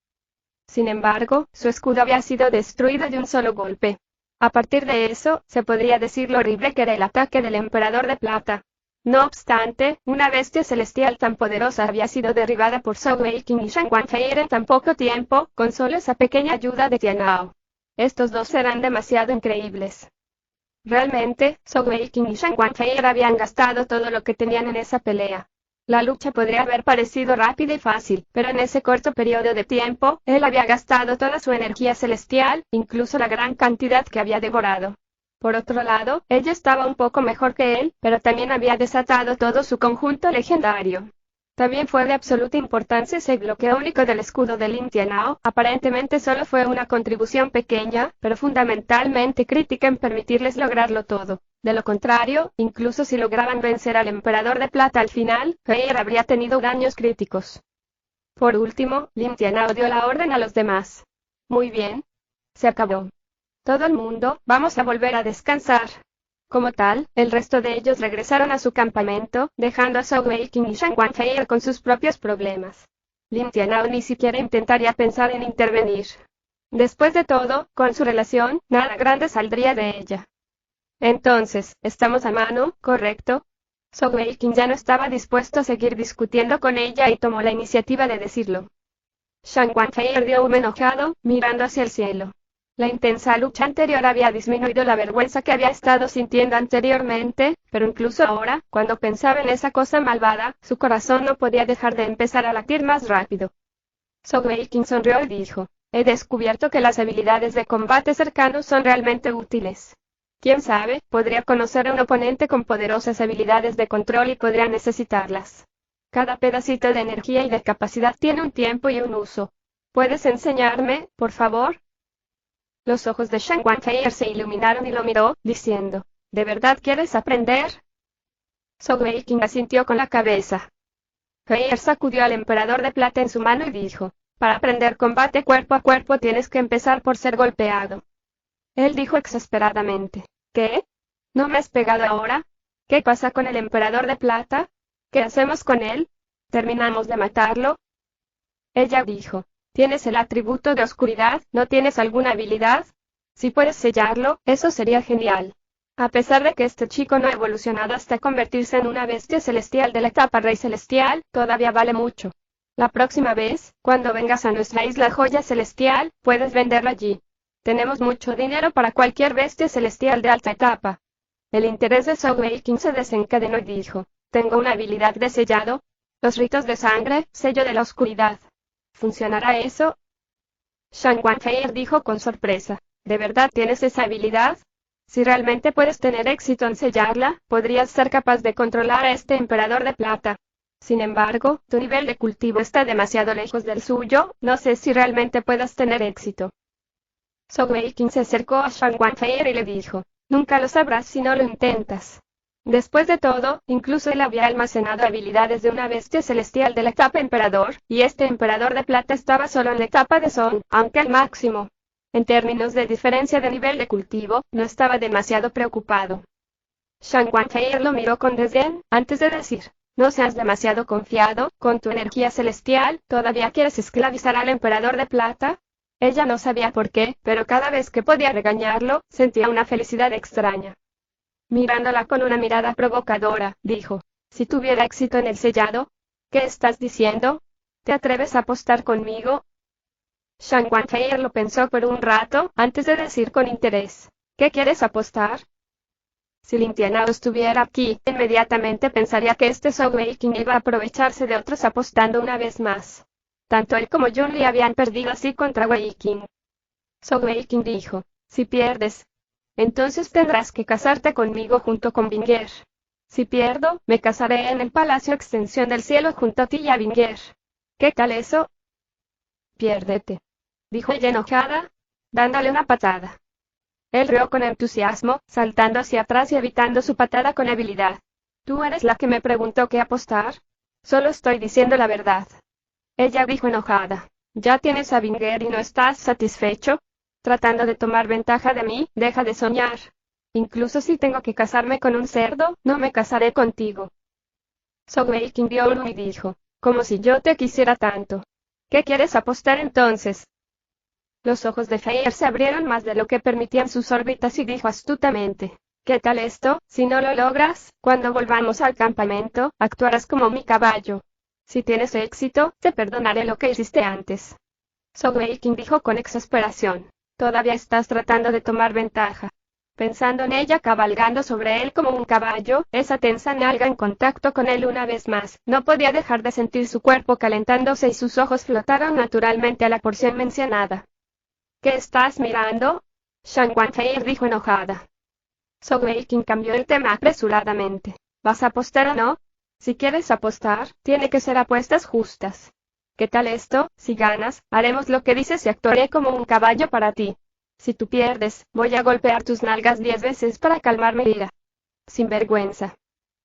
Sin embargo, su escudo había sido destruido de un solo golpe. A partir de eso, se podría decir lo horrible que era el ataque del emperador de plata. No obstante, una bestia celestial tan poderosa había sido derribada por Zhou Weiqing y Shang Wanfeier en tan poco tiempo, con solo esa pequeña ayuda de Tianao. Estos dos eran demasiado increíbles. Realmente, Zhou Weiqing y Shang Wanfeier habían gastado todo lo que tenían en esa pelea. La lucha podría haber parecido rápida y fácil, pero en ese corto periodo de tiempo, él había gastado toda su energía celestial, incluso la gran cantidad que había devorado. Por otro lado, ella estaba un poco mejor que él, pero también había desatado todo su conjunto legendario. También fue de absoluta importancia ese bloqueo único del escudo de Lin Tianao, aparentemente solo fue una contribución pequeña, pero fundamentalmente crítica en permitirles lograrlo todo. De lo contrario, incluso si lograban vencer al emperador de plata al final, Feier habría tenido daños críticos. Por último, Lin Tianao dio la orden a los demás. Muy bien. Se acabó. Todo el mundo, vamos a volver a descansar. Como tal, el resto de ellos regresaron a su campamento, dejando a Zhou Weiqing y Shang Wanfeier con sus propios problemas. Lin Tianao ni siquiera intentaría pensar en intervenir. Después de todo, con su relación, nada grande saldría de ella. Entonces, estamos a mano, ¿correcto? Zhou Weiqing ya no estaba dispuesto a seguir discutiendo con ella y tomó la iniciativa de decirlo. Shang Wanfeier dio un enojado, mirando hacia el cielo. La intensa lucha anterior había disminuido la vergüenza que había estado sintiendo anteriormente, pero incluso ahora, cuando pensaba en esa cosa malvada, su corazón no podía dejar de empezar a latir más rápido. Zhou Weiqing sonrió y dijo, he descubierto que las habilidades de combate cercano son realmente útiles. Quién sabe, podría conocer a un oponente con poderosas habilidades de control y podría necesitarlas. Cada pedacito de energía y de capacidad tiene un tiempo y un uso. ¿Puedes enseñarme, por favor? Los ojos de Shang Wanfeier se iluminaron y lo miró, diciendo, ¿de verdad quieres aprender? Zhou Weiqing asintió con la cabeza. Feier sacudió al emperador de plata en su mano y dijo, para aprender combate cuerpo a cuerpo tienes que empezar por ser golpeado. Él dijo exasperadamente, ¿qué? ¿No me has pegado ahora? ¿Qué pasa con el emperador de plata? ¿Qué hacemos con él? ¿Terminamos de matarlo? Ella dijo, tienes el atributo de oscuridad, ¿no tienes alguna habilidad? Si puedes sellarlo, eso sería genial. A pesar de que este chico no ha evolucionado hasta convertirse en una bestia celestial de la etapa Rey Celestial, todavía vale mucho. La próxima vez, cuando vengas a nuestra isla Joya Celestial, puedes venderlo allí. Tenemos mucho dinero para cualquier bestia celestial de alta etapa. El interés de Zhou Weiqing se desencadenó y dijo, tengo una habilidad de sellado. Los ritos de sangre, sello de la oscuridad. ¿Funcionará eso? Shang Wanfei dijo con sorpresa, ¿de verdad tienes esa habilidad? Si realmente puedes tener éxito en sellarla, podrías ser capaz de controlar a este emperador de plata. Sin embargo, tu nivel de cultivo está demasiado lejos del suyo, no sé si realmente puedas tener éxito. Zhou Weiqing se acercó a Shang Wanfei y le dijo, nunca lo sabrás si no lo intentas. Después de todo, incluso él había almacenado habilidades de una bestia celestial de la etapa emperador, y este emperador de plata estaba solo en la etapa de Son, aunque al máximo. En términos de diferencia de nivel de cultivo, no estaba demasiado preocupado. Shang Wanfei lo miró con desdén, antes de decir, no seas demasiado confiado, con tu energía celestial, ¿todavía quieres esclavizar al emperador de plata? Ella no sabía por qué, pero cada vez que podía regañarlo, sentía una felicidad extraña. Mirándola con una mirada provocadora, dijo, si tuviera éxito en el sellado, ¿qué estás diciendo? ¿Te atreves a apostar conmigo? Shang Wanfei lo pensó por un rato, antes de decir con interés, ¿qué quieres apostar? Si Lin Tianao estuviera aquí, inmediatamente pensaría que este Zhou Weiqing iba a aprovecharse de otros apostando una vez más. Tanto él como Yun Li habían perdido así contra Weiqing. Zhou Weiqing dijo, si pierdes, entonces tendrás que casarte conmigo junto con Binger. Si pierdo, me casaré en el Palacio Extensión del Cielo junto a ti y a Binger. ¿Qué tal eso? Piérdete, dijo ella enojada, dándole una patada. Él rió con entusiasmo, saltando hacia atrás y evitando su patada con habilidad. ¿Tú eres la que me preguntó qué apostar? Solo estoy diciendo la verdad. Ella dijo enojada. ¿Ya tienes a Binger y no estás satisfecho? Tratando de tomar ventaja de mí, deja de soñar. Incluso si tengo que casarme con un cerdo, no me casaré contigo. Zhou Weiqing vio uno y dijo, como si yo te quisiera tanto. ¿Qué quieres apostar entonces? Los ojos de Fei se abrieron más de lo que permitían sus órbitas y dijo astutamente, ¿qué tal esto? Si no lo logras, cuando volvamos al campamento, actuarás como mi caballo. Si tienes éxito, te perdonaré lo que hiciste antes. Zhou Weiqing dijo con exasperación, todavía estás tratando de tomar ventaja. Pensando en ella cabalgando sobre él como un caballo, esa tensa nalga en contacto con él una vez más, no podía dejar de sentir su cuerpo calentándose y sus ojos flotaron naturalmente a la porción mencionada. ¿Qué estás mirando? Shang Wanfei dijo enojada. Zhou Weiqing cambió el tema apresuradamente. ¿Vas a apostar o no? Si quieres apostar, tiene que ser apuestas justas. ¿Qué tal esto? Si ganas, haremos lo que dices y actuaré como un caballo para ti. Si tú pierdes, voy a golpear tus nalgas 10 veces para calmar mi ira. Sin vergüenza.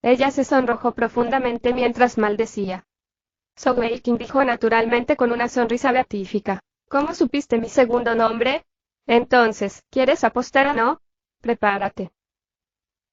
Ella se sonrojó profundamente mientras maldecía. Zhou Weiqing dijo naturalmente con una sonrisa beatífica. ¿Cómo supiste mi segundo nombre? Entonces, ¿quieres apostar o no? Prepárate.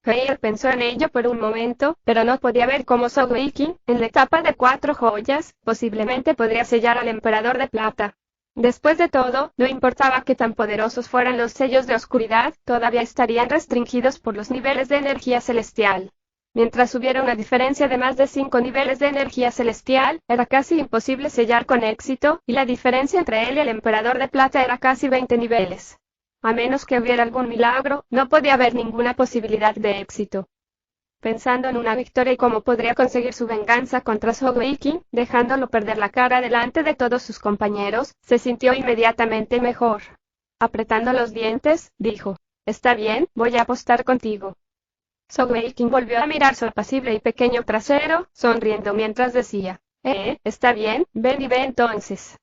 Fei pensó en ello por un momento, pero no podía ver cómo Zhou Weiqing, en la etapa de 4 joyas, posiblemente podría sellar al emperador de plata. Después de todo, no importaba qué tan poderosos fueran los sellos de oscuridad, todavía estarían restringidos por los niveles de energía celestial. Mientras hubiera una diferencia de más de 5 niveles de energía celestial, era casi imposible sellar con éxito, y la diferencia entre él y el emperador de plata era casi 20 niveles. A menos que hubiera algún milagro, no podía haber ninguna posibilidad de éxito. Pensando en una victoria y cómo podría conseguir su venganza contra Zhou Weiqing, dejándolo perder la cara delante de todos sus compañeros, se sintió inmediatamente mejor. Apretando los dientes, dijo, «Está bien, voy a apostar contigo». Zhou Weiqing volvió a mirar su apacible y pequeño trasero, sonriendo mientras decía, está bien, ven y ve entonces».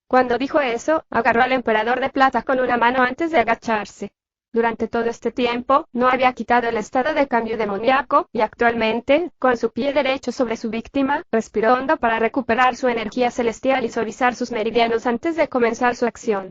Cuando dijo eso, agarró al emperador de plata con una mano antes de agacharse. Durante todo este tiempo, no había quitado el estado de cambio demoníaco, y actualmente, con su pie derecho sobre su víctima, respiró hondo para recuperar su energía celestial y suavizar sus meridianos antes de comenzar su acción.